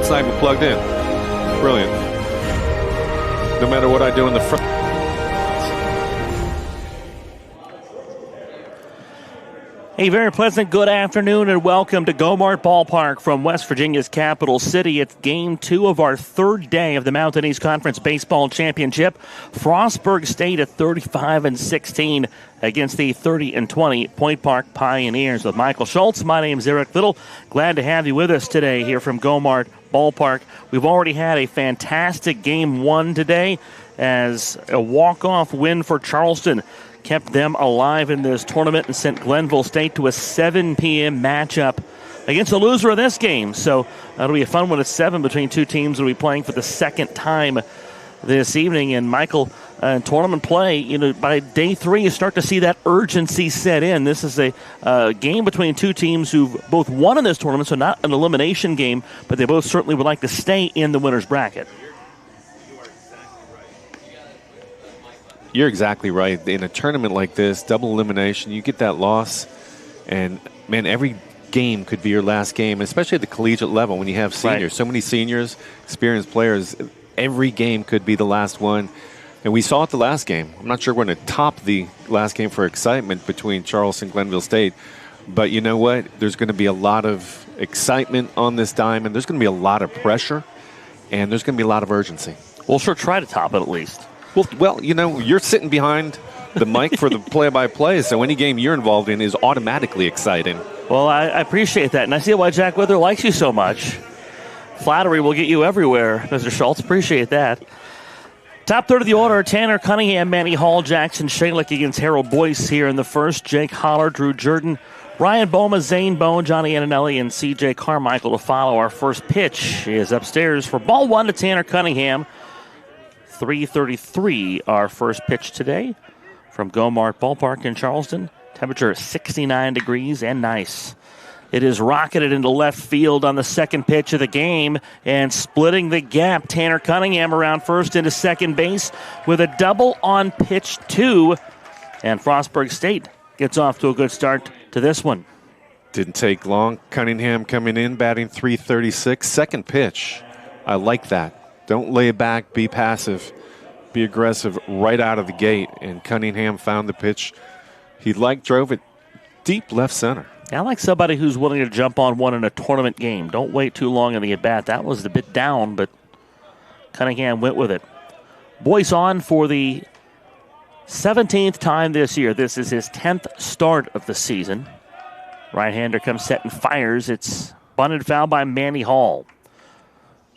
it's not even plugged in. Brilliant. No matter what I do in the front. A very pleasant good afternoon and welcome to Gomart Ballpark from West Virginia's capital city. It's game 2 of our third day of the Mountain East Conference Baseball Championship. Frostburg State at 35-16 against the 30-20 Point Park Pioneers. With Michael Schultz, my name's Eric Little. Glad to have you with us today here from Gomart Ballpark. We've already had a fantastic game 1 today as a walk-off win for Charleston kept them alive in this tournament and sent Glenville State to a 7 p.m. matchup against the loser of this game. So that'll be a fun one at 7 between two teams that will be playing for the second time this evening. And Michael, tournament play, by day 3 you start to see that urgency set in. This is a game between two teams who've both won in this tournament, so not an elimination game, but they both certainly would like to stay in the winner's bracket. You're exactly right. In a tournament like this, double elimination, you get that loss, and, man, every game could be your last game, especially at the collegiate level when you have seniors. Right. So many seniors, experienced players, every game could be the last one. And we saw it the last game. I'm not sure we're going to top the last game for excitement between Charleston and Glenville State, but you know what? There's going to be a lot of excitement on this diamond. There's going to be a lot of pressure, and there's going to be a lot of urgency. We'll sure try to top it at least. Well, you're sitting behind the mic for the play-by-play, so any game you're involved in is automatically exciting. Well, I appreciate that, and I see why Jack Wither likes you so much. Flattery will get you everywhere, Mr. Schultz. Appreciate that. Top third of the order, Tanner Cunningham, Manny Hall, Jackson Shalick against Harold Boyce here in the first. Jake Holler, Drew Jordan, Ryan Boma, Zane Bone, Johnny Antonelli, and C.J. Carmichael to follow. Our first pitch is upstairs for ball 1 to Tanner Cunningham. 3:33, our first pitch today from Gomart Ballpark in Charleston. Temperature 69 degrees and nice. It is rocketed into left field on the second pitch of the game, and splitting the gap, Tanner Cunningham around first into second base with a double on pitch 2, and Frostburg State gets off to a good start to this one. Didn't take long. Cunningham coming in, batting .336. Second pitch. I like that. Don't lay back, be passive, be aggressive right out of the gate. And Cunningham found the pitch he liked, drove it deep left center. I like somebody who's willing to jump on one in a tournament game. Don't wait too long in the at-bat. That was a bit down, but Cunningham went with it. Boyce on for the 17th time this year. This is his 10th start of the season. Right-hander comes set and fires. It's bunted foul by Manny Hall.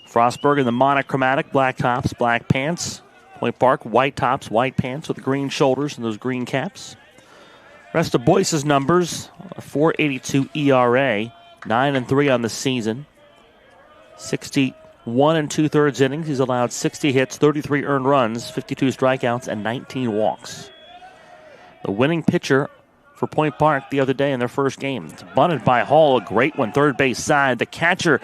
Frostburg in the monochromatic, black tops, black pants. Point Park, white tops, white pants with the green shoulders and those green caps. Rest of Boyce's numbers, a .482 ERA, 9-3 on the season. 61 2/3 innings. He's allowed 60 hits, 33 earned runs, 52 strikeouts, and 19 walks. The winning pitcher for Point Park the other day in their first game. It's bunted by Hall, a great one, third base side. The catcher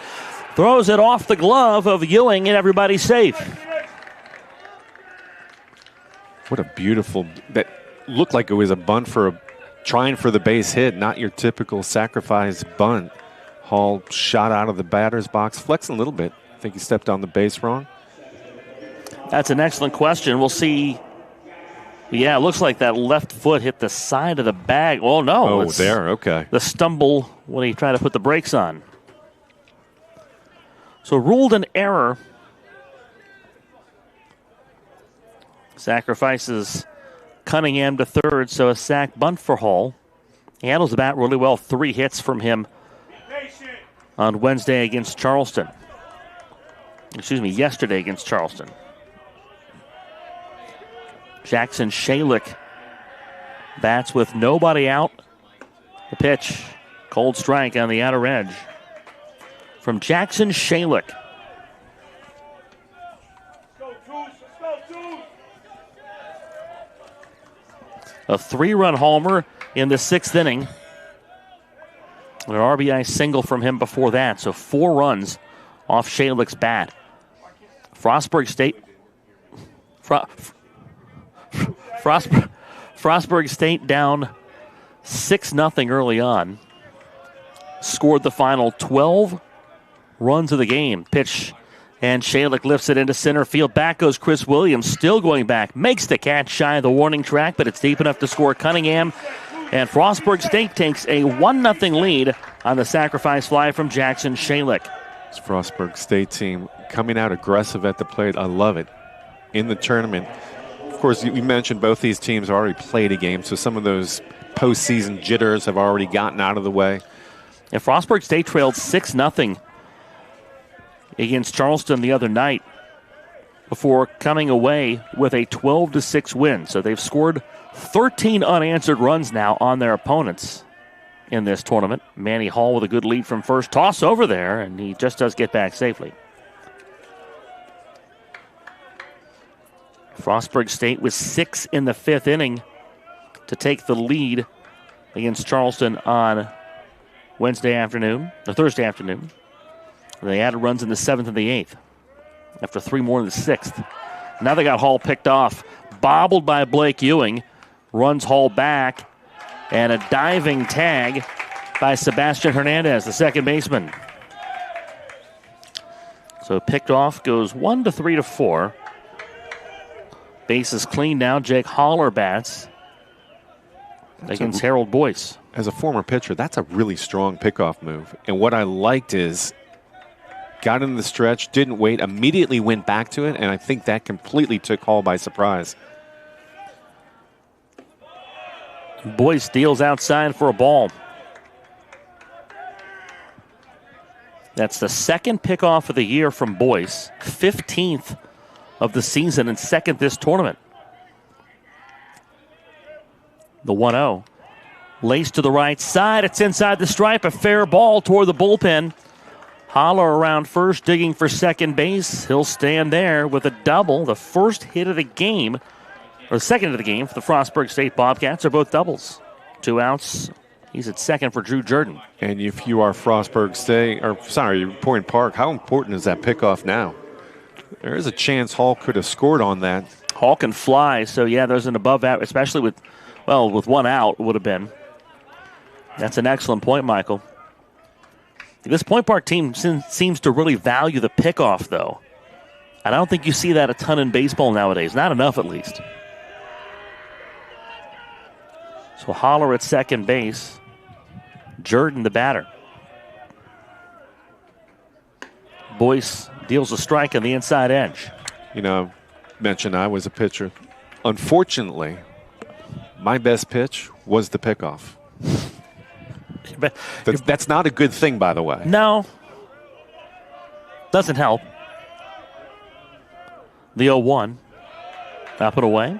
throws it off the glove of Ewing, and everybody's safe. What a beautiful, that looked like it was a bunt trying for the base hit, not your typical sacrifice bunt. Hall shot out of the batter's box, flexing a little bit. I think he stepped on the base wrong. That's an excellent question. We'll see. Yeah, it looks like that left foot hit the side of the bag. Oh, no. Oh, there, okay. The stumble when he tried to put the brakes on. So ruled an error. Sacrifices Cunningham to third, so a sack bunt for Hall. He handles the bat really well. 3 hits from him on Wednesday against Charleston. Yesterday against Charleston. Jackson Shalick bats with nobody out. The pitch, cold strike on the outer edge from Jackson Shalick. A 3-run homer in the 6th inning. An RBI single from him before that, so 4 runs off Shalick's bat. Frostburg State. Frostburg State down 6-0 early on. Scored the final 12 runs of the game. Pitch, and Shalik lifts it into center field. Back goes Chris Williams, still going back. Makes the catch shy of the warning track, but it's deep enough to score Cunningham. And Frostburg State takes a 1-0 lead on the sacrifice fly from Jackson Shalik. This Frostburg State team coming out aggressive at the plate. I love it. In the tournament. Of course, you mentioned both these teams already played a game, so some of those postseason jitters have already gotten out of the way. And Frostburg State trailed 6-0 against Charleston the other night before coming away with a 12-6 win. So they've scored 13 unanswered runs now on their opponents in this tournament. Manny Hall with a good lead from first. Toss over there, and he just does get back safely. Frostburg State was 6 in the 5th inning to take the lead against Charleston on Thursday afternoon. They added runs in the 7th and the 8th after 3 more in the 6th. Now they got Hall picked off. Bobbled by Blake Ewing. Runs Hall back. And a diving tag by Sebastian Hernandez, the second baseman. So picked off, goes 1 to 3 to 4. Base is clean now. Jake Holler bats against Harold Boyce. As a former pitcher, that's a really strong pickoff move. And what I liked is got in the stretch, didn't wait, immediately went back to it, and I think that completely took Hall by surprise. Boyce deals outside for a ball. That's the second pickoff of the year from Boyce, 15th of the season and second this tournament. The 1-0. Laced to the right side. It's inside the stripe. A fair ball toward the bullpen. Holler around first, digging for second base. He'll stand there with a double. The first hit of the game, or the second of the game for the Frostburg State Bobcats, are both doubles. 2 outs. He's at second for Drew Jordan. And if you are Frostburg State, Point Park, how important is that pickoff now? There is a chance Hall could have scored on that. Hall can fly, so yeah, there's an above out, especially with 1 out would have been. That's an excellent point, Michael. This Point Park team seems to really value the pickoff, though. And I don't think you see that a ton in baseball nowadays. Not enough, at least. So Holler at second base. Jordan, the batter. Boyce deals a strike on the inside edge. You know, mentioned I was a pitcher. Unfortunately, my best pitch was the pickoff. That's not a good thing, by the way. No. Doesn't help. The 0-1. Up and away.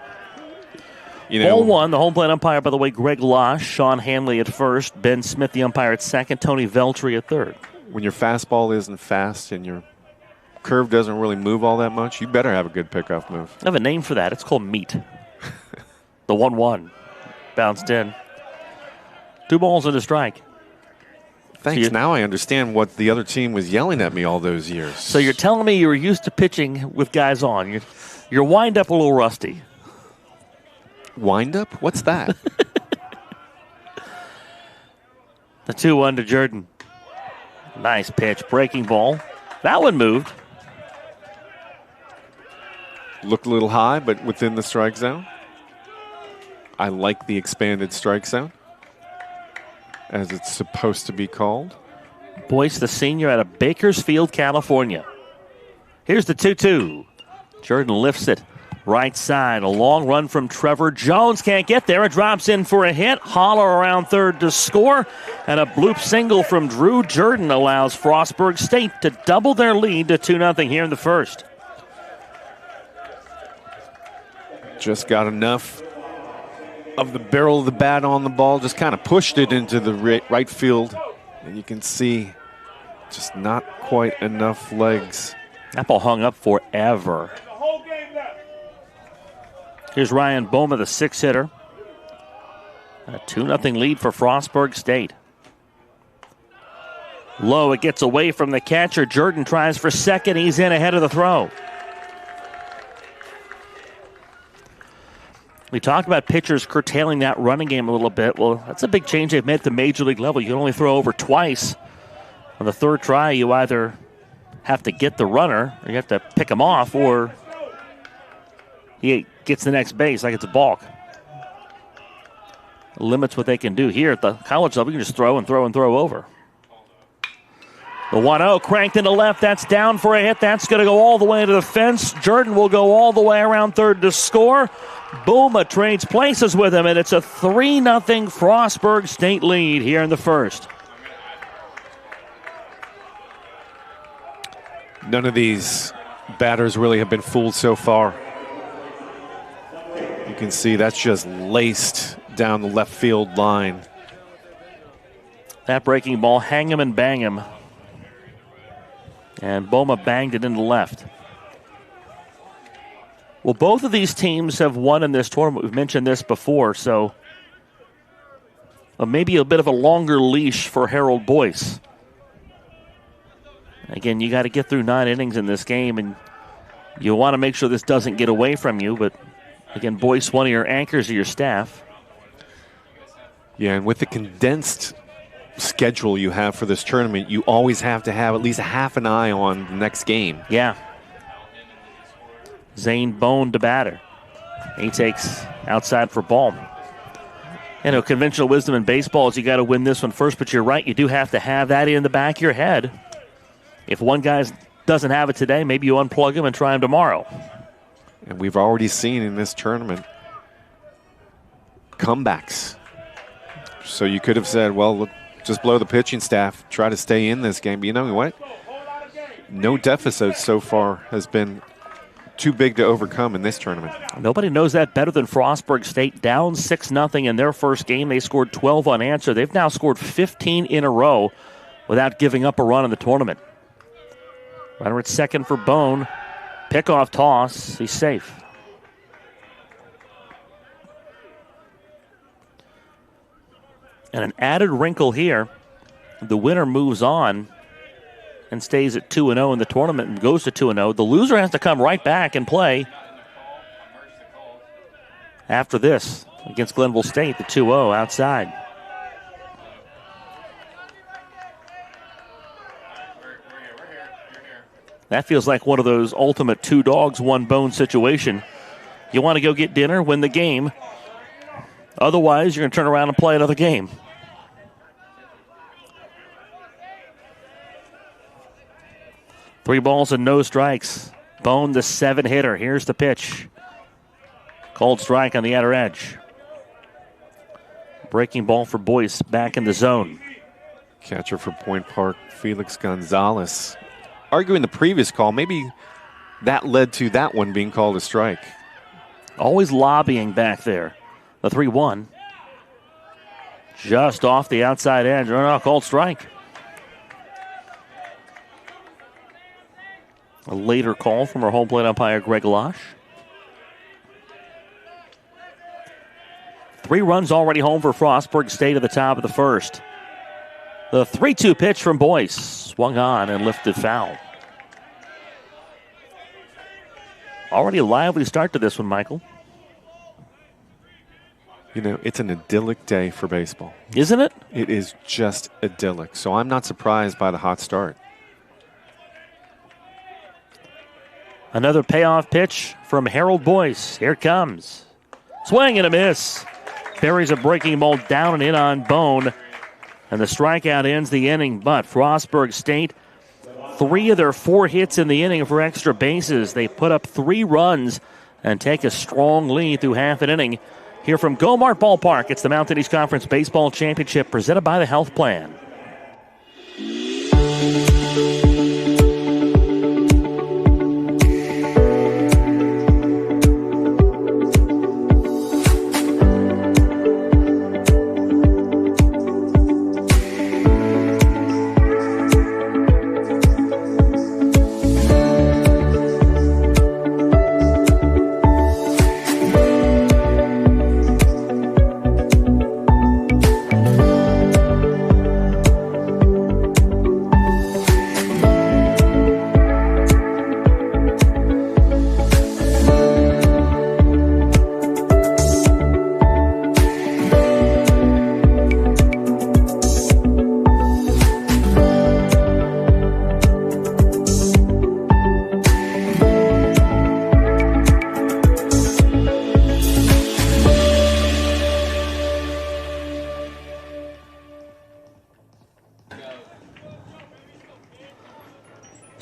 Ball 1, the home plate umpire, by the way, Greg Losh. Sean Hanley at first. Ben Smith, the umpire, at second. Tony Veltri at third. When your fastball isn't fast and your curve doesn't really move all that much, you better have a good pickoff move. I have a name for that. It's called meat. The 1-1. Bounced in. 2 balls and a strike. Thanks. Now I understand what the other team was yelling at me all those years. So you're telling me you were used to pitching with guys on. You're wind up a little rusty. Wind up? What's that? The 2-1 to Jordan. Nice pitch. Breaking ball. That one moved. Looked a little high, but within the strike zone. I like the expanded strike zone, as it's supposed to be called. Boyce, the senior, out of Bakersfield, California. Here's the 2-2. Jordan lifts it. Right side, a long run from Trevor Jones. Can't get there. It drops in for a hit. Holler around third to score. And a bloop single from Drew Jordan allows Frostburg State to double their lead to 2-0 here in the first. Just got enough of the barrel of the bat on the ball. Just kind of pushed it into the right field. And you can see just not quite enough legs. That ball hung up forever. Here's Ryan Boma, the 6-hitter. A 2-0 lead for Frostburg State. Low, it gets away from the catcher. Jordan tries for second. He's in ahead of the throw. We talked about pitchers curtailing that running game a little bit. Well, that's a big change they've made at the major league level. You can only throw over twice. On the third try, you either have to get the runner, or you have to pick him off, or he gets the next base like it's a balk. Limits what they can do. Here at the college level, you can just throw and throw and throw over. The 1-0 cranked into left. That's down for a hit. That's going to go all the way to the fence. Jordan will go all the way around third to score. Booma trades places with him, and it's a 3-0 Frostburg State lead here in the first. None of these batters really have been fooled so far. You can see that's just laced down the left field line. That breaking ball, hang him and bang him. And Booma banged it into left. Well, both of these teams have won in this tournament. We've mentioned this before, so maybe a bit of a longer leash for Harold Boyce. Again, you got to get through 9 innings in this game, and you want to make sure this doesn't get away from you. But, again, Boyce, one of your anchors of your staff. Yeah, and with the condensed schedule you have for this tournament, you always have to have at least half an eye on the next game. Yeah. Zane Bone to batter. He takes outside for ball. You know, conventional wisdom in baseball is you got to win this one first, but you're right, you do have to have that in the back of your head. If one guy doesn't have it today, maybe you unplug him and try him tomorrow. And we've already seen in this tournament comebacks. So you could have said, well, look, just blow the pitching staff, try to stay in this game. But you know what? No deficit so far has been too big to overcome in this tournament. Nobody knows that better than Frostburg State. Down 6-0 in their first game. They scored 12 unanswered. They've now scored 15 in a row without giving up a run in the tournament. Runner at second for Bone. Pickoff toss. He's safe. And an added wrinkle here. The winner moves on and stays at 2-0 in the tournament and goes to 2-0. The loser has to come right back and play after this against Glenville State, the 2-0 outside. That feels like one of those ultimate 2 dogs, 1 bone situation. You want to go get dinner, win the game. Otherwise, you're going to turn around and play another game. Three balls and no strikes. Bone, the 7-hitter. Here's the pitch. Called strike on the outer edge. Breaking ball for Boyce, back in the zone. Catcher for Point Park, Felix Gonzalez. Arguing the previous call, maybe that led to that one being called a strike. Always lobbying back there. The 3-1. Just off the outside edge. Run out, called strike. A later call from our home plate umpire, Greg Losh. 3 runs already home for Frostburg State at the top of the first. The 3-2 pitch from Boyce. Swung on and lifted foul. Already a lively start to this one, Michael. You know, it's an idyllic day for baseball. Isn't it? It is just idyllic. So I'm not surprised by the hot start. Another payoff pitch from Harold Boyce. Here it comes. Swing and a miss. Buries a breaking ball down and in on Bone. And the strikeout ends the inning. But Frostburg State, 3 of their 4 hits in the inning for extra bases. They put up 3 runs and take a strong lead through half an inning. Here from Gomart Ballpark, it's the Mountain East Conference Baseball Championship presented by the Health Plan.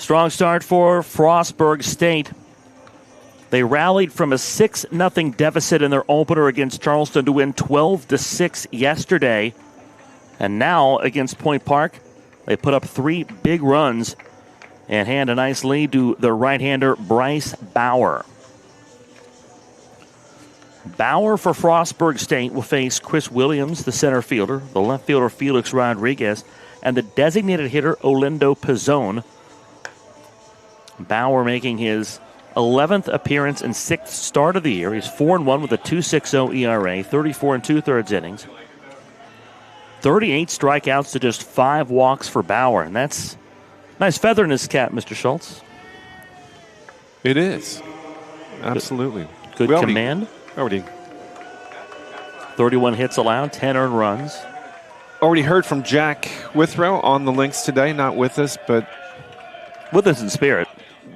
Strong start for Frostburg State. They rallied from a 6-0 deficit in their opener against Charleston to win 12-6 yesterday. And now against Point Park, they put up 3 big runs and hand a nice lead to their right-hander, Bryce Bauer. Bauer for Frostburg State will face Chris Williams, the center fielder, the left fielder Felix Rodriguez, and the designated hitter Olindo Pizzone. Bauer making his 11th appearance and 6th start of the year. He's 4-1 with a 2.60 ERA, 34 2/3 innings. 38 strikeouts to just 5 walks for Bauer, and that's a nice feather in his cap, Mr. Schultz. It is. Absolutely. Good command. 31 hits allowed, 10 earned runs. Already heard from Jack Withrow on the links today. Not with us, but with us in spirit.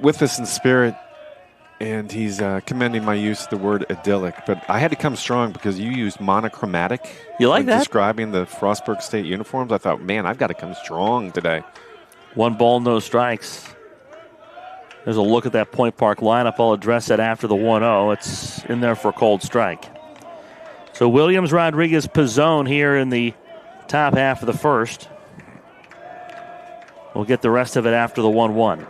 With us in spirit. And he's commending my use of the word idyllic. But I had to come strong because you used monochromatic. You like that? Describing the Frostburg State uniforms. I thought, man, I've got to come strong today. 1 ball, no strikes. There's a look at that Point Park lineup. I'll address that after the 1-0. It's in there for a cold strike. So Williams, Rodriguez, Pizzone here in the top half of the first. We'll get the rest of it after the 1-1.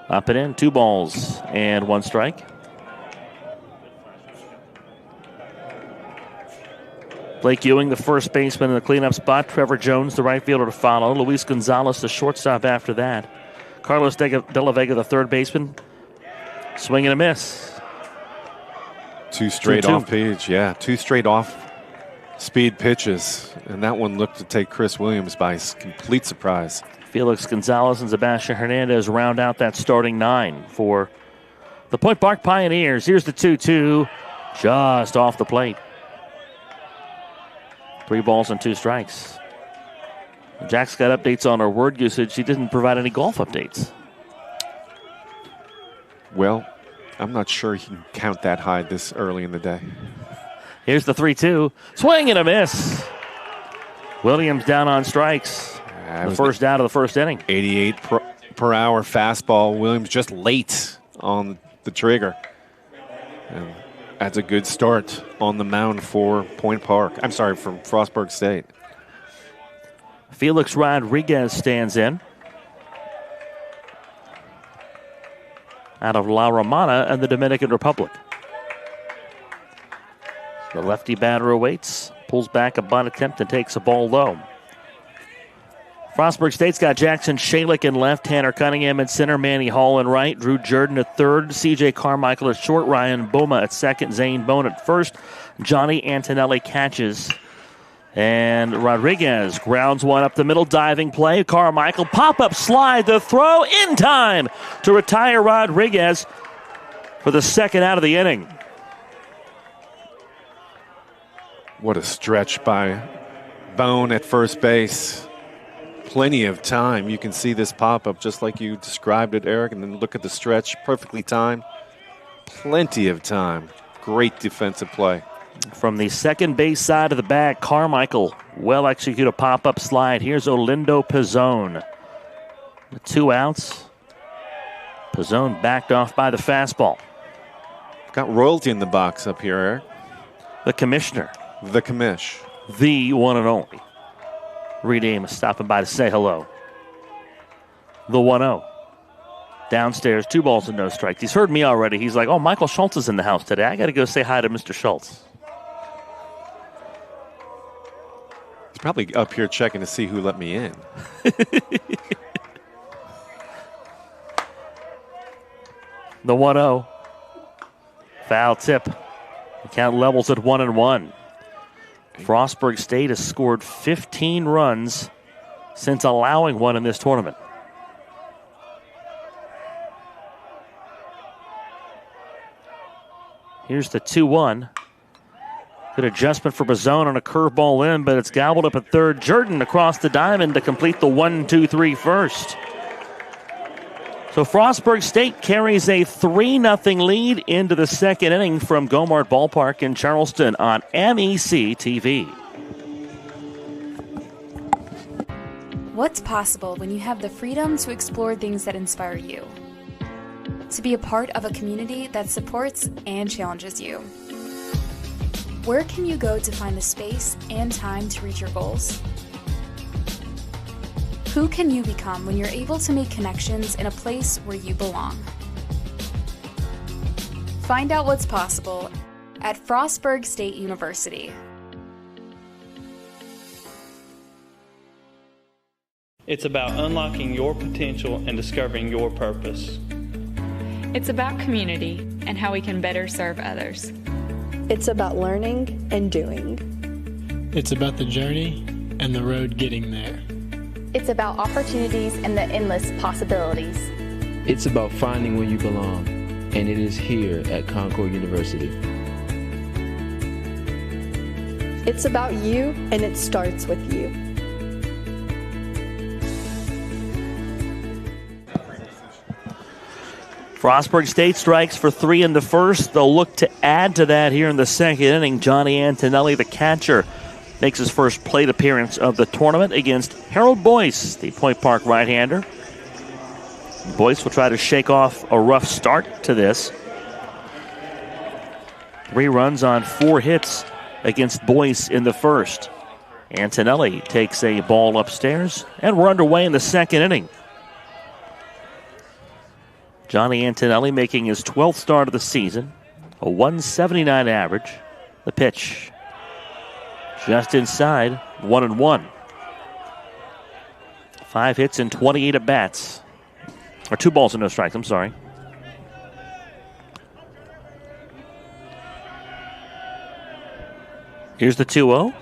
Up and in, 2 balls and 1 strike. Blake Ewing, the first baseman in the cleanup spot. Trevor Jones, the right fielder, to follow. Luis Gonzalez, the shortstop after that. Carlos De La Vega, the third baseman. Swing and a miss. 2 straight 2-2. off page, yeah. 2 straight off speed pitches. And that one looked to take Chris Williams by complete surprise. Felix Gonzalez and Sebastian Hernandez round out that starting 9 for the Point Park Pioneers. Here's the 2-2, just off the plate. 3 balls and 2 strikes. Jack's got updates on our word usage. He didn't provide any golf updates. Well, I'm not sure he can count that high this early in the day. Here's the 3-2. Swing and a miss. Williams down on strikes. The first out of the first inning. 88 per hour fastball. Williams just late on the trigger. And that's a good start on the mound for Point Park. I'm sorry, from Frostburg State. Felix Rodriguez stands in. Out of La Romana and the Dominican Republic. The lefty batter awaits. Pulls back a bunt attempt and takes a ball low. Frostburg State's got Jackson Shalick in left, Tanner Cunningham at center, Manny Hall in right, Drew Jordan at third, C.J. Carmichael at short, Ryan Boma at second, Zane Bone at first, Johnny Antonelli catches. And Rodriguez grounds one up the middle, diving play. Carmichael pop-up slide, the throw in time to retire Rodriguez for the second out of the inning. What a stretch by Bone at first base. Plenty of time. You can see this pop-up just like you described it, Eric, and then look at the stretch. Perfectly timed. Plenty of time. Great defensive play. From the second base side of the bag, Carmichael well execute a pop-up slide. Here's Olindo Pizzone. 2 outs. Pizzone backed off by the fastball. Got royalty in the box up here, Eric. The commissioner. The commish. The one and only. Reed Amos stopping by to say hello. The 1-0. Downstairs, 2 balls and no strikes. He's heard me already. He's like, oh, Michael Schultz is in the house today. I got to go say hi to Mr. Schultz. He's probably up here checking to see who let me in. The 1-0. Foul tip. The count levels at 1-1. Frostburg State has scored 15 runs since allowing one in this tournament. Here's the 2-1. Good adjustment for Pizzone on a curveball in, but it's gobbled up at third. Jordan across the diamond to complete the 1-2-3 first. So Frostburg State carries a 3-0 lead into the second inning from Gomart Ballpark in Charleston on MEC TV. What's what's possible when you have the freedom to explore things that inspire you. To be a part of a community that supports and challenges you. Where can you go to find the space and time to reach your goals? Who can you become when you're able to make connections in a place where you belong? Find out what's possible at Frostburg State University. It's about unlocking your potential and discovering your purpose. It's about community and how we can better serve others. It's about learning and doing. It's about the journey and the road getting there. It's about opportunities and the endless possibilities. It's about finding where you belong, and it is here at Concord University. It's about you, and it starts with you. Frostburg State strikes for 3 in the first. They'll look to add to that here in the second inning. Johnny Antonelli, the catcher, makes his first plate appearance of the tournament against Harold Boyce, the Point Park right-hander. Boyce will try to shake off a rough start to this. 3 runs on 4 hits against Boyce in the first. Antonelli takes a ball upstairs, and we're underway in the second inning. Johnny Antonelli making his 12th start of the season, a 179 average. The pitch just inside, 1-1. 5 hits and 28 at-bats. Or 2 balls and no strikes, I'm sorry. Here's the 2-0.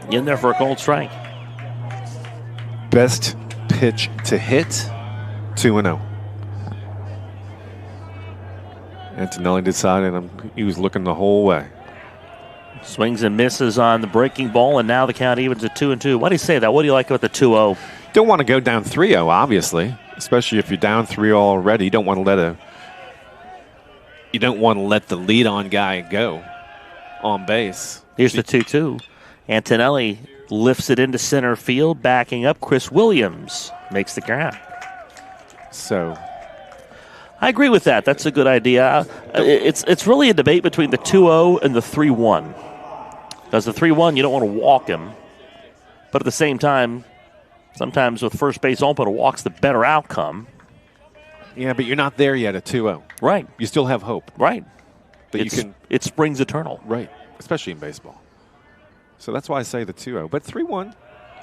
In there for a cold strike. Best pitch to hit, 2-0. Antonelli decided he was looking the whole way. Swings and misses on the breaking ball, and now the count evens at 2-2. Why do you say that? What do you like about the 2-0? Don't want to go down 3-0, obviously, especially if you're down 3-0 already. You don't want to let the lead-on guy go on base. Here's the 2-2. Antonelli lifts it into center field, backing up. Chris Williams makes the grab. So I agree with that. That's a good idea. It's really a debate between the 2-0 and the 3-1. Because the 3-1, you don't want to walk him. But at the same time, sometimes with first base open, a walk's the better outcome. Yeah, but you're not there yet at 2-0. Right. You still have hope. Right. But it springs eternal. Right. Especially in baseball. So that's why I say the 2-0. But 3-1,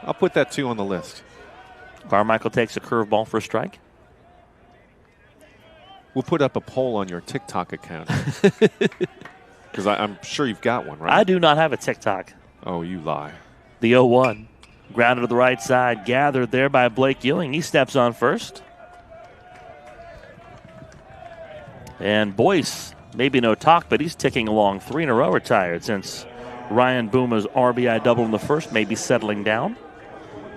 I'll put that 2 on the list. Carmichael takes a curveball for a strike. We'll put up a poll on your TikTok account. Because I'm sure you've got one, right? I do not have a TikTok. Oh, you lie. The 0-1. Grounded to the right side. Gathered there by Blake Ewing. He steps on first. And Boyce, maybe no talk, but he's ticking along. 3 in a row retired since Ryan Booma's RBI double in the first, maybe settling down.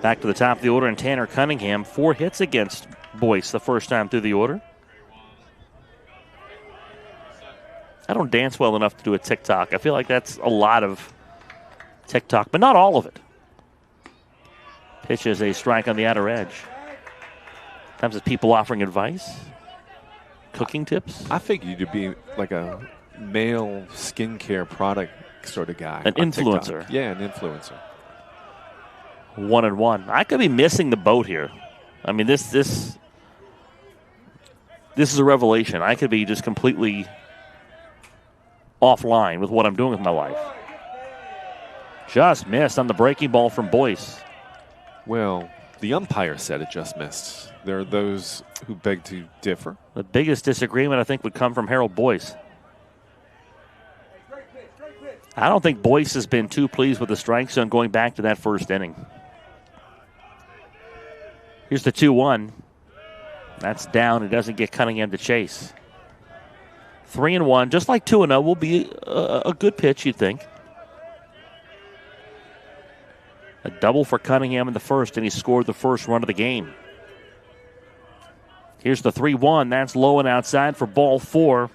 Back to the top of the order, and Tanner Cunningham, 4 hits against Boyce the first time through the order. I don't dance well enough to do a TikTok. I feel like that's a lot of TikTok, but not all of it. Pitches a strike on the outer edge. Sometimes it's people offering advice, cooking tips. I figured you'd be like a male skincare product sort of guy. An influencer. TikTok. Yeah, an influencer. 1-1. I could be missing the boat here. I mean, this is a revelation. I could be just completely offline with what I'm doing with my life. Just missed on the breaking ball from Boyce. Well, the umpire said it just missed. There are those who beg to differ. The biggest disagreement, I think, would come from Harold Boyce. I don't think Boyce has been too pleased with the strike zone going back to that first inning. Here's the 2-1. That's down. It doesn't get Cunningham to chase. 3-1, just like 2-0, will be a good pitch, you'd think. A double for Cunningham in the first, and he scored the first run of the game. Here's the 3-1. That's low and outside for ball 4.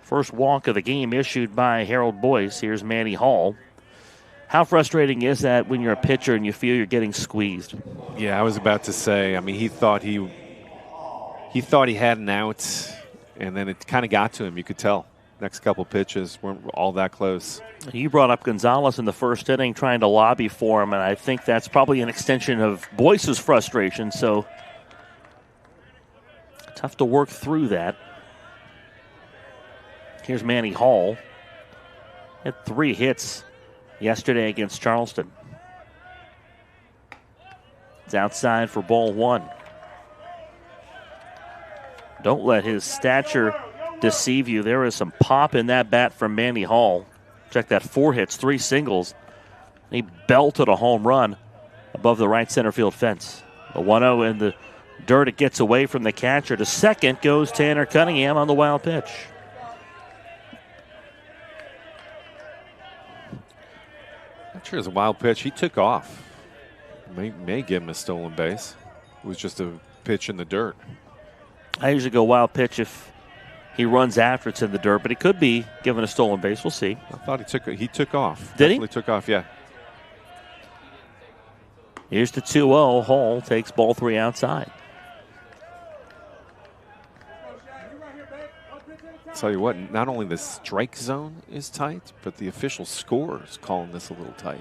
First walk of the game issued by Harold Boyce. Here's Manny Hall. How frustrating is that when you're a pitcher and you feel you're getting squeezed? Yeah, I was about to say. I mean, he thought he had an out, and then it kind of got to him. You could tell. Next couple pitches weren't all that close. You brought up Gonzalez in the first inning trying to lobby for him, and I think that's probably an extension of Boyce's frustration, so tough to work through that. Here's Manny Hall. Had 3 hits yesterday against Charleston. It's outside for ball 1. Don't let his stature deceive you. There is some pop in that bat from Manny Hall. Check that, 4 hits, 3 singles. He belted a home run above the right center field fence. The 1-0 in the dirt. It gets away from the catcher. To second goes Tanner Cunningham on the wild pitch. Not sure it's a wild pitch. He took off. May give him a stolen base. It was just a pitch in the dirt. I usually go wild pitch if he runs after it's in the dirt, but he could be given a stolen base. We'll see. I thought he took off. Did he? Definitely took off, yeah. Here's the 2-0. Hall takes ball 3 outside. Tell you what, not only the strike zone is tight, but the official score is calling this a little tight.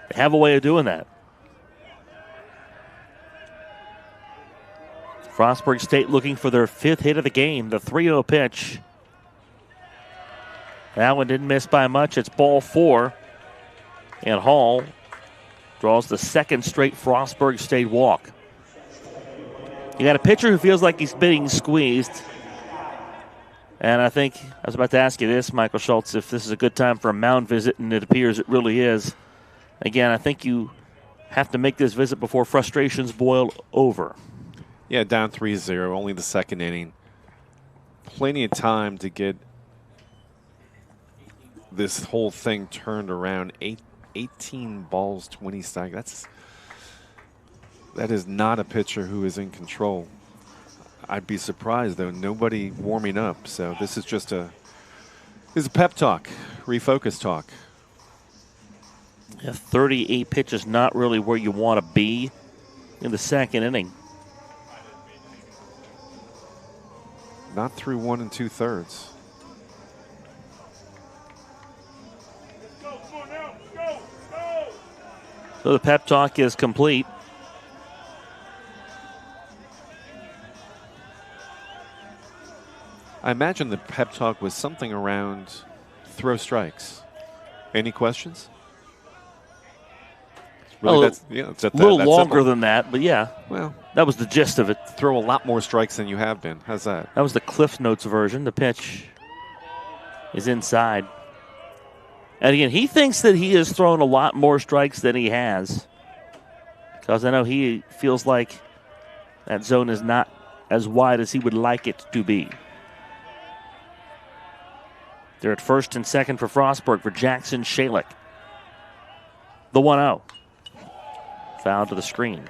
They have a way of doing that. Frostburg State looking for their 5th hit of the game, the 3-0 pitch. That one didn't miss by much. It's ball 4. And Hall draws the 2nd straight Frostburg State walk. You got a pitcher who feels like he's being squeezed. And I think, I was about to ask you this, Michael Schultz, if this is a good time for a mound visit, and it appears it really is. Again, I think you have to make this visit before frustrations boil over. Yeah, down 3-0, only the 2nd inning. Plenty of time to get this whole thing turned around. 18 balls, 20 strikes. That is not a pitcher who is in control. I'd be surprised, though. Nobody warming up. So this is just a pep talk, refocus talk. Yeah, 38 pitches, not really where you want to be in the 2nd inning. Not through 1 2/3. So the pep talk is complete. I imagine the pep talk was something around throw strikes. Any questions? Really, a little longer than that, but yeah. Well, that was the gist of it. Throw a lot more strikes than you have been. How's that? That was the Cliff Notes version. The pitch is inside. And again, he thinks that he has thrown a lot more strikes than he has. Because I know he feels like that zone is not as wide as he would like it to be. They're at 1st and 2nd for Frostburg for Jackson Shalick. The 1-0. Foul to the screen.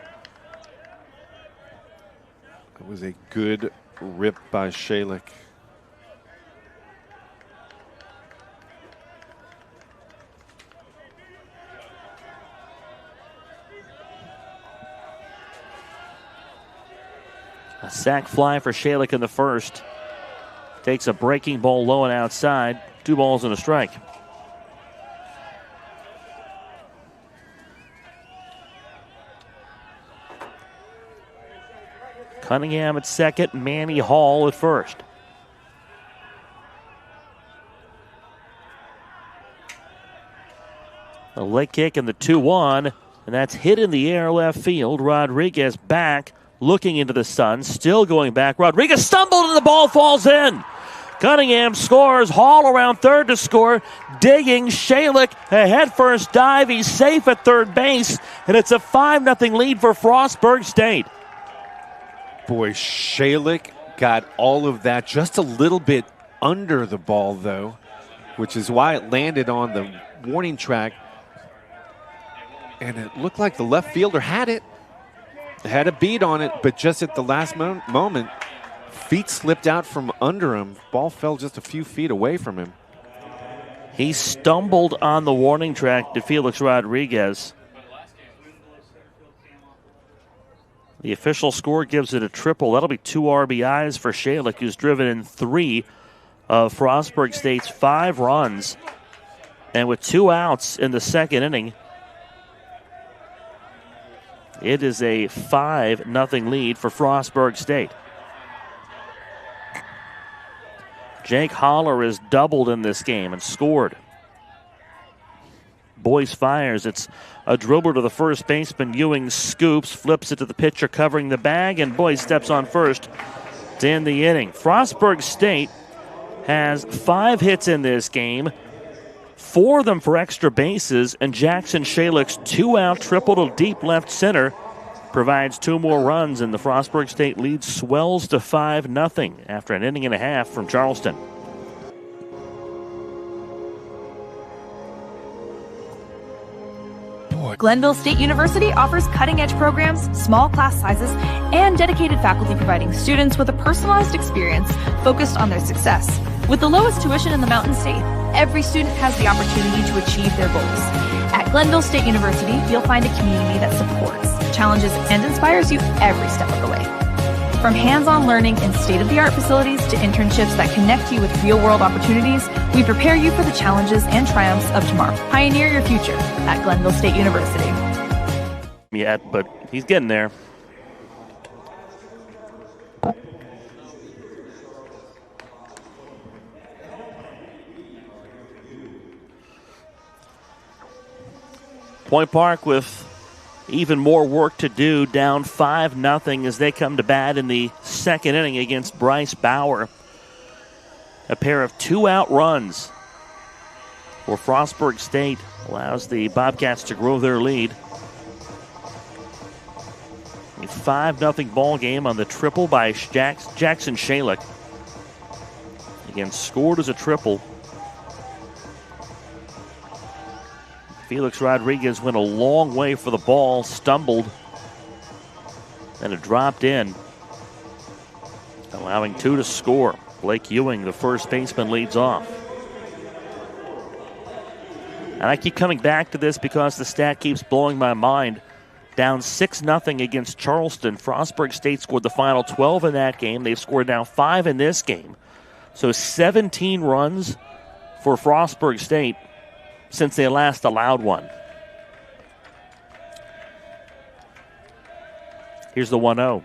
It was a good rip by Shalick. A sac fly for Shalick in the 1st. Takes a breaking ball low and outside. 2 balls and a strike. Cunningham at 2nd, Manny Hall at 1st. A leg kick and the 2-1, and that's hit in the air left field. Rodriguez back, looking into the sun, still going back. Rodriguez stumbled and the ball falls in. Cunningham scores. Hall around 3rd to score. Digging. Shalick, a head-first dive. He's safe at 3rd base, and it's a 5-0 lead for Frostburg State. Boy, Shalick got all of that just a little bit under the ball, though, which is why it landed on the warning track. And it looked like the left fielder had it. Had a beat on it, but just at the last moment, feet slipped out from under him. Ball fell just a few feet away from him. He stumbled on the warning track to Felix Rodriguez. The official score gives it a triple. That'll be 2 RBIs for Shalik, who's driven in 3 of Frostburg State's 5 runs. And with 2 outs in the second inning, it is a 5-0 lead for Frostburg State. Jake Holler has doubled in this game and scored. Boyce fires. It's a dribbler to the first baseman. Ewing scoops, flips it to the pitcher covering the bag, and Boyce steps on first to end the inning. Frostburg State has 5 hits in this game, 4 of them for extra bases, and Jackson Shalik's 2-out triple to deep left center provides 2 more runs, and the Frostburg State lead swells to 5-0 after an inning and a half from Charleston. Glenville State University offers cutting-edge programs, small class sizes, and dedicated faculty providing students with a personalized experience focused on their success. With the lowest tuition in the Mountain State, every student has the opportunity to achieve their goals. At Glenville State University, you'll find a community that supports, challenges, and inspires you every step of the way. From hands-on learning in state-of-the-art facilities to internships that connect you with real-world opportunities, we prepare you for the challenges and triumphs of tomorrow. Pioneer your future at Glenville State University. Yeah, but he's getting there. Point Park with even more work to do, down 5-0 as they come to bat in the second inning against Bryce Bauer. A pair of 2-out runs for Frostburg State allows the Bobcats to grow their lead. A 5-0 ball game on the triple by Jackson Shalik. Again, scored as a triple. Felix Rodriguez went a long way for the ball, stumbled, and it dropped in, allowing 2 to score. Blake Ewing, the first baseman, leads off. And I keep coming back to this because the stat keeps blowing my mind. Down 6-0 against Charleston. Frostburg State scored the final 12 in that game. They've scored now 5 in this game. So 17 runs for Frostburg State since they last allowed one. Here's the 1-0.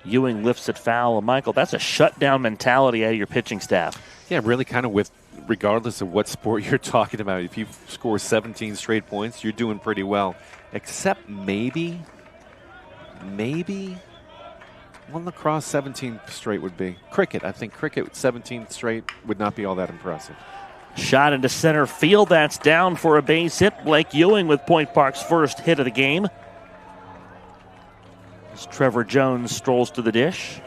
Ewing lifts it foul. And Michael, that's a shutdown mentality out of your pitching staff. Yeah, really kind of with regardless of what sport you're talking about. If you score 17 straight points, you're doing pretty well. Except maybe one lacrosse 17 straight would be. Cricket, I think cricket 17 straight would not be all that impressive. Shot into center field. That's down for a base hit. Blake Ewing with Point Park's first hit of the game. As Trevor Jones strolls to the dish.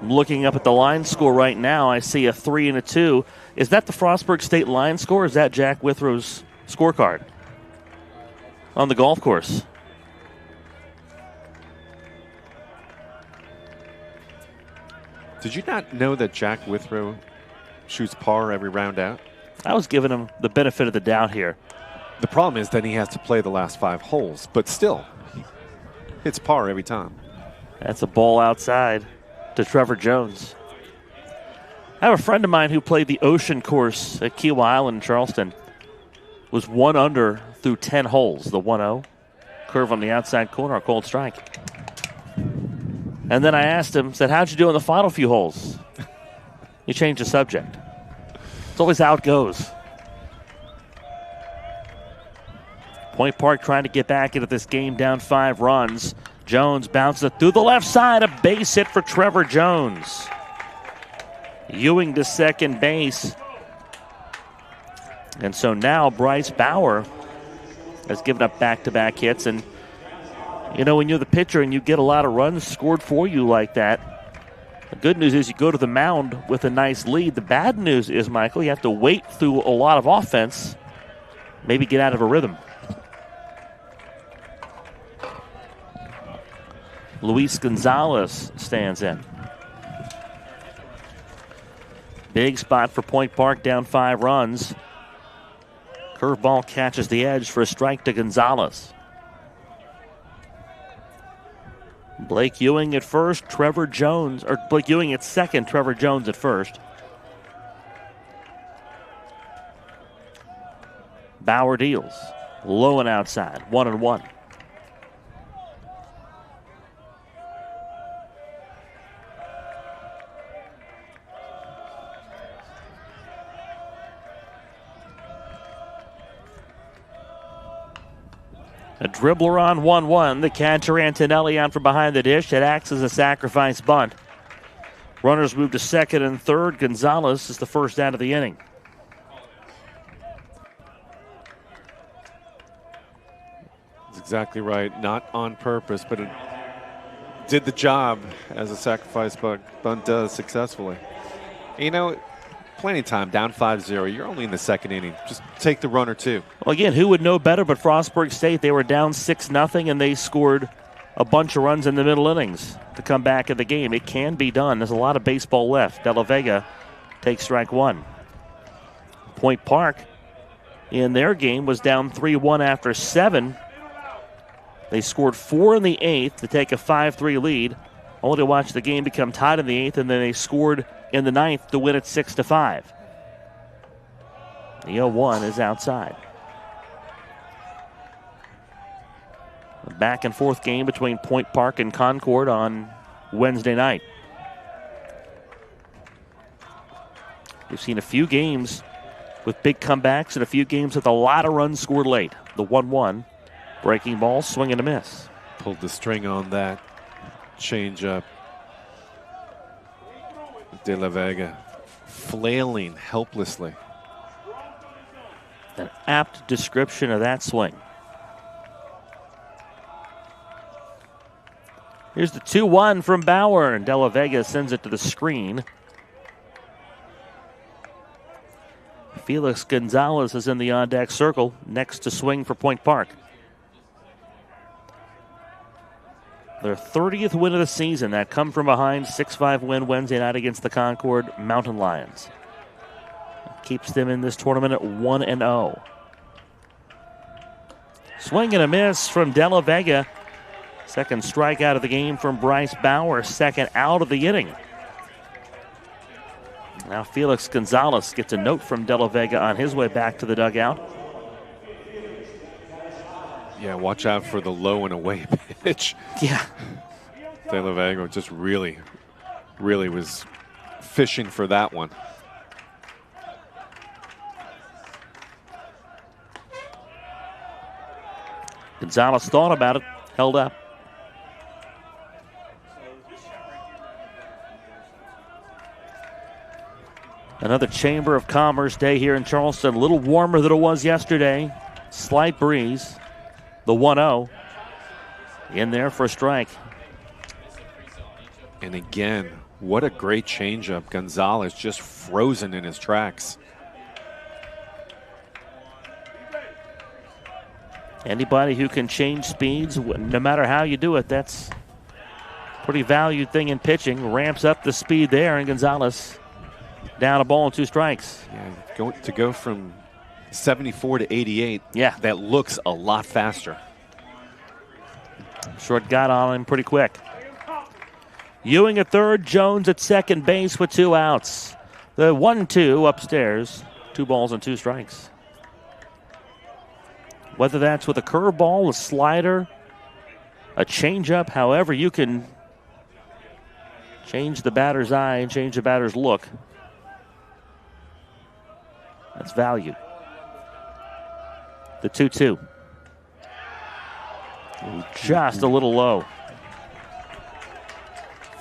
Looking up at the line score right now, I see a 3 and a 2. Is that the Frostburg State line score, or is that Jack Withrow's scorecard on the golf course? Did you not know that Jack Withrow shoots par every round out? I was giving him the benefit of the doubt here. The problem is that he has to play the last 5 holes, but still, it's par every time. That's a ball outside to Trevor Jones. I have a friend of mine who played the Ocean course at Kiowa Island in Charleston. Was 1 under through 10 holes, the 1-0. Curve on the outside corner, a cold strike. And then I asked him, said, how'd you do in the final few holes? He changed the subject. It's always how it goes. Point Park trying to get back into this game, down 5 runs. Jones bounces it through the left side. A base hit for Trevor Jones. Ewing to second base. And so now Bryce Bauer has given up back-to-back hits. And, you know, when you're the pitcher and you get a lot of runs scored for you like that, the good news is you go to the mound with a nice lead. The bad news is, Michael, you have to wait through a lot of offense, maybe get out of a rhythm. Luis Gonzalez stands in. Big spot for Point Park, down 5 runs. Curveball catches the edge for a strike to Gonzalez. Blake Ewing at first, Blake Ewing at second, Trevor Jones at first. Bauer deals. Low and outside, 1-1. A dribbler on 1-1. The catcher Antonelli out from behind the dish. It acts as a sacrifice bunt. Runners move to second and third. Gonzalez is the first out of the inning. That's exactly right. Not on purpose, but it did the job as a sacrifice bunt does successfully. You know, plenty of time, down 5-0. You're only in the second inning. Just take the run or two. Well, again, who would know better but Frostburg State? They were down 6-0, and they scored a bunch of runs in the middle innings to come back in the game. It can be done. There's a lot of baseball left. De La Vega takes strike 1. Point Park, in their game, was down 3-1 after 7. They scored 4 in the 8th to take a 5-3 lead, only to watch the game become tied in the 8th, and then they scored in the 9th to win it 6-5. The 0-1 is outside. A back and forth game between Point Park and Concord on Wednesday night. We've seen a few games with big comebacks and a few games with a lot of runs scored late. The 1-1, breaking ball, swing and a miss. Pulled the string on that changeup. De La Vega flailing helplessly. An apt description of that swing. Here's the 2-1 from Bauer, and De La Vega sends it to the screen. Felix Gonzalez is in the on-deck circle, next to swing for Point Park. Their 30th win of the season, that come from behind, 6-5 win Wednesday night against the Concord Mountain Lions. Keeps them in this tournament at 1-0. Swing and a miss from De La Vega. Second strikeout of the game from Bryce Bauer, second out of the inning. Now Felix Gonzalez gets a note from De La Vega on his way back to the dugout. Yeah, watch out for the low and away pitch. Yeah. De La Vega just really was fishing for that one. Gonzalez thought about it, held up. Another Chamber of Commerce day here in Charleston. A little warmer than it was yesterday. Slight breeze. The 1-0 in there for a strike. And again, what a great changeup. Gonzalez just frozen in his tracks. Anybody who can change speeds, no matter how you do it, that's a pretty valued thing in pitching. Ramps up the speed there, and Gonzalez down a ball and 2 strikes. Yeah, to go from 74 to 88, yeah, that looks a lot faster. Short got on him pretty quick. Ewing at third, Jones at second base with 2 outs. The 1-2 upstairs, 2 balls and 2 strikes. Whether that's with a curveball, a slider, a changeup, however you can change the batter's eye and change the batter's look, that's value. The 2-2. Just a little low.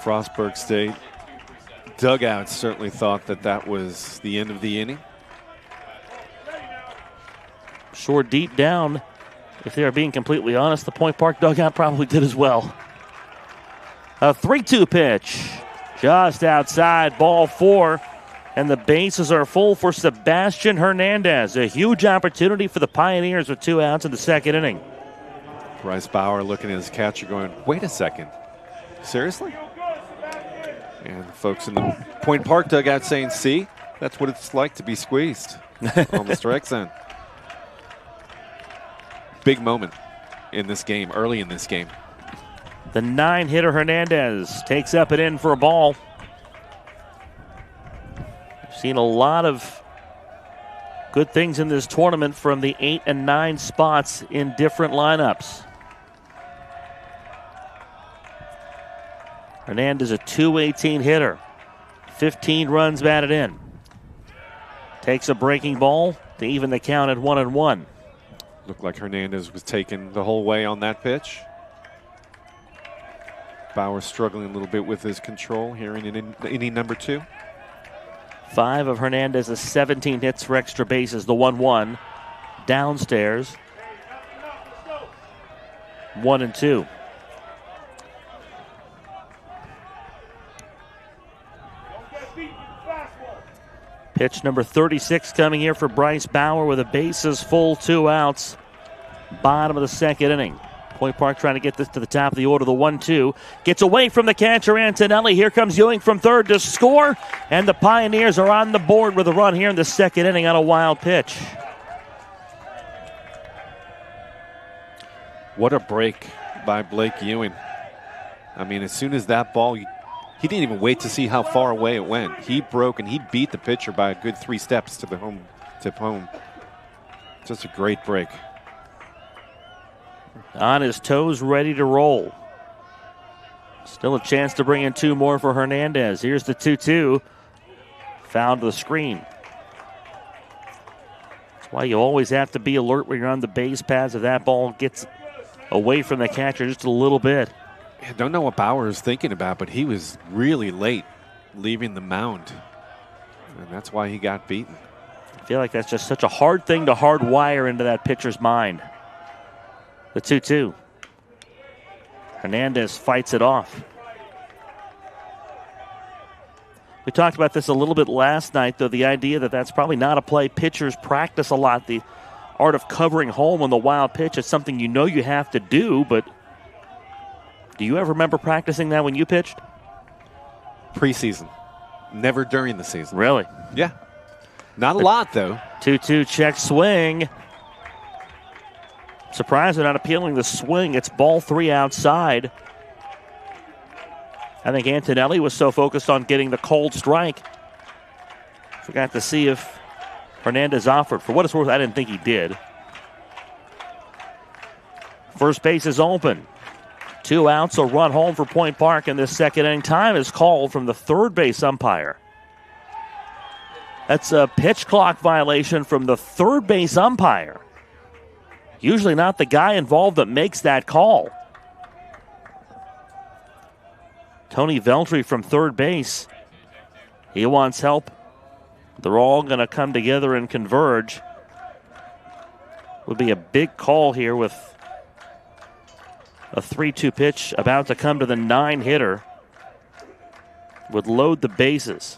Frostburg State dugout certainly thought that was the end of the inning. Sure, deep down, if they are being completely honest, the Point Park dugout probably did as well. A 3-2 pitch. Just outside, ball 4. And the bases are full for Sebastian Hernandez. A huge opportunity for the Pioneers with 2 outs in the second inning. Bryce Bauer looking at his catcher going, wait a second, seriously? And folks in the Point Park dugout saying, see, That's what it's like to be squeezed on the strike zone. Big moment in this game, early in this game. The 9-hitter Hernandez takes up and in for a ball. We've seen a lot of good things in this tournament from the 8 and 9 spots in different lineups. Hernandez, a .218 hitter. 15 runs batted in. Takes a breaking ball to even the count at 1-1. Looked like Hernandez was taken the whole way on that pitch. Bauer struggling a little bit with his control here in inning number 2. 5 of Hernandez's 17 hits for extra bases. The 1-1 downstairs. 1-2. Pitch number 36 coming here for Bryce Bauer with the bases full, 2 outs. Bottom of the second inning. Point Park trying to get this to the top of the order. The 1-2 gets away from the catcher Antonelli. Here comes Ewing from third to score, and the Pioneers are on the board with a run here in the second inning on a wild pitch. What a break by Blake Ewing. I mean, as soon as that ball, he didn't even wait to see how far away it went. He broke and he beat the pitcher by a good 3 steps to the home. Just a great break. On his toes, ready to roll. Still a chance to bring in 2 more for Hernandez. Here's the 2-2. Found the screen. That's why you always have to be alert when you're on the base paths. If that ball gets away from the catcher just a little bit. I don't know what Bauer is thinking about, but he was really late leaving the mound. And that's why he got beaten. I feel like that's just such a hard thing to hardwire into that pitcher's mind. The 2-2. Hernandez fights it off. We talked about this a little bit last night, though, the idea that that's probably not a play pitchers practice a lot. The art of covering home on the wild pitch is something you know you have to do, but do you ever remember practicing that when you pitched? Preseason. Never during the season. Really? Yeah. Not a lot, though. 2-2 check swing. Surprised they're not appealing the swing. It's ball 3 outside. I think Antonelli was so focused on getting the cold strike, forgot to see if Hernandez offered. For what it's worth, I didn't think he did. First base is open. 2 outs, a run home for Point Park in this second inning. Time is called from the third base umpire. That's a pitch clock violation from the third base umpire. Usually not the guy involved that makes that call. Tony Veltri from third base. He wants help. They're all going to come together and converge. Would be a big call here with a 3-2 pitch about to come to the 9-hitter. Would load the bases.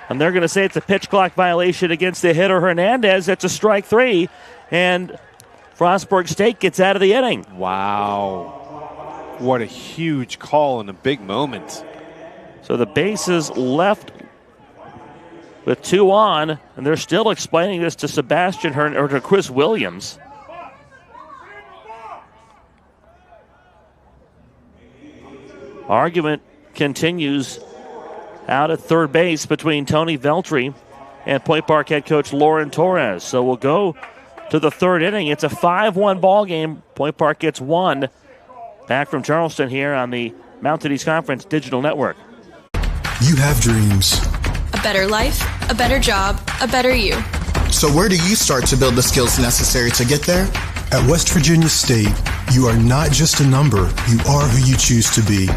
And they're going to say it's a pitch clock violation against the hitter Hernandez. It's a strike 3. And Frostburg State gets out of the inning. Wow. What a huge call and a big moment. So the bases left with 2 on, and they're still explaining this to Sebastian Hearn or to Chris Williams. Argument continues out at third base between Tony Veltri and Point Park head coach Lauren Torres. So we'll go to the third inning. It's a 5-1 ball game. Point Park gets 1. Back from Charleston here on the Mountain East Conference Digital Network. You have dreams. A better life, a better job, a better you. So where do you start to build the skills necessary to get there? At West Virginia State, you are not just a number, you are who you choose to be.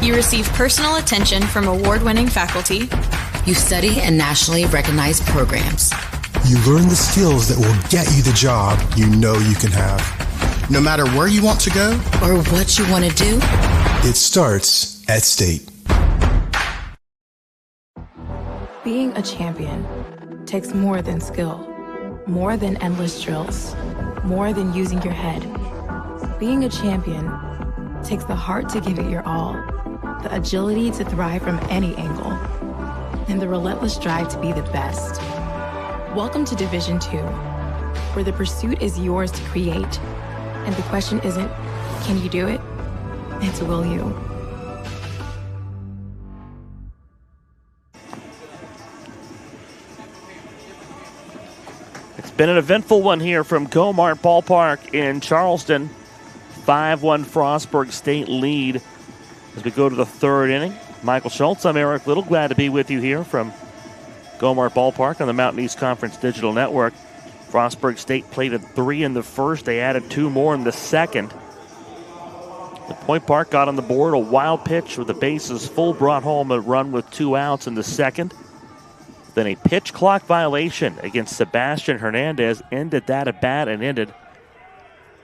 You receive personal attention from award-winning faculty. You study in nationally recognized programs. You learn the skills that will get you the job you know you can have. No matter where you want to go or what you want to do, it starts at State. Being a champion takes more than skill, more than endless drills, more than using your head. Being a champion takes the heart to give it your all, the agility to thrive from any angle, and the relentless drive to be the best. Welcome to Division 2, where the pursuit is yours to create, and the question isn't, can you do it? It's will you. It's been an eventful one here from Gomart Ballpark in Charleston. 5-1 Frostburg State lead as we go to the third inning. Michael Schultz, I'm Eric Little. Glad to be with you here from Gomart Ballpark on the Mountain East Conference Digital Network. Frostburg State played at 3 in the first. They added 2 more in the second. The Point Park got on the board. A wild pitch with the bases full brought home a run with 2 outs in the second. Then a pitch clock violation against Sebastian Hernandez ended that at bat and ended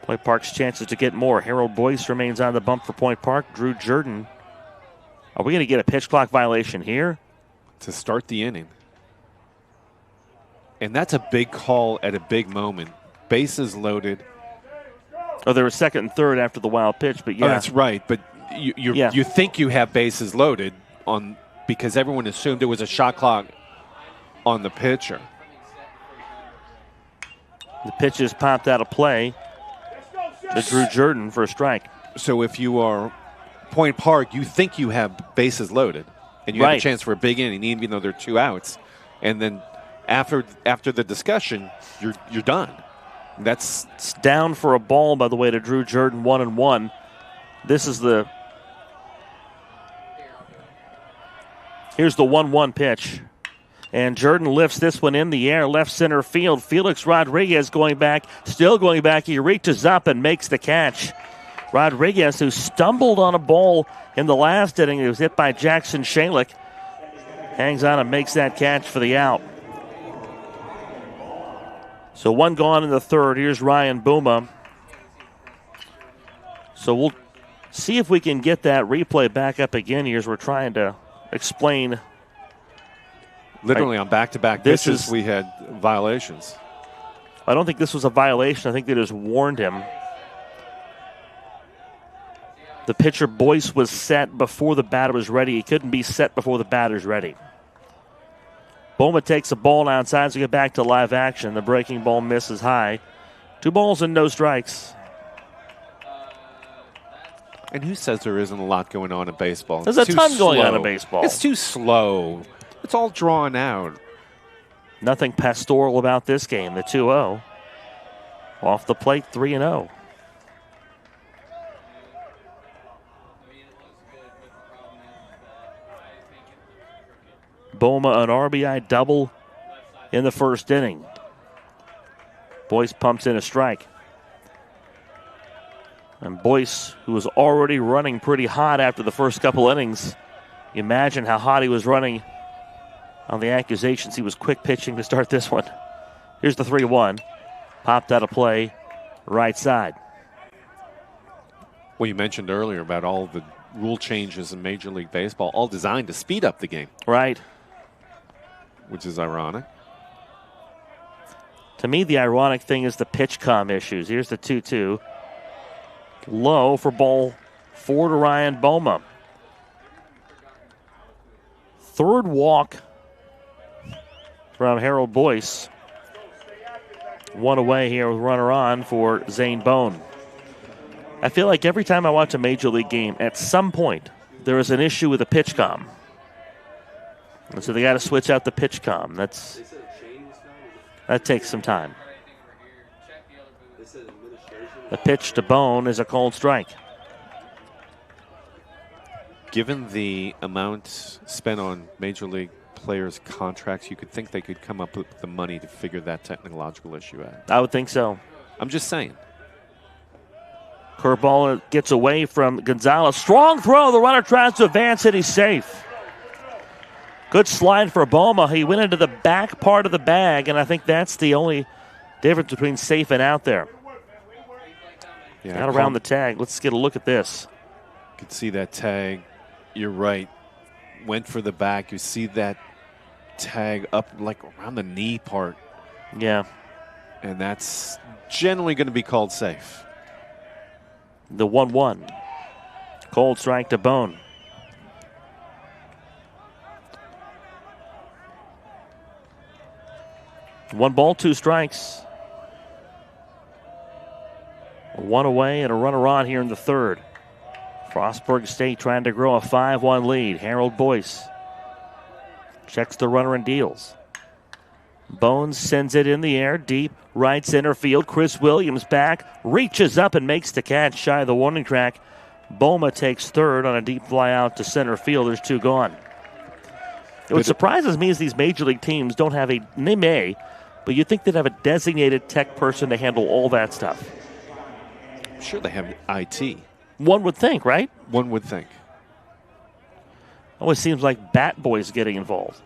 Point Park's chances to get more. Harold Boyce remains on the bump for Point Park. Drew Jordan. Are we going to get a pitch clock violation here? To start the inning. And that's a big call at a big moment. Bases loaded. Oh, there was second and third after the wild pitch, but yeah. Oh, that's right, but you think you have bases loaded because everyone assumed it was a shot clock on the pitcher. The pitch is popped out of play to Drew Jordan for a strike. So if you are Point Park, you think you have bases loaded, and you have a chance for a big inning, even though there are 2 outs. And then after the discussion, you're done. It's down for a ball, by the way, to Drew Jordan, 1-1. Here's the 1-1 pitch. And Jordan lifts this one in the air, left center field. Felix Rodriguez still going back. He reaches up and makes the catch. Rodriguez, who stumbled on a ball in the last inning, it was hit by Jackson Shalick, hangs on and makes that catch for the out. So 1 gone in the third. Here's Ryan Bouma. So we'll see if we can get that replay back up again here as we're trying to explain. Literally on back-to-back pitches, we had violations. I don't think this was a violation. I think they just warned him. The pitcher, Boyce, was set before the batter was ready. He couldn't be set before the batter's ready. Bowman takes a ball outside to get back to live action. The breaking ball misses high. 2 balls and no strikes. And who says there isn't a lot going on in baseball? There's a ton going on in baseball. It's too slow. It's all drawn out. Nothing pastoral about this game. The 2-0. Off the plate, 3-0. Boma, an RBI double in the first inning. Boyce pumps in a strike. And Boyce, who was already running pretty hot after the first couple innings, you imagine how hot he was running on the accusations he was quick pitching to start this one. Here's the 3-1. Popped out of play, right side. Well, you mentioned earlier about all the rule changes in Major League Baseball, all designed to speed up the game. Right. Which is ironic. To me, the ironic thing is the pitch comm issues. Here's the 2-2. Low for ball 4 to Ryan Boma. Third walk from Harold Boyce. 1 away here with runner on for Zane Bone. I feel like every time I watch a Major League game, at some point, there is an issue with the pitch comm. And so they got to switch out the pitch comm. That takes some time. The pitch to Bone is a cold strike. Given the amount spent on Major League players' contracts, you could think they could come up with the money to figure that technological issue out. I would think so. I'm just saying. Curveball gets away from Gonzalez. Strong throw. The runner tries to advance it. He's safe. Good slide for Boma. He went into the back part of the bag, and I think that's the only difference between safe and out there. Yeah, Got around the tag. Let's get a look at this. You can see that tag. You're right. Went for the back. You see that tag up like around the knee part. Yeah. And that's generally going to be called safe. The 1-1. Cold strike to Bone. One ball, two strikes. One away and a runner on here in the third. Frostburg State trying to grow a 5-1 lead. Harold Boyce checks the runner and deals. Bones sends it in the air, deep right center field. Chris Williams back, reaches up and makes the catch shy of the warning track. Boma takes third on a deep fly out to center field. There's two gone. What surprises me is these major league teams don't have a, and they may, but you'd think they'd have a designated tech person to handle all that stuff. I'm sure they have IT. One would think, right? One would think. Always seems like Bat Boy's getting involved.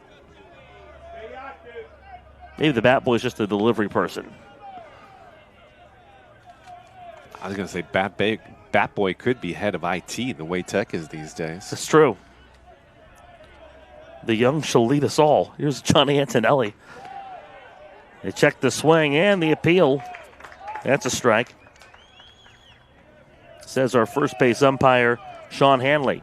Maybe the Bat Boy's just a delivery person. I was going to say Bat Boy could be head of IT the way tech is these days. It's true. The young shall lead us all. Here's Johnny Antonelli. They check the swing and the appeal. That's a strike. Says our first base umpire, Sean Hanley.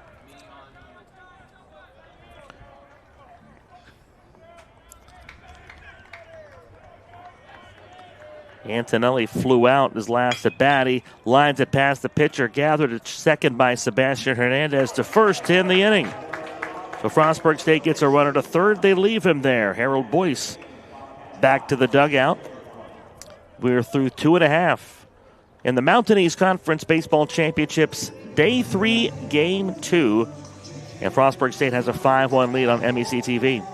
Antonelli flew out his last at bat. He lines it past the pitcher, gathered at second by Sebastian Hernandez to first to end the inning. So Frostburg State gets a runner to third. They leave him there. Harold Boyce back to the dugout. We're through 2.5 in the Mountain East Conference Baseball Championships, Day 3, Game 2. And Frostburg State has a 5-1 lead on MEC TV.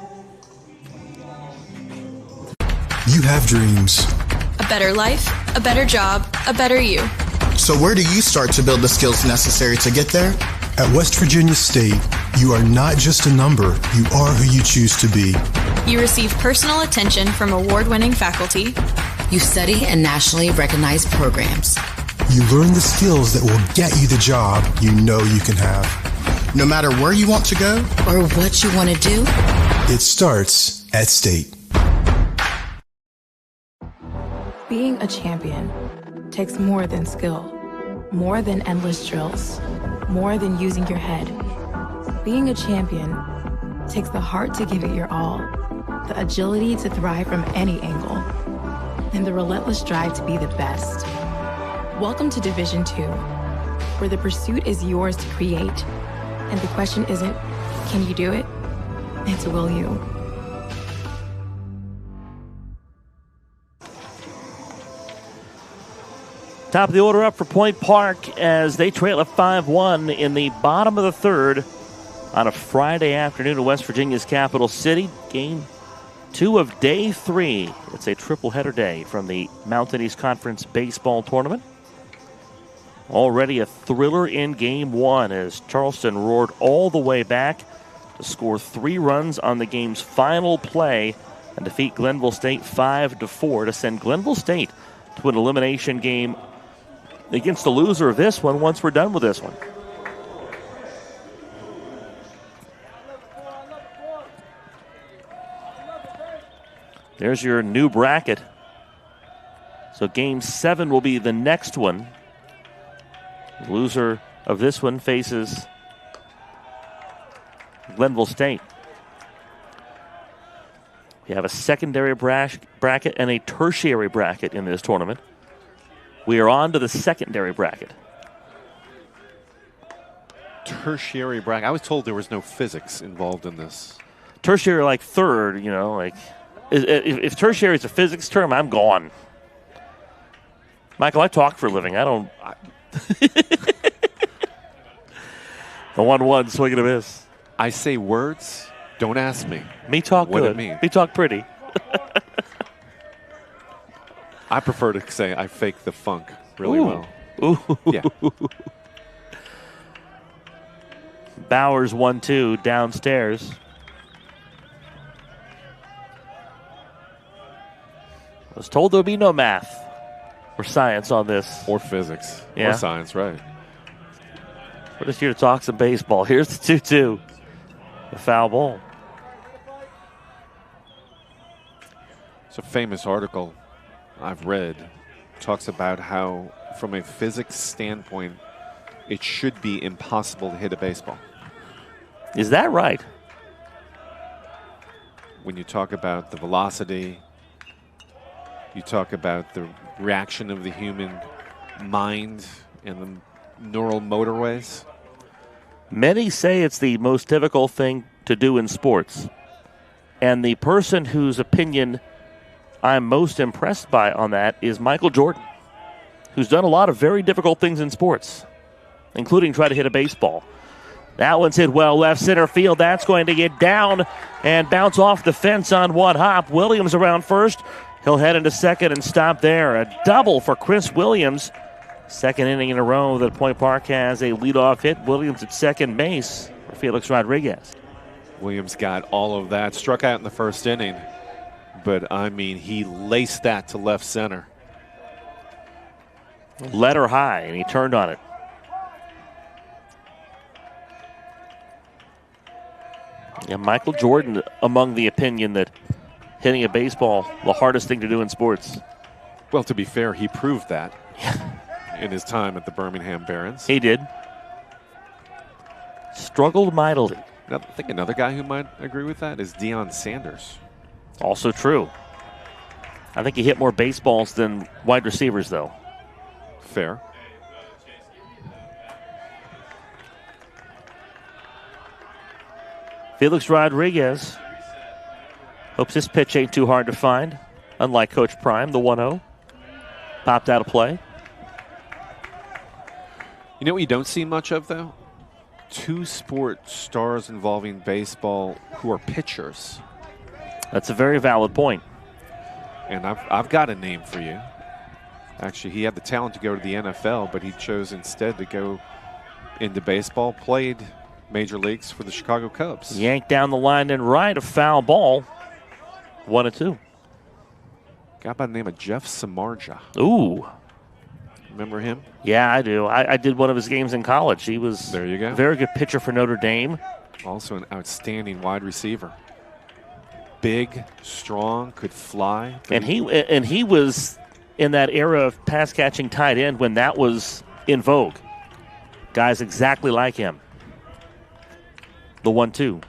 You have dreams. A better life, a better job, a better you. So where do you start to build the skills necessary to get there? At West Virginia State, you are not just a number, you are who you choose to be. You receive personal attention from award-winning faculty. You study in nationally recognized programs. You learn the skills that will get you the job you know you can have. No matter where you want to go or what you want to do, it starts at State. Being a champion takes more than skill, more than endless drills, more than using your head. Being a champion takes the heart to give it your all, the agility to thrive from any angle, and the relentless drive to be the best. Welcome to Division 2, where the pursuit is yours to create, and the question isn't, can you do it? It's will you? Top of the order up for Point Park as they trail at 5-1 in the bottom of the third on a Friday afternoon in West Virginia's capital city. Game 2 of Day 3. It's a triple-header day from the Mountain East Conference Baseball Tournament. Already a thriller in Game 1 as Charleston roared all the way back to score 3 runs on the game's final play and defeat Glenville State 5-4 to send Glenville State to an elimination game against the loser of this one once we're done with this one. There's your new bracket. So Game 7 will be the next one. The loser of this one faces Glenville State. We have a secondary bracket and a tertiary bracket in this tournament. We are on to the secondary bracket. Tertiary bracket. I was told there was no physics involved in this. Tertiary, like third, you know, like if tertiary is a physics term, I'm gone. Michael, I talk for a living. I don't. The 1-1 swing and a miss. I say words. Don't ask me. Me talk what good. It mean. Me talk pretty. I prefer to say I fake the funk really well. Ooh. Yeah. Bowers 1-2 downstairs. I was told there would be no math or science on this. Or physics. Yeah. Or science, right. We're just here to talk some baseball. Here's the 2-2. The foul ball. It's a famous article I've read. Talks about how, from a physics standpoint, it should be impossible to hit a baseball. Is that right? When you talk about the velocity, you talk about the reaction of the human mind and the neural motorways. Many say it's the most difficult thing to do in sports. And the person whose opinion I'm most impressed by on that is Michael Jordan, who's done a lot of very difficult things in sports, including try to hit a baseball. That one's hit well left center field. That's going to get down and bounce off the fence on one hop. Williams around first. He'll head into second and stop there. A double for Chris Williams. Second inning in a row that Point Park has a leadoff hit. Williams at second base for Felix Rodriguez. Williams got all of that. Struck out in the first inning. But, I mean, he laced that to left center. Let her high, and he turned on it. Yeah, Michael Jordan among the opinion that hitting a baseball, the hardest thing to do in sports. Well, to be fair, he proved that in his time at the Birmingham Barons. He did. Struggled mightily. I think another guy who might agree with that is Deion Sanders. Also true. I think he hit more baseballs than wide receivers, though. Fair. Felix Rodriguez hopes this pitch ain't too hard to find. Unlike Coach Prime, the 1-0. Popped out of play. You know what you don't see much of, though? Two sport stars involving baseball who are pitchers. That's a very valid point. And I've got a name for you. Actually, he had the talent to go to the NFL, but he chose instead to go into baseball, played major leagues for the Chicago Cubs. Yanked down the line and right, a foul ball. 1-2. Guy by the name of Jeff Samardzija. Ooh. Remember him? Yeah, I do. I did one of his games in college. He was there you go. A very good pitcher for Notre Dame. Also an outstanding wide receiver. Big, strong, could fly. And he was in that era of pass catching tight end when that was in vogue. Guys exactly like him. The 1-2.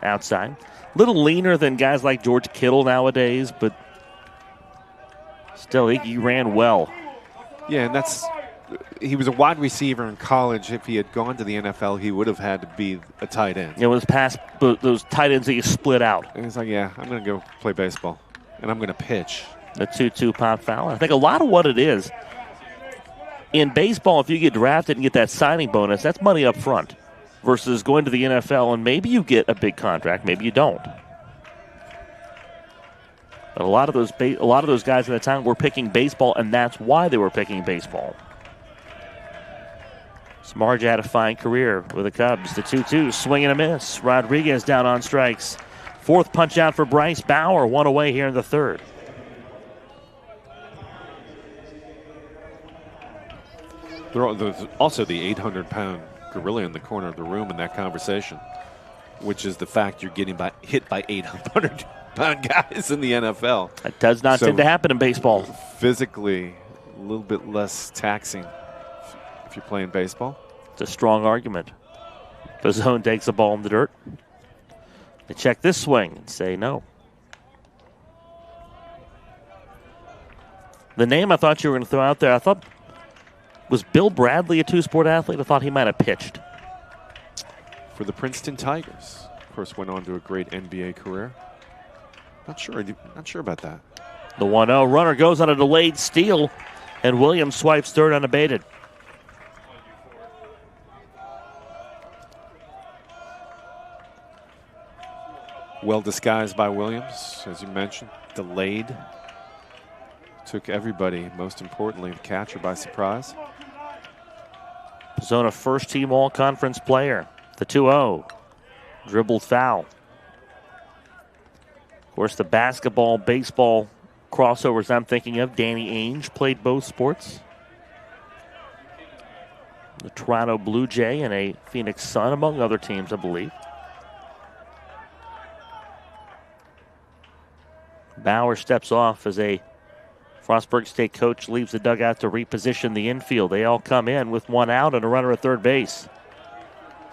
Outside. Little leaner than guys like George Kittle nowadays, but still he ran well. Yeah, and he was a wide receiver in college. If he had gone to the NFL, he would have had to be a tight end. It was past those tight ends that you split out. And he's like, yeah, I'm going to go play baseball, and I'm going to pitch. The 2-2 pop foul. I think a lot of what it is, in baseball, if you get drafted and get that signing bonus, that's money up front versus going to the NFL, and maybe you get a big contract, maybe you don't. But a lot of those guys at the time were picking baseball, and that's why they were picking baseball. Samardzija had a fine career with the Cubs. The 2-2, swing and a miss. Rodriguez down on strikes. Fourth punch out for Bryce Bauer, one away here in the third. There's also the 800-pound gorilla in the corner of the room in that conversation, which is the fact you're getting hit by 800-pound guys in the NFL. That does not tend to happen in baseball. Physically, a little bit less taxing if you're playing baseball. It's a strong argument. Pizzone takes the ball in the dirt. They check this swing and say no. The name I thought you were going to throw out there, I thought, was Bill Bradley a two-sport athlete? I thought he might have pitched. For the Princeton Tigers. Of course, went on to a great NBA career. Not sure about that. The 1-0 runner goes on a delayed steal, and Williams swipes third unabated. Well disguised by Williams, as you mentioned. Delayed. Took everybody, most importantly, the catcher, by surprise. Pizzone, first-team all-conference player. The 2-0. Dribbled foul. Of course, the basketball, baseball crossovers I'm thinking of. Danny Ainge played both sports. The Toronto Blue Jay and a Phoenix Sun, among other teams, I believe. Bauer steps off as a Frostburg State coach leaves the dugout to reposition the infield. They all come in with one out and a runner at third base.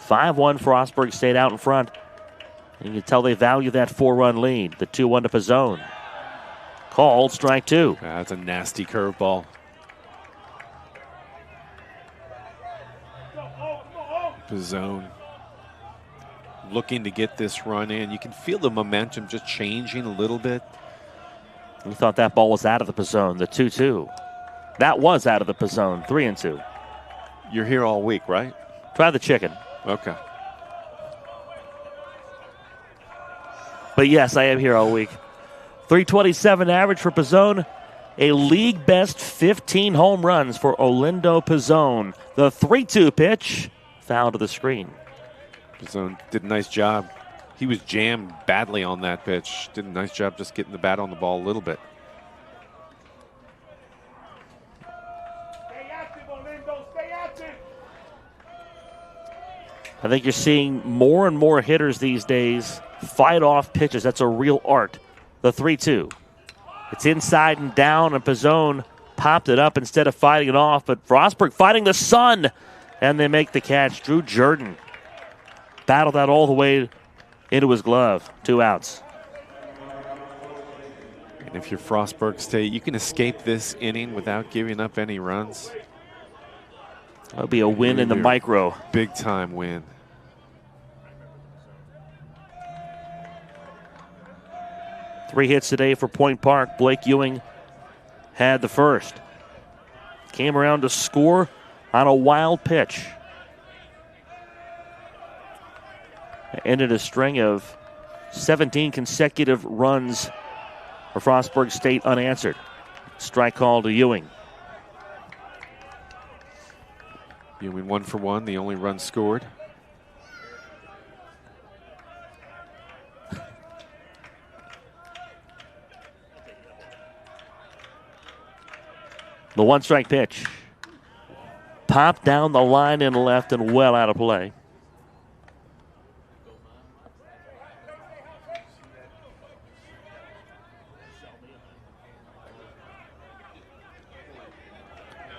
5-1 Frostburg State out in front. You can tell they value that 4-run lead. The 2-1 to Pizzone. Called strike two. That's a nasty curveball. Pizzone looking to get this run in. You can feel the momentum just changing a little bit. We thought that ball was out of the Pizzone. The 2-2. That was out of the Pizzone. 3-2. You're here all week, right? Try the chicken. Okay. But yes, I am here all week. 327 average for Pizzone. A league best 15 home runs for Olindo Pizzone. The 3-2 pitch. Foul to the screen. Pizzone did a nice job. He was jammed badly on that pitch. Did a nice job just getting the bat on the ball a little bit. I think you're seeing more and more hitters these days fight off pitches. That's a real art. The 3-2. It's inside and down, and Pizzone popped it up instead of fighting it off. But Frostburg fighting the sun, and they make the catch. Drew Jordan battled that all the way into his glove. 2 outs. And if you're Frostburg State, you can escape this inning without giving up any runs. That'll be a win in the micro. Big time win. Three hits today for Point Park. Blake Ewing had the first. Came around to score on a wild pitch. Ended a string of 17 consecutive runs for Frostburg State unanswered. Strike call to Ewing. Ewing 1 for 1, the only run scored. The 1-strike pitch. Popped down the line and left and well out of play.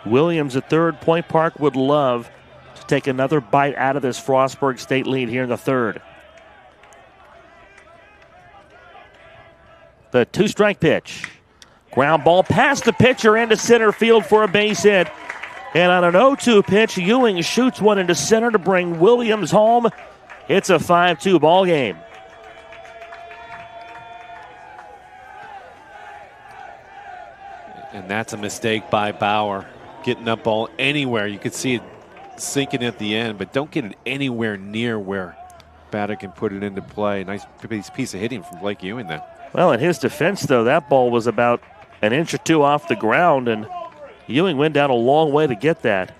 Williams at third. Point Park would love to take another bite out of this Frostburg State lead here in the third. The 2-strike pitch. Ground ball past the pitcher into center field for a base hit. And on an 0-2 pitch, Ewing shoots one into center to bring Williams home. It's a 5-2 ball game. And that's a mistake by Bauer. Getting that ball anywhere. You could see it sinking at the end, but don't get it anywhere near where batter can put it into play. Nice piece of hitting from Blake Ewing there. Well, in his defense, though, that ball was about an inch or two off the ground, and Ewing went down a long way to get that.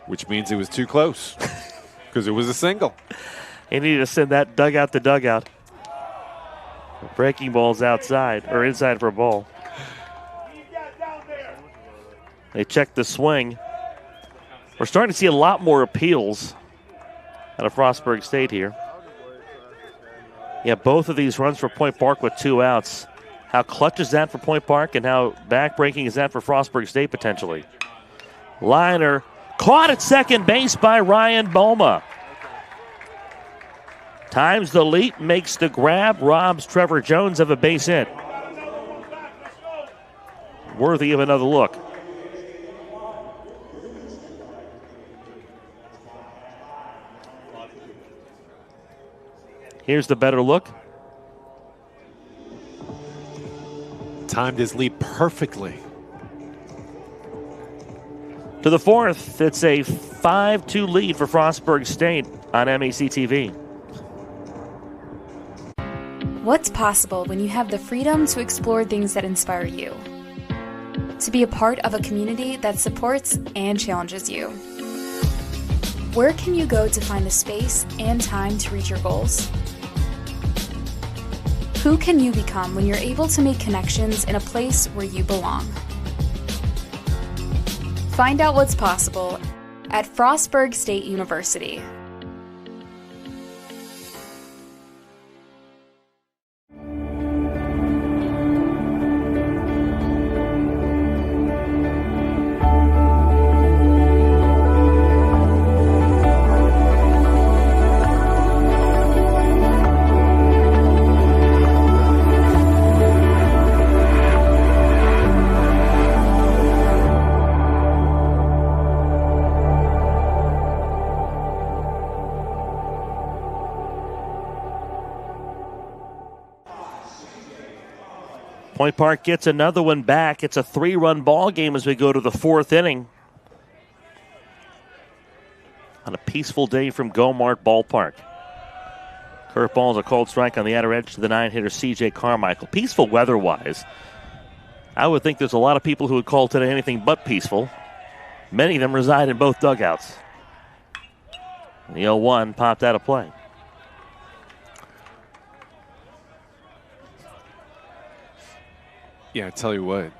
Which means it was too close because it was a single. He needed to send that dugout to dugout. Breaking ball's outside, or inside for a ball. They checked the swing. We're starting to see a lot more appeals out of Frostburg State here. Yeah, both of these runs for Point Park with 2 outs. How clutch is that for Point Park, and how backbreaking is that for Frostburg State potentially? Liner caught at second base by Ryan Boma. Times the leap, makes the grab, robs Trevor Jones of a base hit. Worthy of another look. Here's the better look. Timed his leap perfectly. To the fourth, it's a 5-2 lead for Frostburg State on MEC TV. What's possible when you have the freedom to explore things that inspire you? To be a part of a community that supports and challenges you. Where can you go to find the space and time to reach your goals? Who can you become when you're able to make connections in a place where you belong? Find out what's possible at Frostburg State University. Point Park gets another one back. It's a 3-run ball game as we go to the 4th inning. On a peaceful day from Gomart Ballpark. Curveball is a cold strike on the outer edge to the 9-hitter C.J. Carmichael. Peaceful weather-wise. I would think there's a lot of people who would call today anything but peaceful. Many of them reside in both dugouts. The 0-1 popped out of play. Yeah, I tell you what.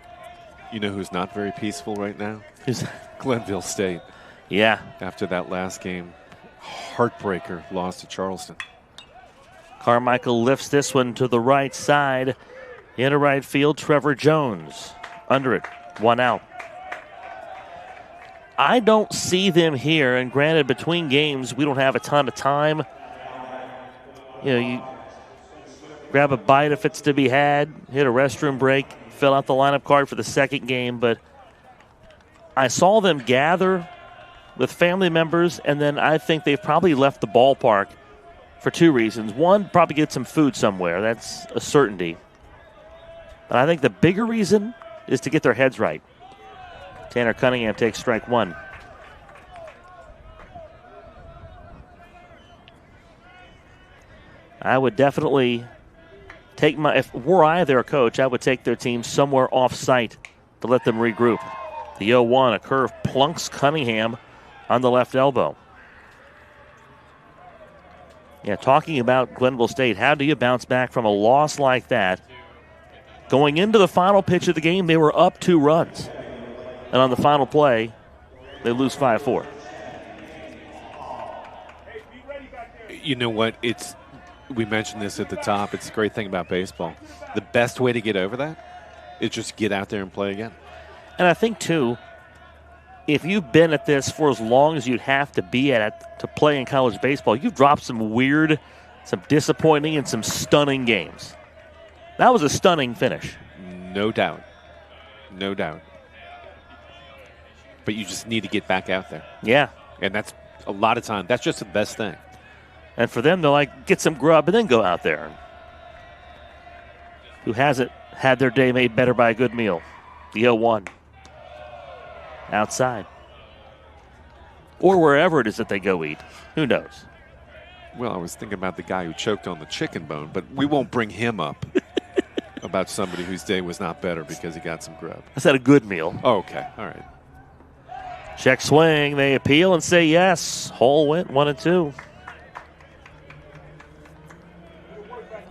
You know who's not very peaceful right now? Who's Glenville State. Yeah. After that last game, heartbreaker loss to Charleston. Carmichael lifts this one to the right side. Into right field, Trevor Jones. Under it, 1 out. I don't see them here, and granted, between games, we don't have a ton of time. You know, you grab a bite if it's to be had, hit a restroom break, fill out the lineup card for the second game, but I saw them gather with family members, and then I think they've probably left the ballpark for 2 reasons. One, probably get some food somewhere. That's a certainty. But I think the bigger reason is to get their heads right. Tanner Cunningham takes strike 1. I would definitely take if were I their coach, I would take their team somewhere off-site to let them regroup. The 0-1, a curve plunks Cunningham on the left elbow. Yeah, talking about Glenville State, how do you bounce back from a loss like that? Going into the final pitch of the game, they were up 2 runs. And on the final play, they lose 5-4. You know what? We mentioned this at the top. It's a great thing about baseball. The best way to get over that is just get out there and play again. And I think, too, if you've been at this for as long as you'd have to be at it to play in college baseball, you've dropped some weird, some disappointing, and some stunning games. That was a stunning finish. No doubt. No doubt. But you just need to get back out there. Yeah. And that's a lot of time. That's just the best thing. And for them, they're like, get some grub and then go out there. Who hasn't had their day made better by a good meal? The 0-1. Outside. Or wherever it is that they go eat. Who knows? Well, I was thinking about the guy who choked on the chicken bone, but we won't bring him up about somebody whose day was not better because he got some grub. I said a good meal. Oh, okay. All right. Check swing. They appeal and say yes. Hole went 1-2.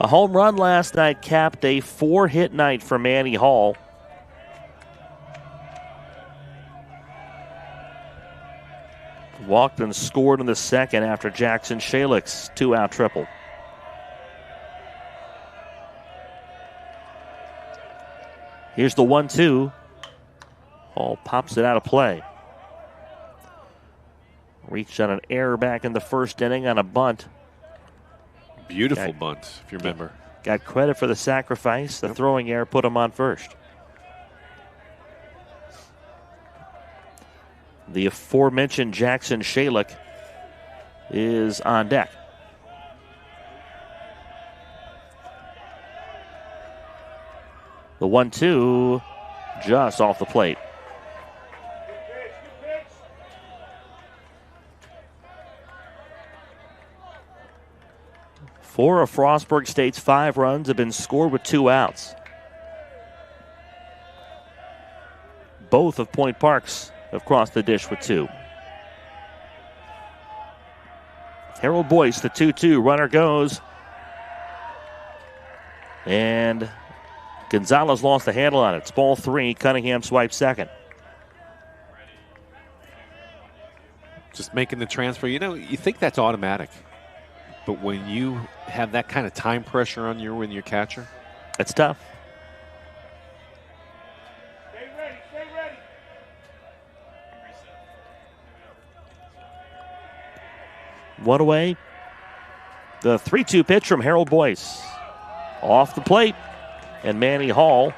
A home run last night capped a 4-hit night for Manny Hall. Walked and scored in the second after Jackson Shalick's 2-out triple. Here's the 1-2. Hall pops it out of play. Reached on an error back in the first inning on a bunt. Beautiful bunt, if you remember. Got credit for the sacrifice. The throwing error put him on first. The aforementioned Jackson Shalick is on deck. The 1-2 just off the plate. Four of Frostburg State's 5 runs have been scored with 2 outs. Both of Point Park's have crossed the dish with 2. Harold Boyce, the 2-2. Runner goes. And Gonzalez lost the handle on it. It's ball 3. Cunningham swipes second. Just making the transfer. You know, you think that's automatic. But when you have that kind of time pressure on you when you're catcher, it's tough. Stay ready. One away. The 3-2 pitch from Harold Boyce. Off the plate. And Manny Hall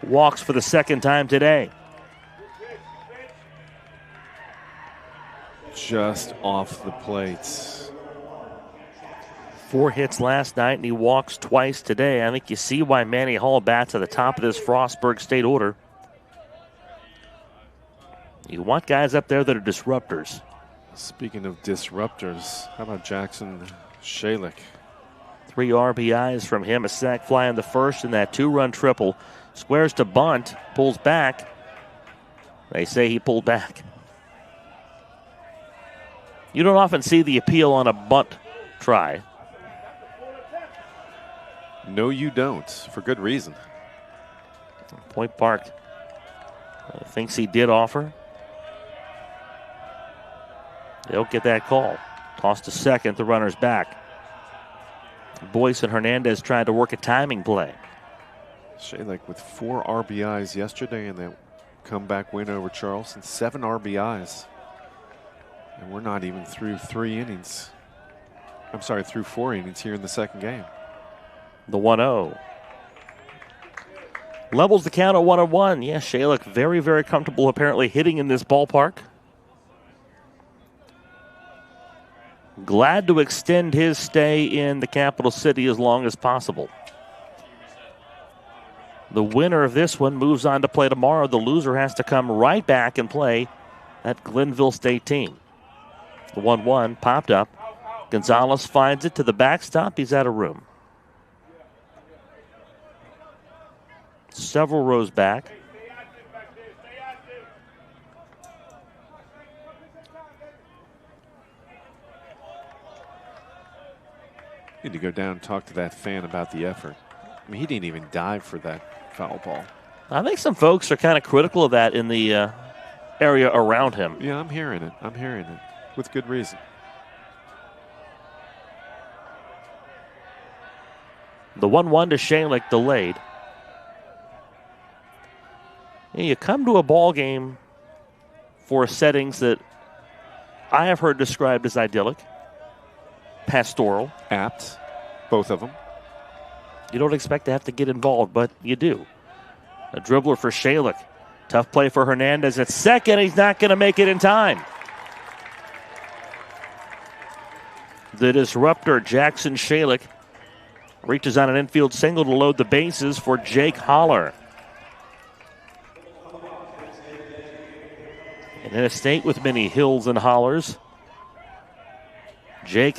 walks for the second time today. Just off the plate. 4 hits last night, and he walks twice today. I think you see why Manny Hall bats at the top of this Frostburg State order. You want guys up there that are disruptors. Speaking of disruptors, how about Jackson Shalik? 3 RBIs from him, a sac fly in the first, and that 2-run triple. Squares to bunt, pulls back. They say he pulled back. You don't often see the appeal on a bunt try. No, you don't, for good reason. Point Park thinks he did offer. They'll get that call. Toss to second, the runner's back. Boyce and Hernandez tried to work a timing play. Shalik with 4 RBIs yesterday in that comeback win over Charleston. 7 RBIs. And we're not even through 3 innings. I'm sorry, through 4 innings here in the second game. The 1-0. Levels the count at 1-1. Yeah, Shalik very, very comfortable apparently hitting in this ballpark. Glad to extend his stay in the capital city as long as possible. The winner of this one moves on to play tomorrow. The loser has to come right back and play that Glenville State team. The 1-1 popped up. Gonzalez finds it to the backstop. He's out of room. Several rows back. Need to go down and talk to that fan about the effort. I mean, he didn't even dive for that foul ball. I think some folks are kind of critical of that in the area around him. Yeah, I'm hearing it. I'm hearing it. With good reason. The 1-1 to Shalik delayed. Yeah, you come to a ball game for settings that I have heard described as idyllic, pastoral. Apt, both of them. You don't expect to have to get involved, but you do. A dribbler for Shalik. Tough play for Hernandez at second. He's not going to make it in time. The disruptor, Jackson Shalik, reaches on an infield single to load the bases for Jake Holler. And in a state with many hills and hollers, Jake,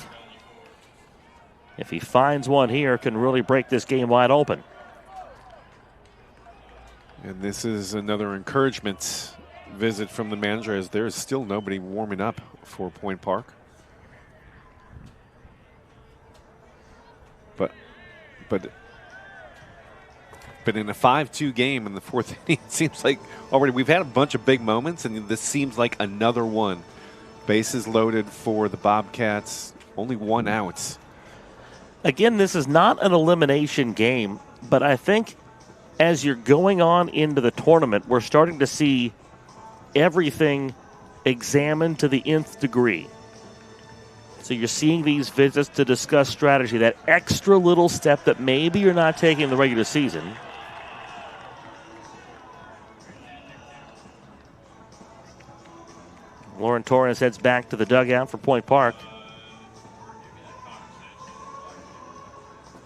if he finds one here, can really break this game wide open. And this is another encouragement visit from the manager, as there is still nobody warming up for Point Park. But in a 5-2 game in the 4th inning, it seems like already we've had a bunch of big moments, and this seems like another one. Bases loaded for the Bobcats, only 1 out. Again, this is not an elimination game, but I think as you're going on into the tournament, we're starting to see everything examined to the nth degree. So you're seeing these visits to discuss strategy, that extra little step that maybe you're not taking in the regular season. Lauren Torres heads back to the dugout for Point Park.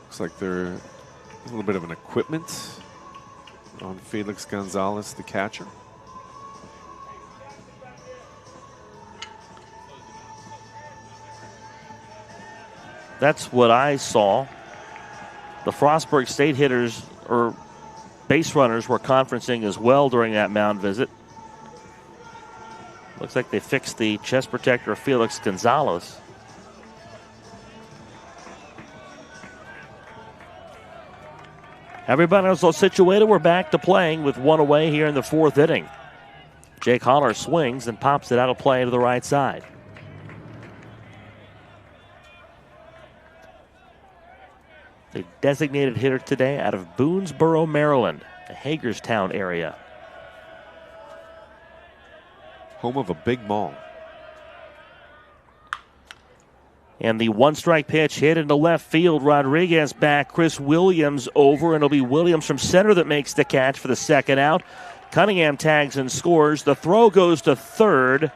Looks like there's a little bit of an equipment on Felix Gonzalez, the catcher. That's what I saw. The Frostburg State hitters or base runners were conferencing as well during that mound visit. Looks like they fixed the chest protector of Felix Gonzalez. Everybody else all situated. We're back to playing with 1 away here in the 4th inning. Jake Holler swings and pops it out of play to the right side. The designated hitter today out of Boonesboro, Maryland, the Hagerstown area. Home of a big mall. And the 1-strike pitch hit into left field. Rodriguez back. Chris Williams over, and it'll be Williams from center that makes the catch for the 2nd out. Cunningham tags and scores. The throw goes to 3rd.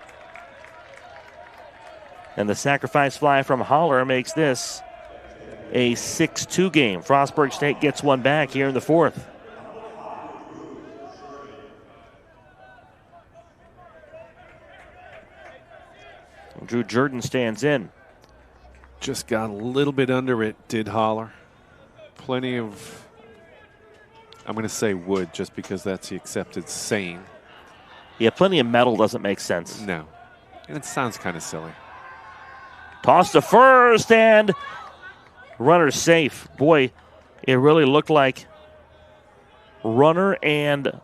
And the sacrifice fly from Holler makes this a 6-2 game. Frostburg State gets one back here in the fourth. Drew Jordan stands in. Just got a little bit under it, did Holler. Plenty of, I'm going to say wood just because that's the accepted saying. Yeah, plenty of metal doesn't make sense. No. And it sounds kind of silly. Toss to first, and runner safe. Boy, it really looked like runner and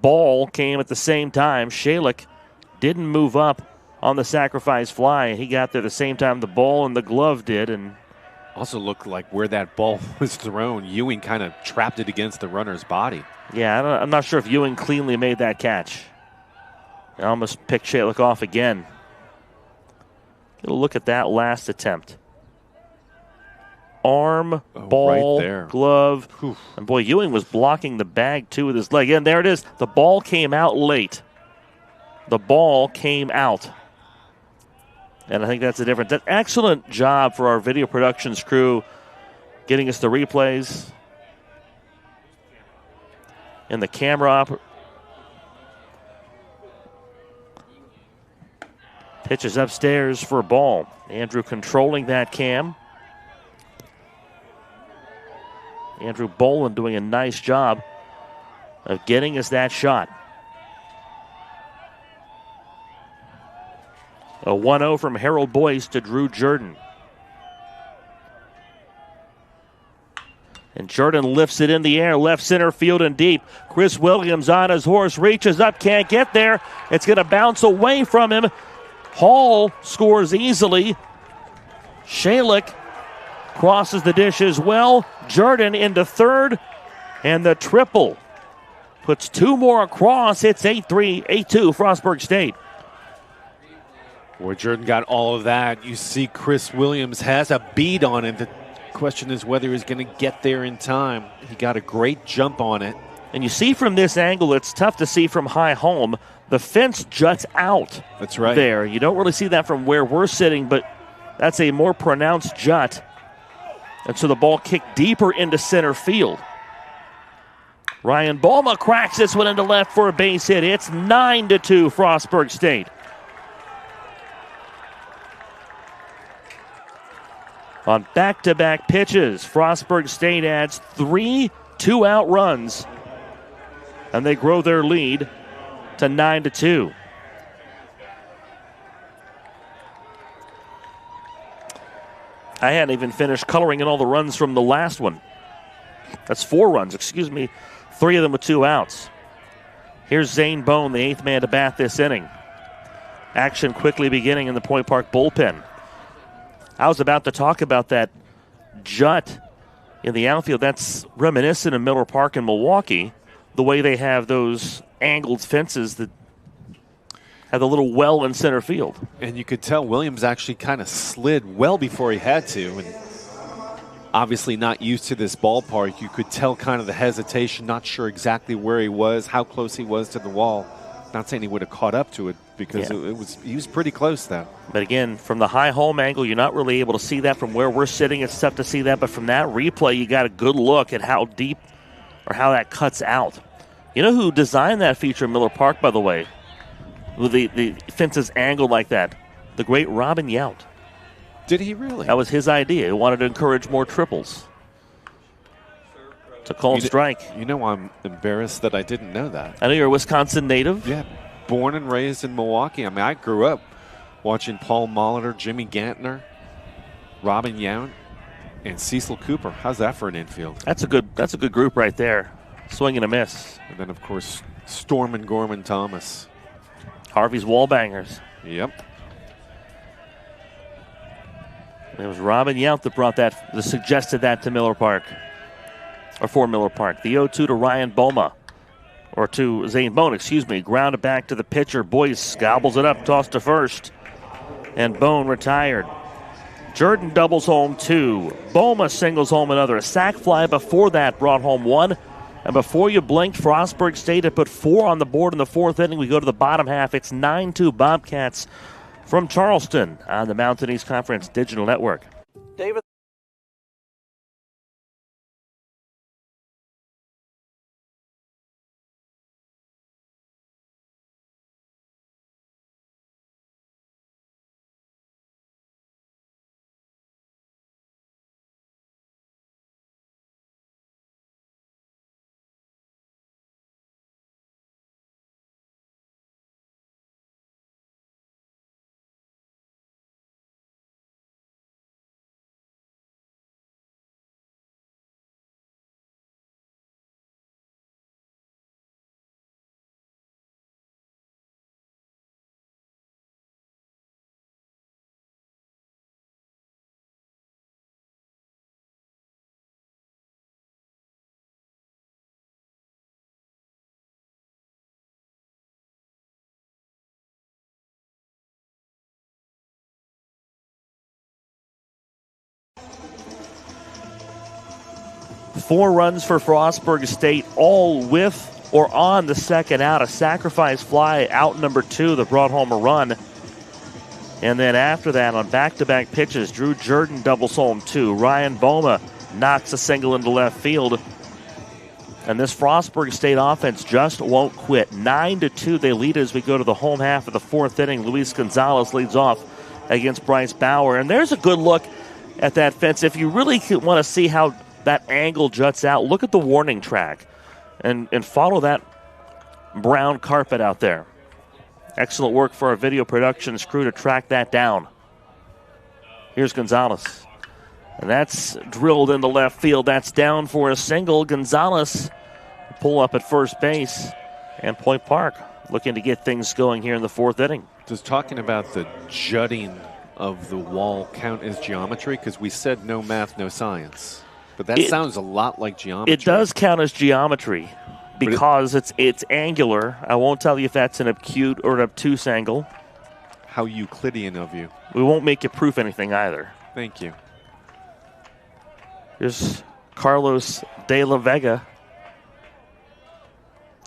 ball came at the same time. Shalick didn't move up on the sacrifice fly. He got there the same time the ball and the glove did. And also looked like where that ball was thrown, Ewing kind of trapped it against the runner's body. Yeah, I'm not sure if Ewing cleanly made that catch. I almost picked Shalick off again. Get a look at that last attempt. Arm, ball, right there. Glove. Oof. And boy, Ewing was blocking the bag too with his leg. And there it is. The ball came out late. The ball came out. And I think that's the difference. That excellent job for our video productions crew getting us the replays. And the camera pitches upstairs for a ball. Andrew controlling that cam. Andrew Boland doing a nice job of getting us that shot. A 1-0 from Harold Boyce to Drew Jordan. And Jordan lifts it in the air, left center field and deep. Chris Williams on his horse, reaches up, can't get there. It's going to bounce away from him. Hall scores easily. Shalick crosses the dish as well. Jordan into third, and the triple puts two more across. It's 8-3, 8-2, Frostburg State. Boy, Jordan got all of that. You see Chris Williams has a bead on him. The question is whether he's going to get there in time. He got a great jump on it. And you see from this angle, it's tough to see from high home. The fence juts out. That's right. There. You don't really see that from where we're sitting, but that's a more pronounced jut. And so the ball kicked deeper into center field. Ryan Balma cracks this one into left for a base hit. It's 9-2, Frostburg State. On back-to-back pitches, Frostburg State adds 3 two-out runs, and they grow their lead to 9-2. I hadn't even finished coloring in all the runs from the last one. That's 4 runs, 3 of them with 2 outs. Here's Zane Bone, the 8th man to bat this inning. Action quickly beginning in the Point Park bullpen. I was about to talk about that jut in the outfield. That's reminiscent of Miller Park in Milwaukee, the way they have those angled fences that have the little well in center field. And you could tell Williams actually kind of slid well before he had to. And obviously not used to this ballpark. You could tell kind of the hesitation, not sure exactly where he was, how close he was to the wall. Not saying he would have caught up to it because he was pretty close though. But again, from the high home angle, you're not really able to see that from where we're sitting. It's tough to see that, but from that replay, you got a good look at how deep or how that cuts out. You know who designed that feature in Miller Park, by the way? With the fences angled like that? The great Robin Yount. Did he really? That was his idea. He wanted to encourage more triples. It's a called strike. You know, I'm embarrassed that I didn't know that. I know you're a Wisconsin native. Yeah, born and raised in Milwaukee. I mean, I grew up watching Paul Molitor, Jimmy Gantner, Robin Yount, and Cecil Cooper. How's that for an infield? That's a good group right there. Swing and a miss. And then, of course, Storm and Gorman Thomas. Harvey's Wallbangers. Yep. It was Robin Yount that suggested that to Miller Park. Or for Miller Park. The 0-2 to Ryan Boma. Or to Zane Bone, Grounded back to the pitcher. Boyce gobbles it up, tossed to first. And Bone retired. Jordan doubles home 2. Boma singles home another. A sac fly before that brought home 1. And before you blinked, Frostburg State had put 4 on the board in the 4th inning. We go to the bottom half. It's 9-2 Bobcats from Charleston on the Mountain East Conference Digital Network. David. 4 runs for Frostburg State, all with or on the second out. A sacrifice fly out number 2 that brought home a run. And then after that, on back-to-back pitches, Drew Jordan doubles home 2. Ryan Boma knocks a single into left field. And this Frostburg State offense just won't quit. 9-2 they lead as we go to the home half of the 4th inning. Luis Gonzalez leads off against Bryce Bauer. And there's a good look at that fence. If you really want to see how that angle juts out, look at the warning track and follow that brown carpet out there. Excellent work for our video productions crew to track that down. Here's Gonzalez. And that's drilled into left field. That's down for a single. Gonzalez pull up at first base. And Point Park looking to get things going here in the 4th inning. Does talking about the jutting of the wall count as geometry? Because we said no math, no science. But that sounds a lot like geometry. It does count as geometry because it's angular. I won't tell you if that's an acute or an obtuse angle. How Euclidean of you. We won't make you proof anything either. Thank you. Here's Carlos De La Vega.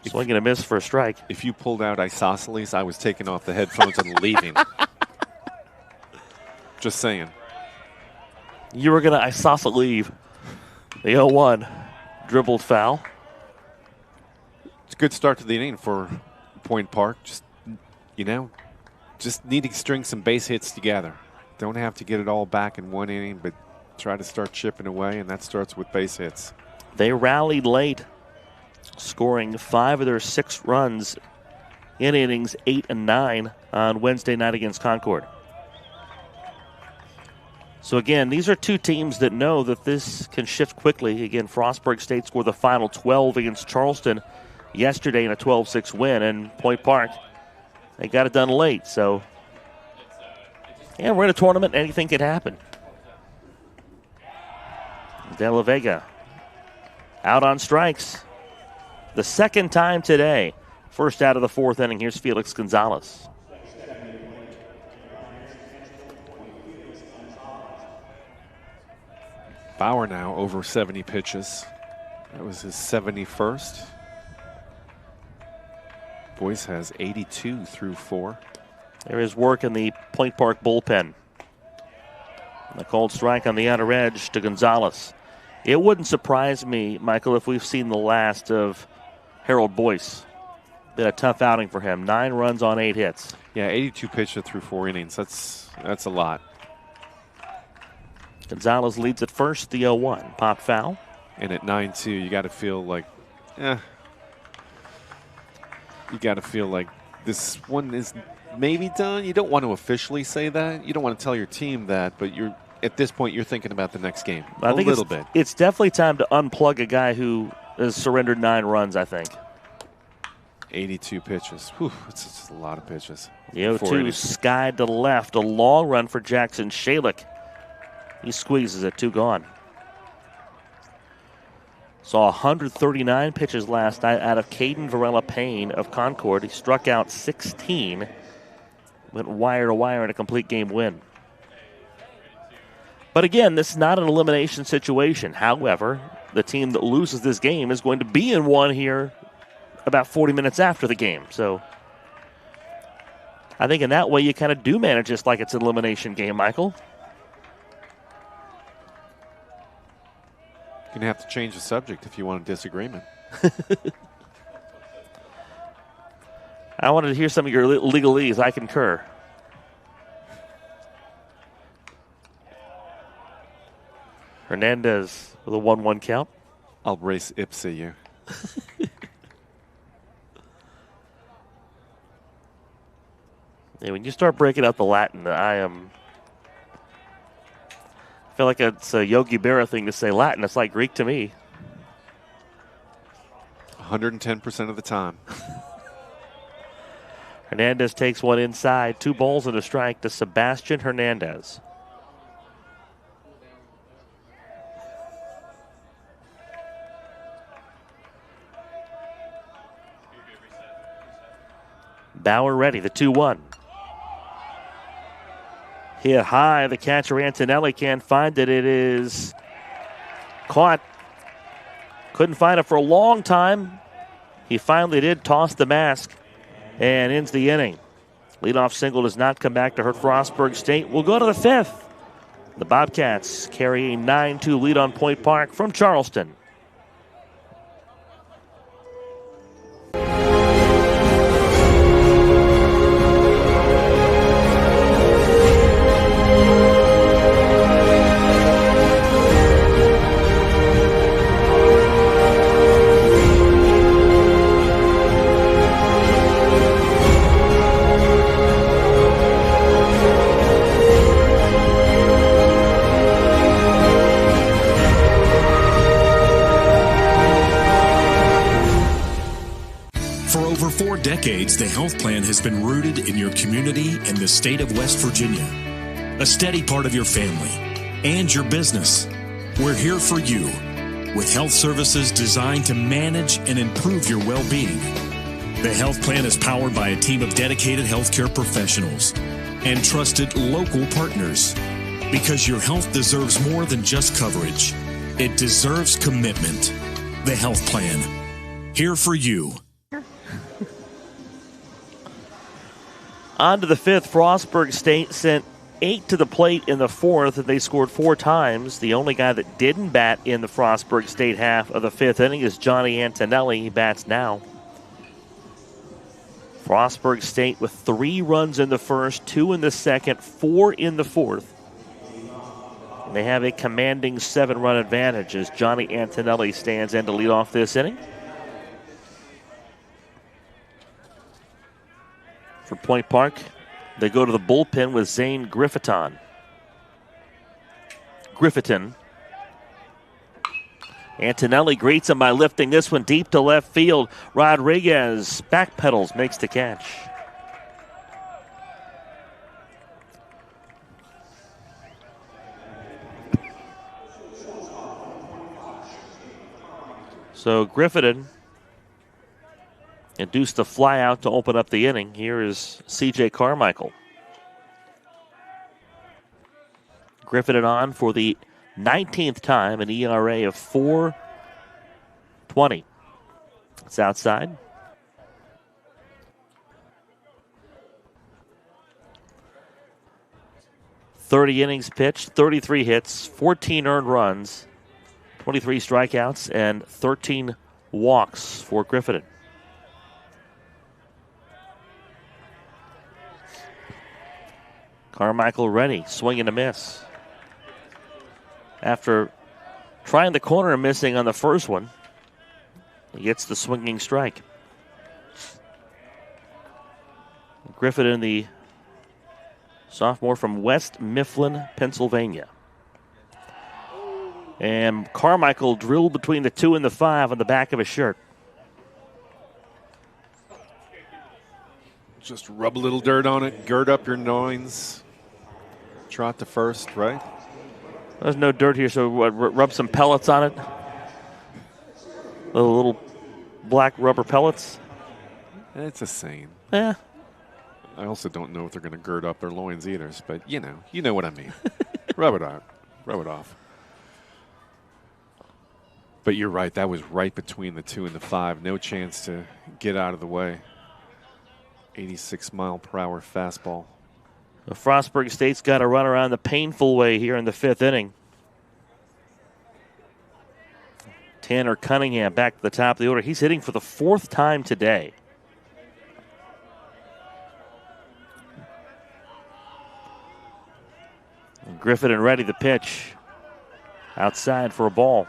Swinging a miss for a strike. If you pulled out isosceles, I was taking off the headphones and leaving. Just saying. You were going to isosceles leave. The 0-1 dribbled foul. It's a good start to the inning for Point Park. Just need to string some base hits together. Don't have to get it all back in one inning, but try to start chipping away, and that starts with base hits. They rallied late, scoring 5 of their 6 runs in innings 8 and 9 on Wednesday night against Concord. So again, these are 2 teams that know that this can shift quickly. Again, Frostburg State scored the final 12 against Charleston yesterday in a 12-6 win, and Point Park, they got it done late. So, yeah, we're in a tournament. Anything can happen. De La Vega out on strikes. The second time today. First out of the 4th inning. Here's Felix Gonzalez. Bauer now over 70 pitches. That was his 71st. Boyce has 82 through 4. There is work in the Point Park bullpen. The cold strike on the outer edge to Gonzalez. It wouldn't surprise me, Michael, if we've seen the last of Harold Boyce. Been a tough outing for him. 9 runs on 8 hits. Yeah, 82 pitches through 4 innings. That's a lot. Gonzalez leads at first, the 0-1. Pop foul. And at 9-2, you got to feel like, you got to feel like this one is maybe done. You don't want to officially say that. You don't want to tell your team that, but at this point, you're thinking about the next game a little bit. It's definitely time to unplug a guy who has surrendered 9 runs, I think. 82 pitches. Whew, it's just a lot of pitches. The 0-2 skied to left. A long run for Jackson Shalick. He squeezes it, 2 gone. Saw 139 pitches last night out of Caden Varela Payne of Concord. He struck out 16. Went wire to wire in a complete game win. But again, this is not an elimination situation. However, the team that loses this game is going to be in one here about 40 minutes after the game. So I think in that way you kind of do manage this like it's an elimination game, Michael. You're going to have to change the subject if you want a disagreement. I wanted to hear some of your legalese. I concur. Hernandez with a 1-1 count. I'll race Ipsy you. Yeah, when you start breaking out the Latin, I feel like it's a Yogi Berra thing to say Latin. It's like Greek to me. 110% of the time. Hernandez takes one inside. 2 balls and a strike to Sebastian Hernandez. Bauer ready, the 2-1. Hit high, the catcher Antonelli can't find it. It is caught Couldn't find it for a long time. He finally did toss the mask and ends the inning. Leadoff single does not come back to hurt Frostburg State. We'll go to the 5th. The Bobcats carry a 9-2 lead on Point Park from Charleston. Decades, the health plan has been rooted in your community and the state of West Virginia. A steady part of your family and your business. We're here for you with health services designed to manage and improve your well-being. The health plan is powered by a team of dedicated healthcare professionals and trusted local partners. Because your health deserves more than just coverage. It deserves commitment. The health plan. Here for you. On to the 5th, Frostburg State sent 8 to the plate in the 4th, and they scored 4 times. The only guy that didn't bat in the Frostburg State half of the 5th inning is Johnny Antonelli. He bats now. Frostburg State with 3 runs in the first, 2 in the second, 4 in the 4th. And they have a commanding 7-run advantage as Johnny Antonelli stands in to lead off this inning. For Point Park, they go to the bullpen with Zane Griffithon. Antonelli greets him by lifting this one deep to left field. Rodriguez backpedals, makes the catch. So Griffithon induced the fly out to open up the inning. Here is C.J. Carmichael. Griffithon on for the 19th time, an ERA of 4.20. It's outside. .30 innings pitched, 33 hits, 14 earned runs, 23 strikeouts, and 13 walks for Griffithon. Carmichael ready, swing and a miss. After trying the corner and missing on the first one, he gets the swinging strike. Griffithon, the sophomore from West Mifflin, Pennsylvania. And Carmichael drilled between the 2 and the 5 on the back of his shirt. Just rub a little dirt on it, gird up your loins, trot to first, right? There's no dirt here, so rub some pellets on it. Little black rubber pellets. It's a saying. Yeah. I also don't know if they're going to gird up their loins either, but you know what I mean. Rub it off. But you're right, that was right between the 2 and the 5. No chance to get out of the way. 86-mile-per-hour fastball. The Frostburg State's got to run around the painful way here in the 5th inning. Tanner Cunningham back to the top of the order. He's hitting for the 4th time today. And Griffithon ready to pitch. Outside for a ball.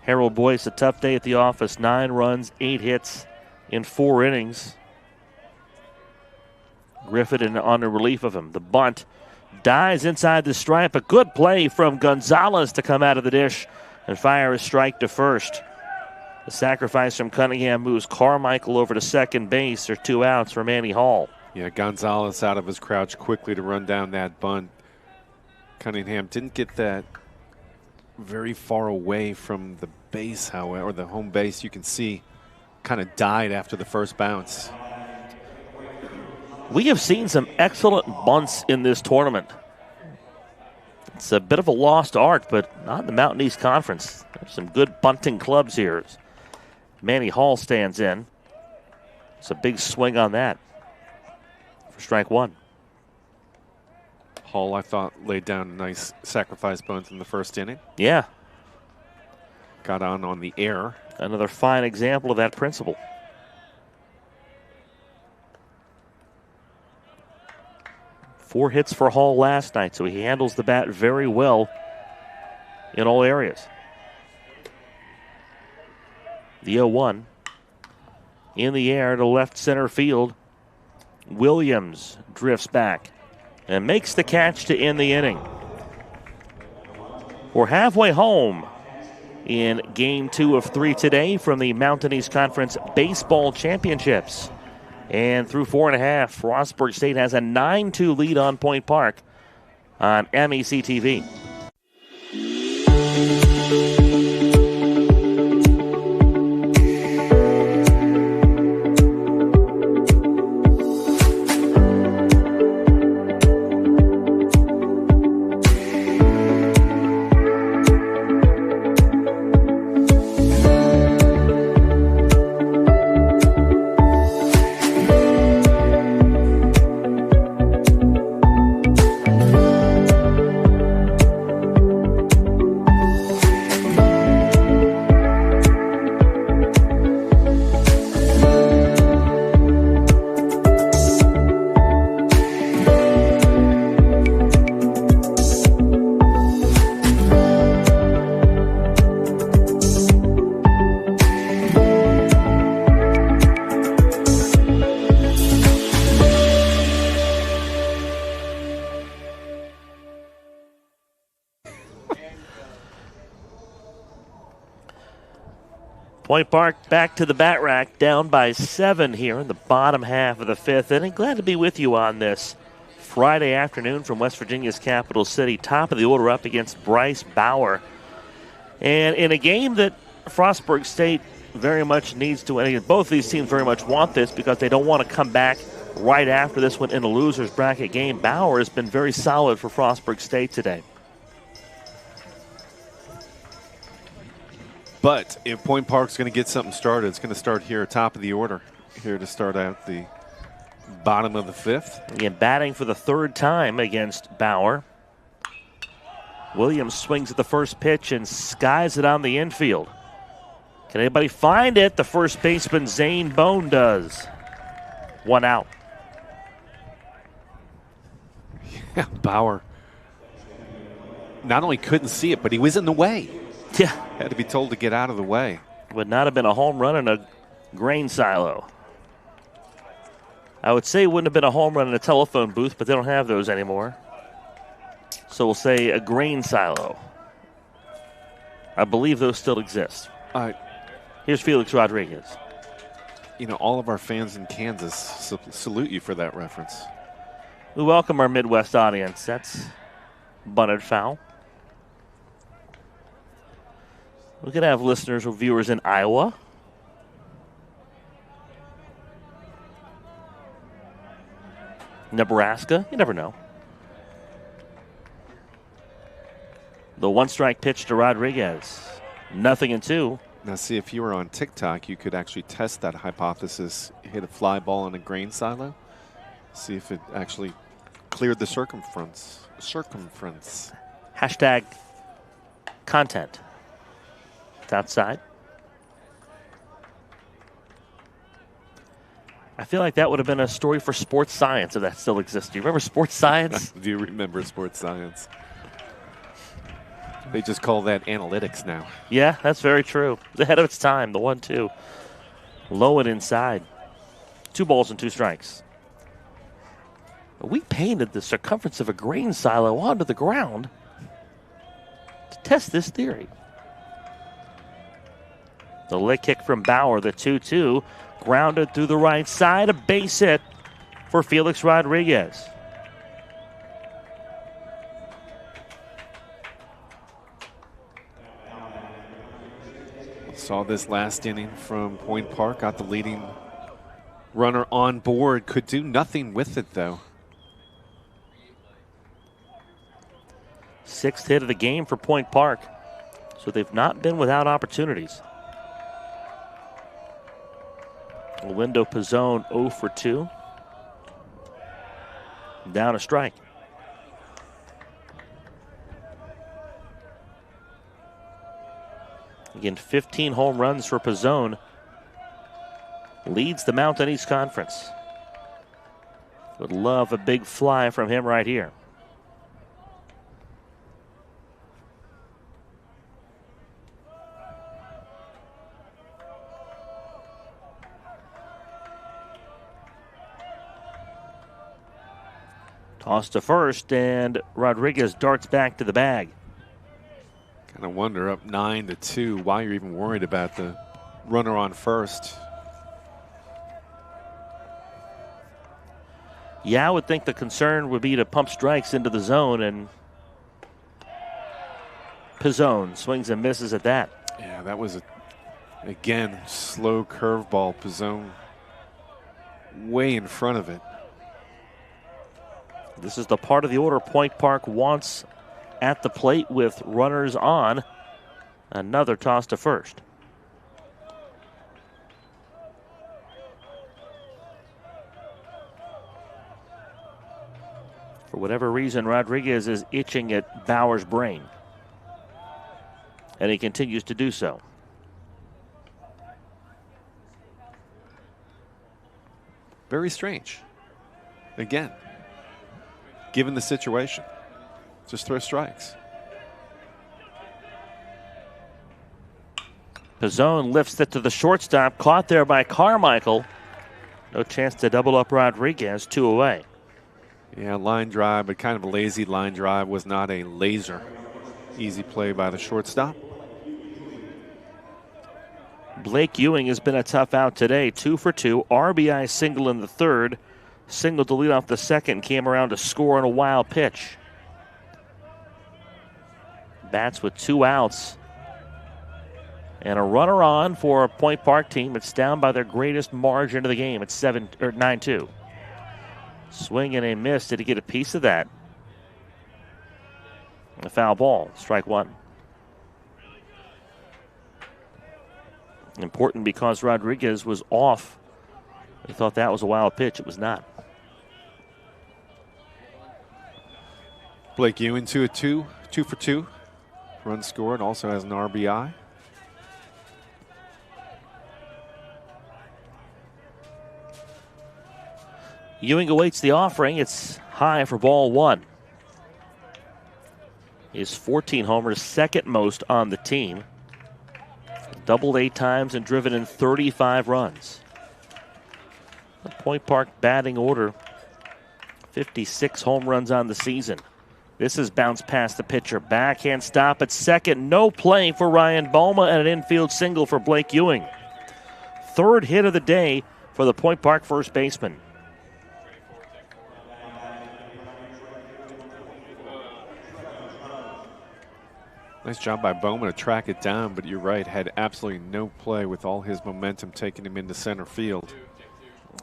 Harold Boyce, a tough day at the office. 9 runs, 8 hits in 4 innings. Griffithon on the relief of him. The bunt dies inside the stripe. A good play from Gonzalez to come out of the dish and fire a strike to first. The sacrifice from Cunningham moves Carmichael over to second base. There are 2 outs for Manny Hall. Yeah, Gonzalez out of his crouch quickly to run down that bunt. Cunningham didn't get that very far away from the base, however, or the home base. You can see kind of died after the first bounce. We have seen some excellent bunts in this tournament. It's a bit of a lost art, but not in the Mountain East Conference. There's some good bunting clubs here. Manny Hall stands in. It's a big swing on that for strike one. Hall, I thought, laid down a nice sacrifice bunt in the first inning. Yeah. Got on the air. Another fine example of that principle. Four hits for Hall last night, so he handles the bat very well in all areas. The 0-1 in the air to left center field. Williams drifts back and makes the catch to end the inning. We're halfway home in Game 2 of 3 today from the Mountain East Conference Baseball Championships. And through 4.5, Frostburg State has a 9-2 lead on Point Park on MEC TV. Point Park back to the bat rack, down by 7 here in the bottom half of the 5th inning. Glad to be with you on this Friday afternoon from West Virginia's capital city. Top of the order up against Bryce Bauer. And in a game that Frostburg State very much needs to win. Both of these teams very much want this because they don't want to come back right after this one in a loser's bracket game. Bauer has been very solid for Frostburg State today. But if Point Park's going to get something started, it's going to start here, top of the order, here to start out the bottom of the 5th. Again, batting for the 3rd time against Bauer. Williams swings at the first pitch and skies it on the infield. Can anybody find it? The first baseman, Zane Bone, does. 1 out. Yeah, Bauer not only couldn't see it, but he was in the way. Yeah. Had to be told to get out of the way. Would not have been a home run in a grain silo. I would say it wouldn't have been a home run in a telephone booth, but they don't have those anymore. So we'll say a grain silo. I believe those still exist. Here's Felix Rodriguez. You know, all of our fans in Kansas salute you for that reference. We welcome our Midwest audience. That's bunted foul. We could have listeners or viewers in Iowa. Nebraska. You never know. The 1-strike pitch to Rodriguez. 0-2. Now, see, if you were on TikTok, you could actually test that hypothesis. Hit a fly ball in a grain silo. See if it actually cleared the circumference. Hashtag content. It's outside. I feel like that would have been a story for Sports Science if that still exists. Do you remember Sports Science? Do you remember Sports Science? They just call that analytics now. Yeah, that's very true. It's ahead of its time, the 1-2. Low and inside. 2 balls and 2 strikes. We painted the circumference of a grain silo onto the ground to test this theory. The leg kick from Bauer, the 2-2, grounded through the right side, a base hit for Felix Rodriguez. Saw this last inning from Point Park, got the leading Runner on board, could do nothing with it, though. 6th hit of the game for Point Park. So they've not been without opportunities. Lindo Pizzone 0 for 2. Down a strike. Again, 15 home runs for Pizzone. Leads the Mountain East Conference. Would love a big fly from him right here. Toss to first, and Rodriguez darts back to the bag. Kind of wonder, up 9-2, why you're even worried about the runner on first. Yeah, I would think the concern would be to pump strikes into the zone, and Pizzone swings and misses at that. Yeah, that was, again, slow curveball. Pizzone way in front of it. This is the part of the order Point Park wants at the plate with runners on. Another toss to first. For whatever reason, Rodriguez is itching at Bauer's brain. And he continues to do so. Very strange. Again, given the situation, just throw strikes. Pizzone lifts it to the shortstop, caught there by Carmichael. No chance to double up Rodriguez, 2 away. Yeah, line drive, but kind of a lazy line drive, was not a laser. Easy play by the shortstop. Blake Ewing has been a tough out today, 2 for 2. RBI single in the third. Single to lead off the second, came around to score on a wild pitch. Bats with 2 outs. And a runner on for a Point Park team. It's down by their greatest margin of the game. It's 9-2. Swing and a miss. Did he get a piece of that? A foul ball. Strike 1. Important because Rodriguez was off. They thought that was a wild pitch. It was not. Blake Ewing 2 for 2. Run scored, also has an RBI. Ewing awaits the offering. It's high for ball 1. His 14 homers, second most on the team. Doubled 8 times and driven in 35 runs. The Point Park batting order, 56 home runs on the season. This is bounced past the pitcher. Backhand stop at second. No play for Ryan Boma, and an infield single for Blake Ewing. Third hit of the day for the Point Park first baseman. Nice job by Bowman to track it down, but you're right, had absolutely no play with all his momentum taking him into center field.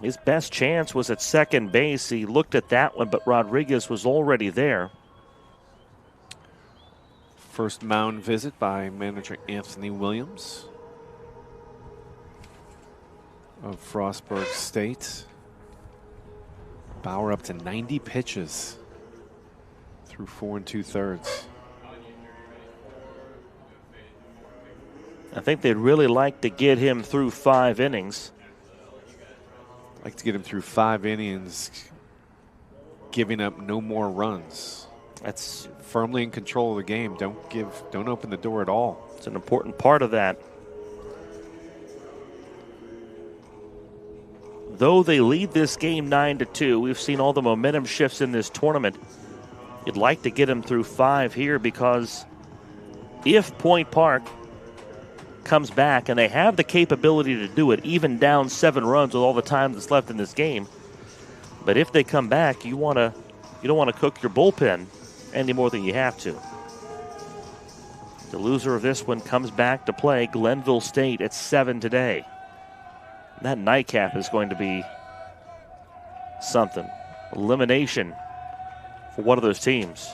His best chance was at second base. He looked at that one, but Rodriguez was already there. First mound visit by manager Anthony Williams of Frostburg State. Bauer up to 90 pitches through 4 2/3. I think they'd really like to get him through 5 innings. Like to get him through 5 innings, giving up no more runs. That's firmly in control of the game. Don't open the door at all. It's an important part of that. Though they lead this game 9-2, we've seen all the momentum shifts in this tournament. You'd like to get him through 5 here, because if Point Park comes back, and they have the capability to do it, even down 7 runs with all the time that's left in this game. But if they come back, you don't want to cook your bullpen any more than you have to. The loser of this one comes back to play Glenville State at 7 today. That nightcap is going to be something. Elimination for one of those teams.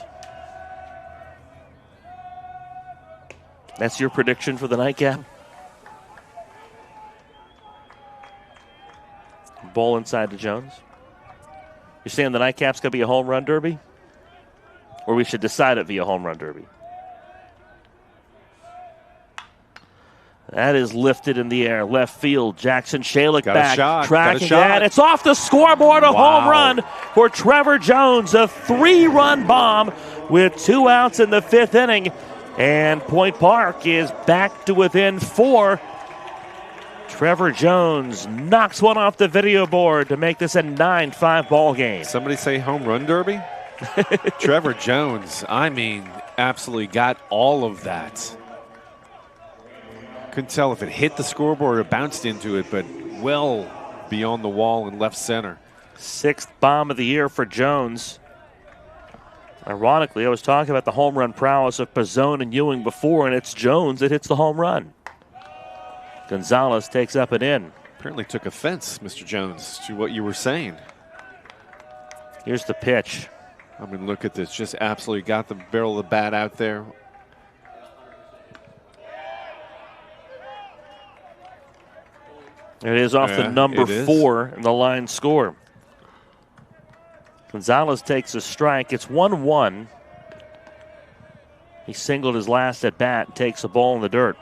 That's your prediction for the nightcap? Ball inside to Jones. You're saying the nightcap's going to be a home run derby? Or we should decide it via home run derby? That is lifted in the air. Left field. Jackson Shalick back. Tracking that. It's off the scoreboard. A home run for Trevor Jones. A 3-run bomb with 2 outs in the 5th inning. And Point Park is back to within 4. Trevor Jones knocks one off the video board to make this a 9-5 ball game. Somebody say home run derby? Trevor Jones, I mean, absolutely got all of that. Couldn't tell if it hit the scoreboard or bounced into it, but well beyond the wall in left center. 6th bomb of the year for Jones. Ironically, I was talking about the home run prowess of Pizzone and Ewing before, and it's Jones that hits the home run. Gonzalez takes up and in. Apparently took offense, Mr. Jones, to what you were saying. Here's the pitch. I mean, look at this. Just absolutely got the barrel of the bat out there. It is off the number 4 in the line score. Gonzalez takes a strike. It's 1-1. He singled his last at bat and takes a ball in the dirt.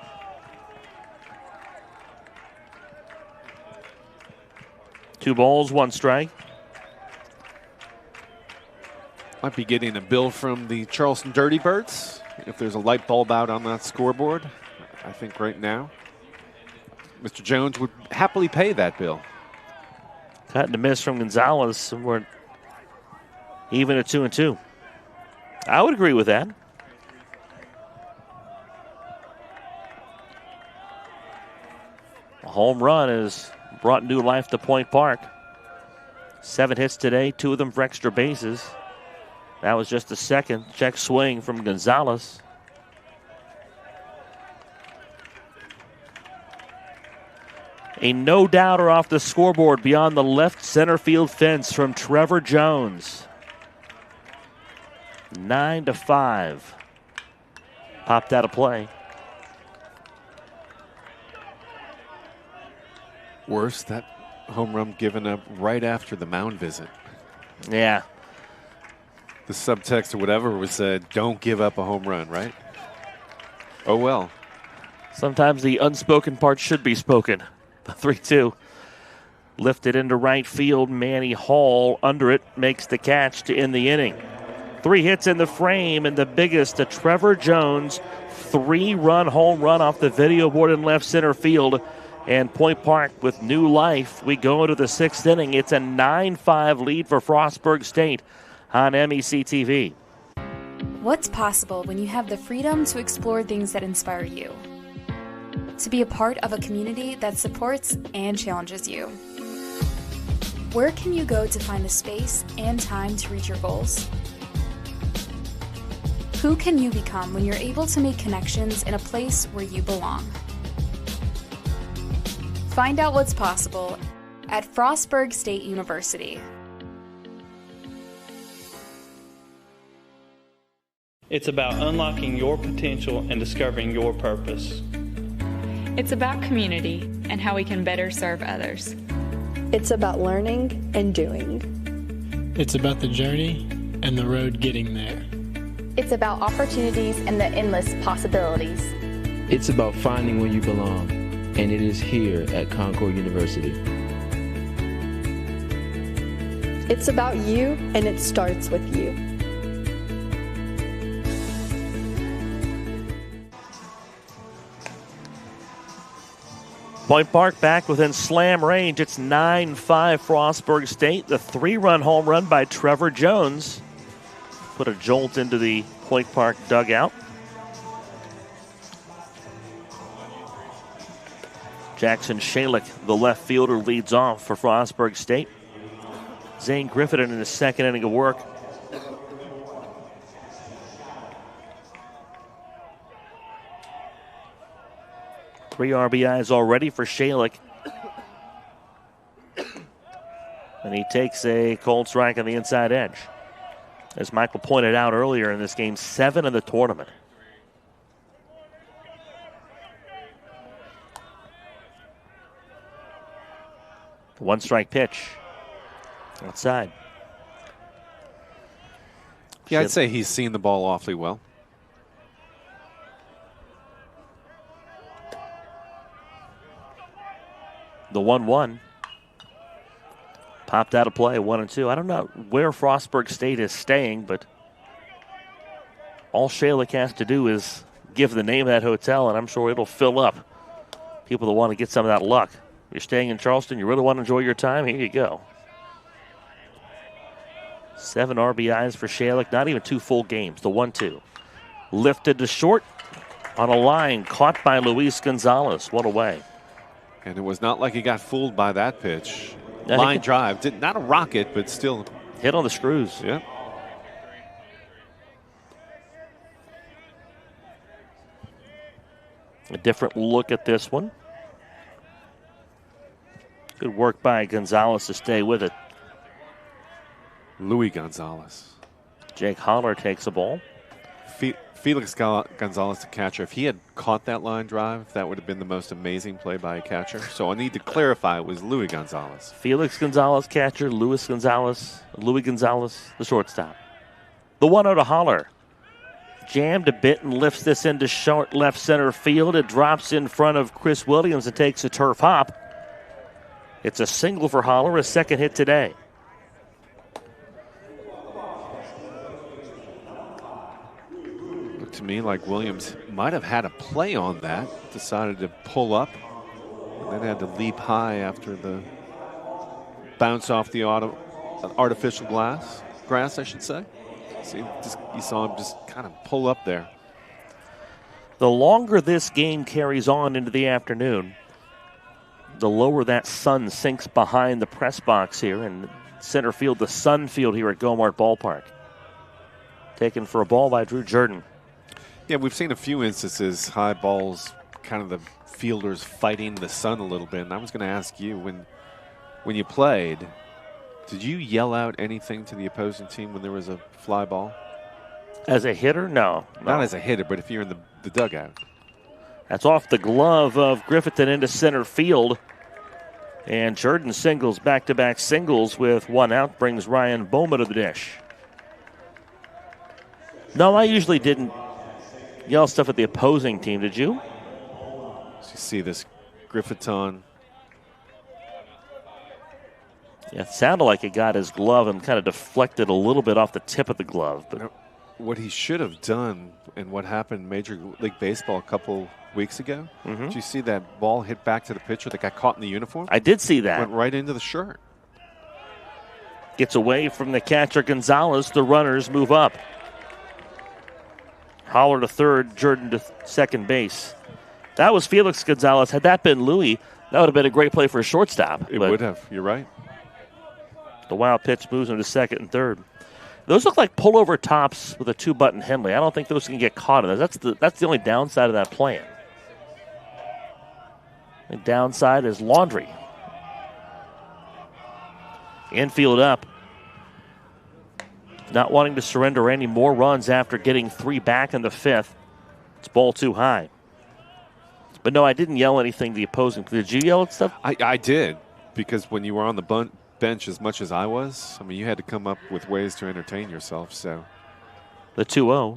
Two balls, 1 strike. Might be getting a bill from the Charleston Dirty Birds if there's a light bulb out on that scoreboard. I think right now Mr. Jones would happily pay that bill. Cut and a miss from Gonzalez. We're even at 2-2. I would agree with that. A home run has brought new life to Point Park. 7 hits today, 2 of them for extra bases. That was just the second check swing from Gonzalez. A no-doubter off the scoreboard beyond the left center field fence from Trevor Jones. 9-5. Popped out of play. Worse, that home run given up right after the mound visit. Yeah. The subtext or whatever was said, don't give up a home run, right? Oh, well. Sometimes the unspoken part should be spoken. The 3-2. Lifted into right field. Manny Hall under it makes the catch to end the inning. 3 hits in the frame, and the biggest, a Trevor Jones 3-run home run off the video board in left center field. And Point Park with new life. We go into the 6th inning. It's a 9-5 lead for Frostburg State on MEC TV. What's possible when you have the freedom to explore things that inspire you? To be a part of a community that supports and challenges you. Where can you go to find the space and time to reach your goals? Who can you become when you're able to make connections in a place where you belong? Find out what's possible at Frostburg State University. It's about unlocking your potential and discovering your purpose. It's about community and how we can better serve others. It's about learning and doing. It's about the journey and the road getting there. It's about opportunities and the endless possibilities. It's about finding where you belong, and it is here at Concord University. It's about you, and it starts with you. Point Park back within slam range. It's 9-5 Frostburg State. The 3-run home run by Trevor Jones put a jolt into the Point Park dugout. Jackson Shalick, the left fielder, leads off for Frostburg State. Zane Griffin in his 2nd inning of work. Three RBIs already for Shalick. And he takes a cold strike on the inside edge. As Michael pointed out earlier in this game, 7 in the tournament. One strike pitch. Outside. Yeah, I'd say he's seen the ball awfully well. The 1-1. Popped out of play, 1-2. I don't know where Frostburg State is staying, but all Shalik has to do is give the name of that hotel, and I'm sure it'll fill up. People that want to get some of that luck. You're staying in Charleston, you really want to enjoy your time, here you go. 7 RBIs for Shalik, not even 2 full games, the 1-2. Lifted to short on a line, caught by Luis Gonzalez. What a way. And it was not like he got fooled by that pitch. Line drive, not a rocket, but still. Hit on the screws. Yeah. A different look at this one. Good work by Gonzalez to stay with it. Luis Gonzalez. Jake Holler takes a ball. Felix Gonzalez, the catcher. If he had caught that line drive, that would have been the most amazing play by a catcher. So I need to clarify it was Luis Gonzalez. Felix Gonzalez, catcher. Luis Gonzalez, the shortstop. The 1-0 to Holler. Jammed a bit and lifts this into short left center field. It drops in front of Chris Williams and takes a turf hop. It's a single for Holler, a second hit today. Looked to me like Williams might have had a play on that. Decided to pull up. And then had to leap high after the bounce off the artificial grass, I should say. See, you saw him just kind of pull up there. The longer this game carries on into the afternoon, the lower that sun sinks behind the press box here in center field, the Sun Field here at Gomart Ballpark. Taken for a ball by Drew Jordan. Yeah, we've seen a few instances, high balls, kind of the fielders fighting the sun a little bit. And I was going to ask you, when you played, did you yell out anything to the opposing team when there was a fly ball? As a hitter? No. Not as a hitter, but if you're in the dugout. That's off the glove of Griffith and into center field. And Jordan singles, back-to-back singles with 1 out, brings Ryan Bowman to the dish. No, I usually didn't yell stuff at the opposing team. Did you? So you see this Griffithon. Yeah, it sounded like it got his glove and kind of deflected a little bit off the tip of the glove. But what he should have done and what happened in Major League Baseball a couple weeks ago, did you see that ball hit back to the pitcher that got caught in the uniform? I did see that. Went right into the shirt. Gets away from the catcher Gonzalez. The runners move up. Holler to third, Jordan to second base. That was Felix Gonzalez. Had that been Louis, that would have been a great play for a shortstop. It would have. You're right. The wild pitch moves him to second and third. Those look like pullover tops with a 2-button Henley. I don't think those can get caught in those. That's the only downside of that plan. The downside is laundry. Infield up. Not wanting to surrender any more runs after getting 3 back in the 5th. It's ball too high. But no, I didn't yell anything to the opposing. Did you yell at stuff? I did, because when you were on the bench as much as I was, I mean, you had to come up with ways to entertain yourself. So the 2-0.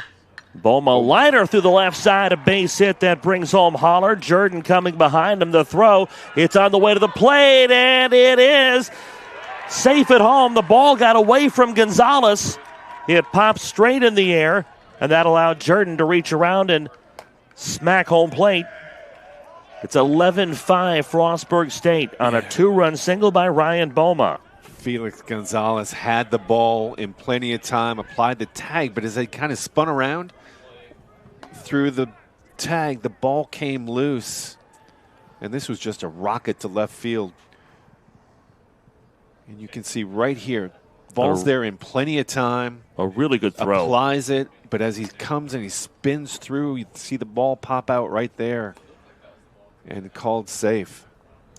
Boma liner through the left side, a base hit that brings home Holler. Jordan coming behind him, the throw. It's on the way to the plate, and it is safe at home. The ball got away from Gonzalez. It popped straight in the air, and that allowed Jordan to reach around and smack home plate. It's 11-5 Frostburg State on a 2-run single by Ryan Boma. Felix Gonzalez had the ball in plenty of time, applied the tag, but as they kind of spun around through the tag, the ball came loose. And this was just a rocket to left field. And you can see right here, ball's there in plenty of time. A really good throw. Applies it, but as he comes and he spins through, you see the ball pop out right there. And called safe.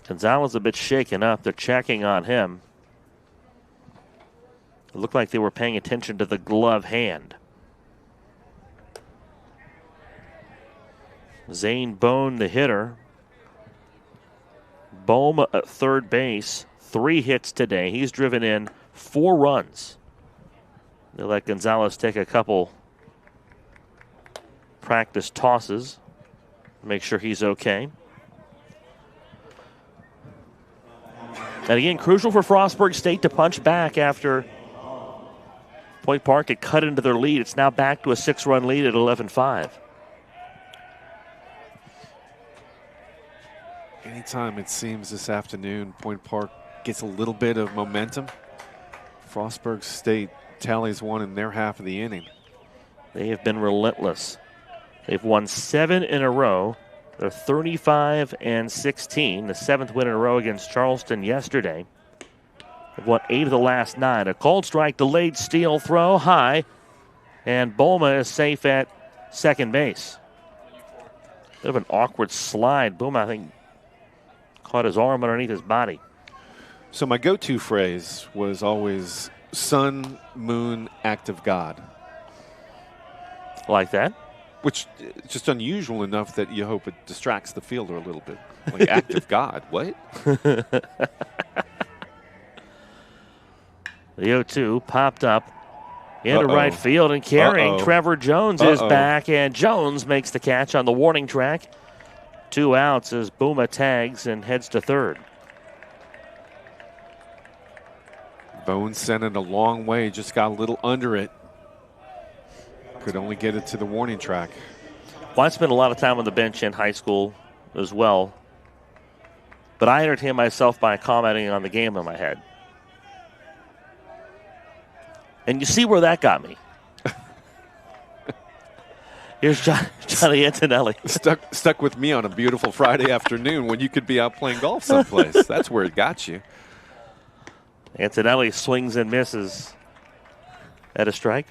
Gonzalez a bit shaken up. They're checking on him. It looked like they were paying attention to the glove hand. Zane Bone, the hitter. Bohm at third base. 3 hits today. He's driven in 4 runs. They let Gonzalez take a couple practice tosses. Make sure he's okay. And again, crucial for Frostburg State to punch back after Point Park had cut into their lead. It's now back to a 6-run lead at 11-5. Anytime it seems this afternoon Point Park gets a little bit of momentum, Frostburg State tallies one in their half of the inning. They have been relentless. They've won 7 in a row. They're 35-16, the 7th win in a row against Charleston yesterday. They've won 8 of the last 9. A cold strike, delayed steal throw, high, and Bulma is safe at second base. Bit of an awkward slide. Bulma, I think, caught his arm underneath his body. So my go-to phrase was always sun, moon, act of God. Like that? Which is just unusual enough that you hope it distracts the fielder a little bit. Like act of God, what? The 0-2 popped up into right field and carrying. Trevor Jones is back, and Jones makes the catch on the warning track. 2 outs as Booma tags and heads to third. Bones sent it a long way, just got a little under it. Could only get it to the warning track. Well, I spent a lot of time on the bench in high school as well, but I entertained myself by commenting on the game in my head. And you see where that got me. Here's Johnny Antonelli. Stuck with me on a beautiful Friday afternoon when you could be out playing golf someplace. That's where it got you. Antonelli swings and misses at a strike.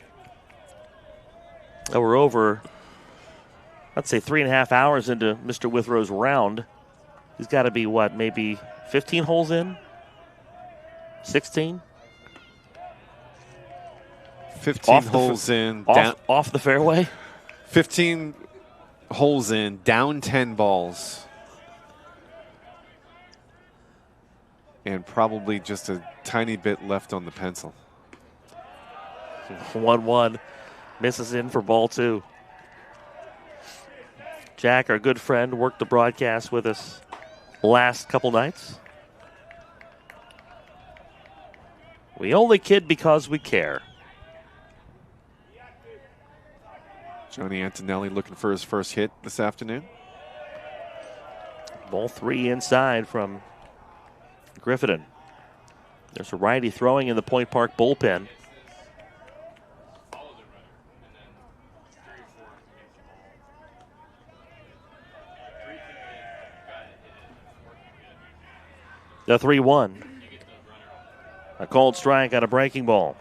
We're over, I'd say, 3.5 hours into Mr. Withrow's round. He's got to be, what, maybe 15 holes in? 16? 15 holes in. Off the fairway? 15 holes in, down 10 balls. And probably just a tiny bit left on the pencil. 1-1. Misses in for ball 2. Jack, our good friend, worked the broadcast with us last couple nights. We only kid because we care. Johnny Antonelli looking for his first hit this afternoon. Ball 3 inside from Griffin. There's a righty throwing in the Point Park bullpen. The 3-1. A cold strike on a breaking ball.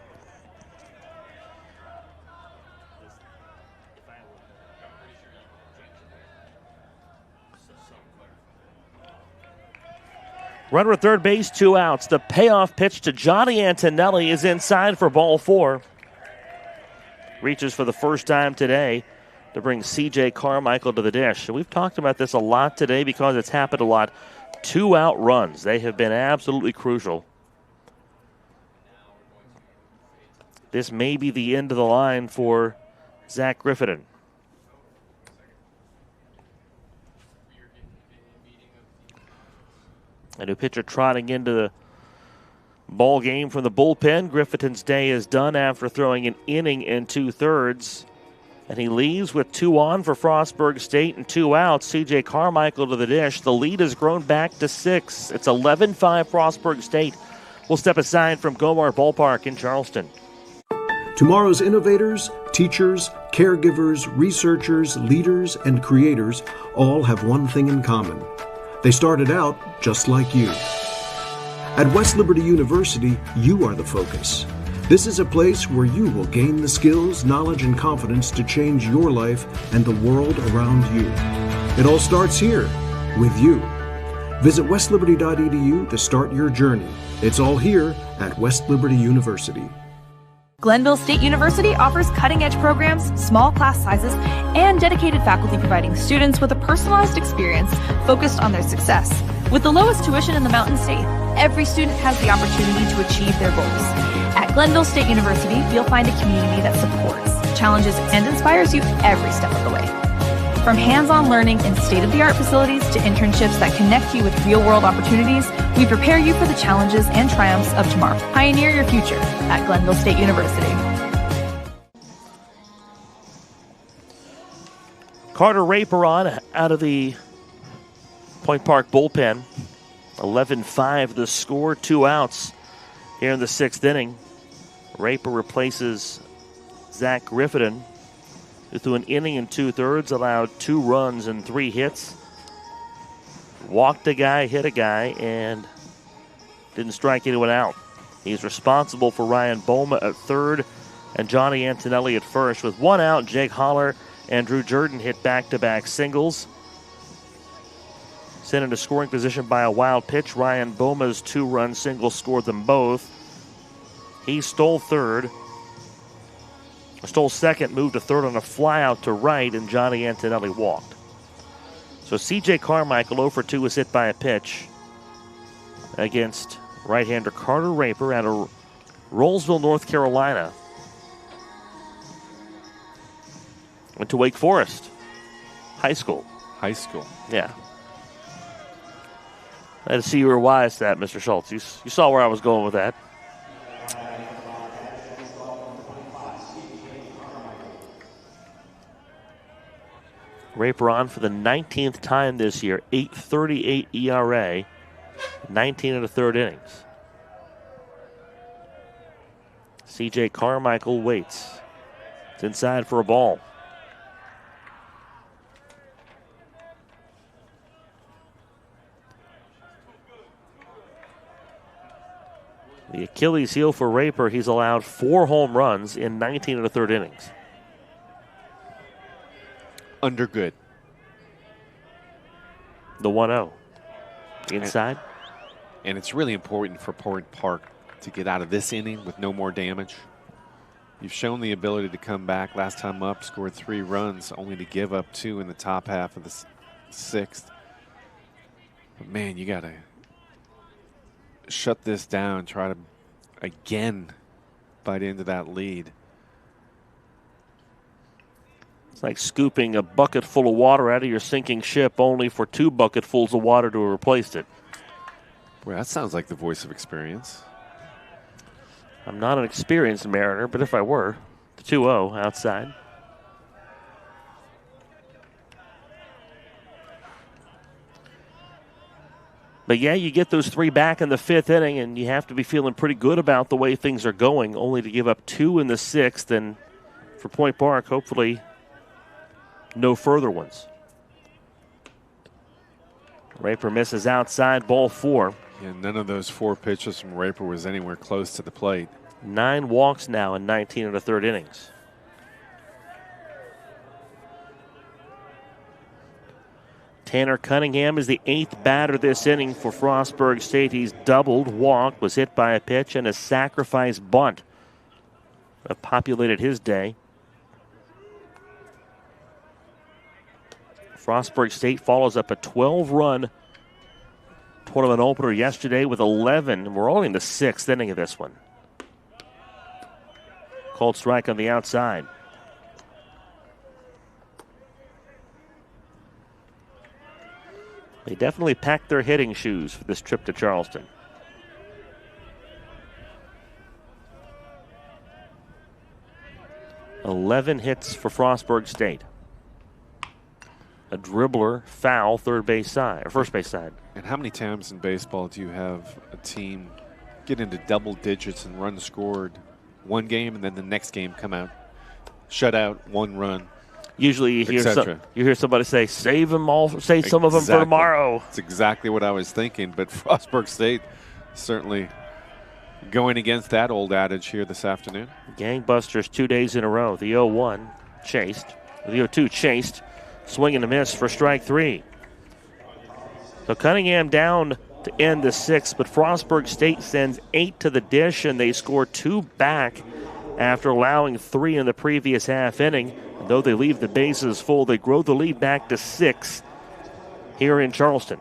Runner at third base, 2 outs. The payoff pitch to Johnny Antonelli is inside for ball 4. Reaches for the first time today to bring C.J. Carmichael to the dish. And we've talked about this a lot today because it's happened a lot. 2-out runs. They have been absolutely crucial. This may be the end of the line for Zach Griffin. A new pitcher trotting into the ball game from the bullpen. Griffin's day is done after throwing an inning and 2/3. And he leaves with 2 on for Frostburg State and 2 outs. C.J. Carmichael to the dish. The lead has grown back to 6. It's 11-5 Frostburg State. We'll step aside from Gomart Ballpark in Charleston. Tomorrow's innovators, teachers, caregivers, researchers, leaders, and creators all have one thing in common. They started out just like you. At West Liberty University, you are the focus. This is a place where you will gain the skills, knowledge, and confidence to change your life and the world around you. It all starts here, with you. Visit westliberty.edu to start your journey. It's all here at West Liberty University. Glenville State University offers cutting-edge programs, small class sizes, and dedicated faculty providing students with a personalized experience focused on their success. With the lowest tuition in the Mountain State, every student has the opportunity to achieve their goals. At Glenville State University, you'll find a community that supports, challenges, and inspires you every step of the way. From hands-on learning in state-of-the-art facilities to internships that connect you with real-world opportunities, we prepare you for the challenges and triumphs of tomorrow. Pioneer your future at Glenville State University. Carter Raperon out of the Point Park bullpen. 11-5 the score, 2 outs here in the 6th inning. Raper replaces Zach Griffin, who threw an inning and 2/3, allowed 2 runs and 3 hits. Walked a guy, hit a guy, and didn't strike anyone out. He's responsible for Ryan Boma at third and Johnny Antonelli at first. With 1 out, Jake Holler and Drew Jordan hit back-to-back singles. Sent into scoring position by a wild pitch. Ryan Boma's 2-run single scored them both. He stole second, moved to third on a fly out to right, and Johnny Antonelli walked. So C.J. Carmichael 0 for 2 was hit by a pitch against right-hander Carter Raper out of Rollsville, North Carolina. Went to Wake Forest High School. High school. Yeah. I had to see you were wise to that, Mr. Schultz. You saw where I was going with that. Raper on for the 19th time this year, 8.38 ERA, 19 1/3 innings. C.J. Carmichael waits. It's inside for a ball. The Achilles heel for Raper, he's allowed 4 home runs in 19 1/3 innings. Under good. The 1-0. Inside. And it's really important for Point Park to get out of this inning with no more damage. You've shown the ability to come back. Last time up, scored 3 runs, only to give up 2 in the top half of the 6th. But, man, you got to shut this down, try to, again, bite into that lead. It's like scooping a bucket full of water out of your sinking ship only for 2 bucketfuls of water to have replaced it. Well, that sounds like the voice of experience. I'm not an experienced mariner, but if I were, the 2-0 outside. But yeah, you get those 3 back in the 5th inning, and you have to be feeling pretty good about the way things are going, only to give up 2 in the 6th, and for Point Park, hopefully no further ones. Raper misses outside, ball 4. Yeah, none of those 4 pitches from Raper was anywhere close to the plate. 9 walks now in 19 1/3 innings. Tanner Cunningham is the 8th batter this inning for Frostburg State. He's doubled, walked, was hit by a pitch, and a sacrifice bunt that populated his day. Frostburg State follows up a 12-run tournament opener yesterday with 11. We're only in the 6th inning of this one. Cold strike on the outside. They definitely packed their hitting shoes for this trip to Charleston. "11 hits for Frostburg State. A dribbler, foul, third base side, or first base side. And how many times in baseball do you have a team get into double digits and runs scored one game, and then the next game come out, shut out, 1 run? Usually you hear somebody say, save them all, save some of them for tomorrow. That's exactly what I was thinking, but Frostburg State certainly going against that old adage here this afternoon. Gangbusters 2 days in a row. The 0-1 chased. The 0-2 chased. Swing and a miss for strike 3. So Cunningham down to end the 6th, but Frostburg State sends 8 to the dish, and they score 2 back after allowing 3 in the previous half inning. And though they leave the bases full, they grow the lead back to 6 here in Charleston.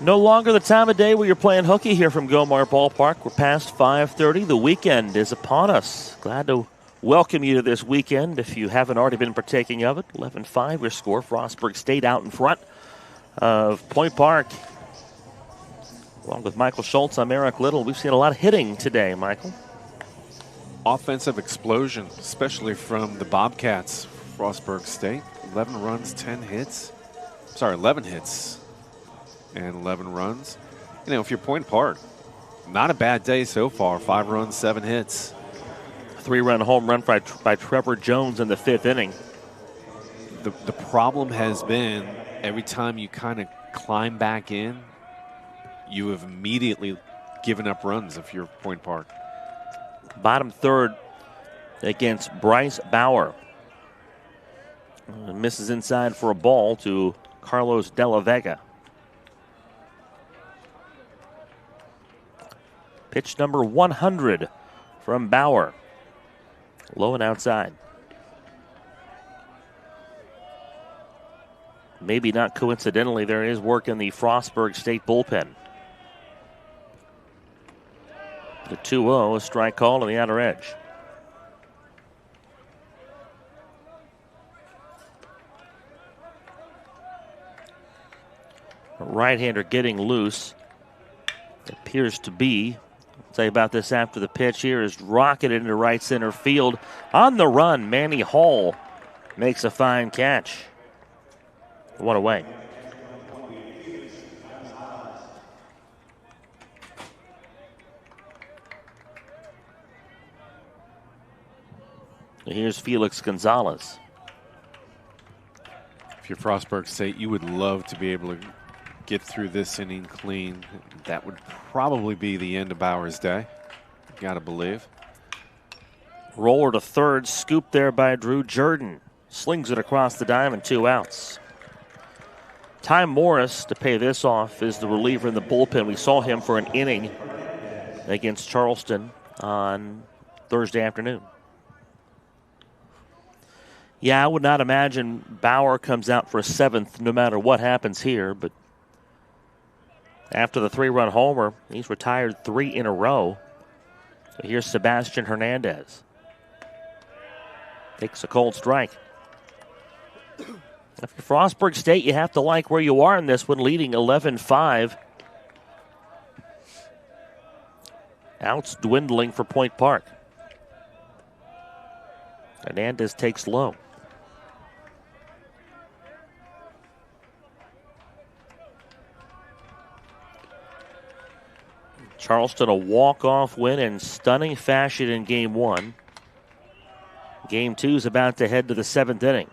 No longer the time of day where you're playing hooky here from Gomart Ballpark. We're past 5:30. The weekend is upon us. Glad to welcome you to this weekend if you haven't already been partaking of it. 11-5 your score. Frostburg State out in front of Point Park. Along with Michael Schultz, I'm Eric Little. We've seen a lot of hitting today, Michael. Offensive explosion, especially from the Bobcats. Frostburg State, 11 runs, 10 hits. Sorry, 11 hits. And 11 runs. You know, if you're Point Park, not a bad day so far. 5 runs, 7 hits. 3-run home run by Trevor Jones in the 5th inning. The problem has been every time you kind of climb back in, you have immediately given up runs if you're Point Park. Bottom third against Bryce Bauer. Misses inside for a ball to Carlos De La Vega. Pitch number 100 from Bauer. Low and outside. Maybe not coincidentally, there is work in the Frostburg State bullpen. The 2-0, a strike call on the outer edge. A right-hander getting loose. Appears to be. I'll tell you about this after the pitch. Here is rocketed into right center field. On the run, Manny Hall makes a fine catch. 1 away. Here's Felix Gonzalez. If you're Frostburg State, you would love to be able to get through this inning clean. That would probably be the end of Bauer's day. Got to believe. Roller to third, scooped there by Drew Jordan. Slings it across the diamond, 2 outs. Ty Morris, to pay this off, is the reliever in the bullpen. We saw him for an inning against Charleston on Thursday afternoon. Yeah, I would not imagine Bauer comes out for a 7th no matter what happens here, but after the 3-run homer, he's retired 3 in a row. So here's Sebastian Hernandez. Takes a cold strike. After Frostburg State, you have to like where you are in this one, leading 11-5. Outs dwindling for Point Park. Hernandez takes low. Charleston a walk-off win in stunning fashion in Game 1. Game 2 is about to head to the 7th inning.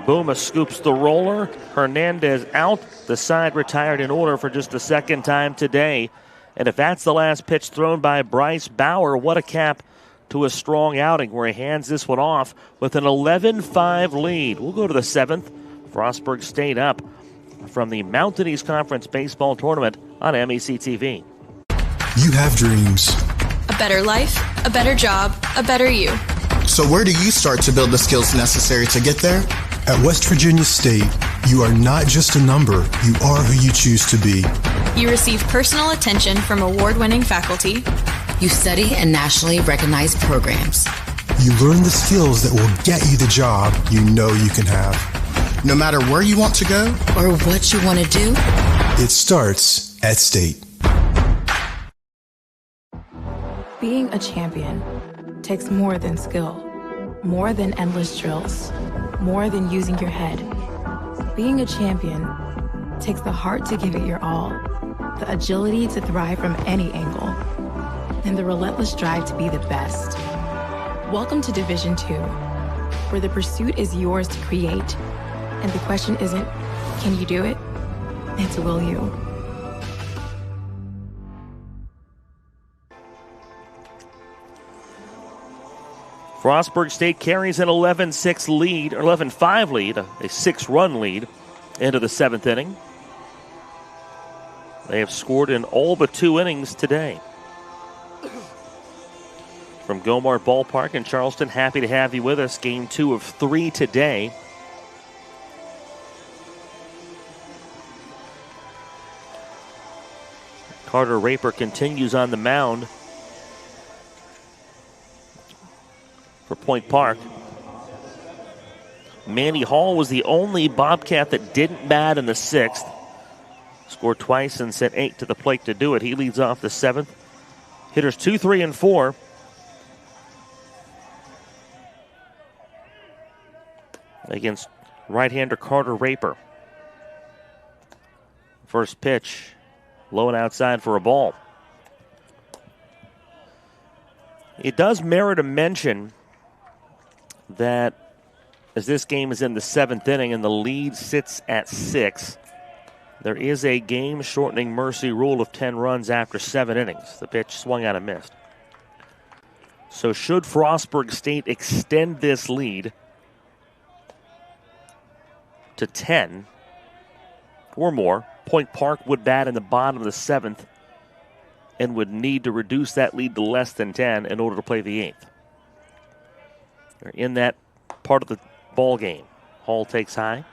Bouma scoops the roller. Hernandez out. The side retired in order for just the 2nd time today. And if that's the last pitch thrown by Bryce Bauer, what a cap to a strong outing where he hands this one off with an 11-5 lead. We'll go to the 7th. Frostburg State up from the Mountain East Conference Baseball Tournament on MEC TV. You have dreams. A better life, a better job, a better you. So where do you start to build the skills necessary to get there? At West Virginia State, you are not just a number, you are who you choose to be. You receive personal attention from award-winning faculty. You study in nationally recognized programs. You learn the skills that will get you the job you know you can have. No matter where you want to go or what you want to do, it starts at State. Being a champion takes more than skill, more than endless drills, more than using your head. Being a champion takes the heart to give it your all, the agility to thrive from any angle, and the relentless drive to be the best. Welcome to Division 2, where the pursuit is yours to create, and the question isn't, can you do it? It's will you. Frostburg State carries an 11-6 lead, or 11-5 lead, a 6-run lead into the 7th inning. They have scored in all but 2 innings today. From Gomart Ballpark in Charleston, happy to have you with us. Game 2 of 3 today. Carter Raper continues on the mound for Point Park. Manny Hall was the only Bobcat that didn't bat in the 6th. Scored twice and sent 8 to the plate to do it. He leads off the 7th. Hitters 2, 3, and 4. Against right-hander Carter Raper. First pitch, low and outside for a ball. It does merit a mention that as this game is in the 7th inning and the lead sits at 6, there is a game-shortening mercy rule of 10 runs after 7 innings. The pitch swung out and missed. So should Frostburg State extend this lead to 10 or more, Point Park would bat in the bottom of the 7th and would need to reduce that lead to less than 10 in order to play the 8th. They're in that part of the ball game. Hall takes high.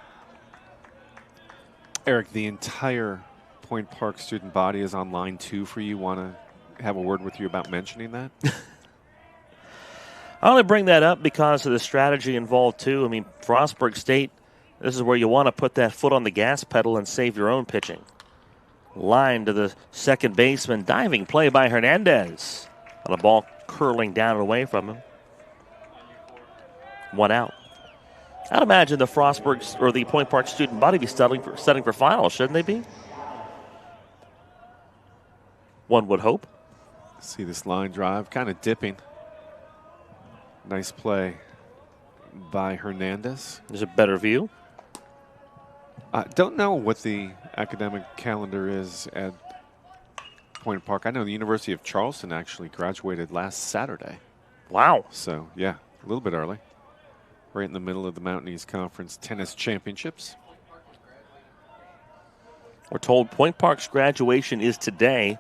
Eric, the entire Point Park student body is on line 2 for you. Want to have a word with you about mentioning that? I only bring that up because of the strategy involved, too. I mean, Frostburg State, this is where you want to put that foot on the gas pedal and save your own pitching. Line to the second baseman. Diving play by Hernandez. On a ball curling down and away from him. 1 out. I'd imagine the Frostburg or the Point Park student body be studying for finals, shouldn't they be? One would hope. See this line drive, kind of dipping. Nice play by Hernandez. There's a better view. I don't know what the academic calendar is at Point Park. I know the University of Charleston actually graduated last Saturday. Wow. So, yeah, a little bit early. Right in the middle of the Mountain East Conference Tennis Championships. We're told Point Park's graduation is today.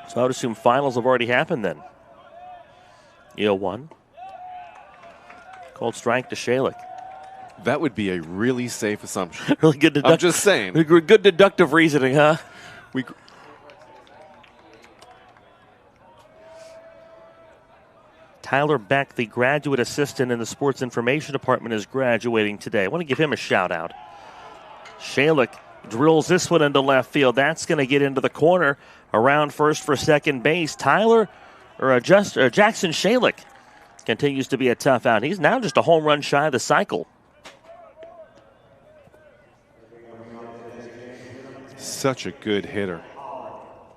So I would assume finals have already happened then. 0-1. Cold strike to Shalick. That would be a really safe assumption. Really good I'm just saying. Good deductive reasoning, huh? Tyler Beck, the graduate assistant in the sports information department, is graduating today. I want to give him a shout out. Shalick drills this one into left field. That's going to get into the corner around first for second base. Jackson Shalick continues to be a tough out. He's now just a home run shy of the cycle. Such a good hitter.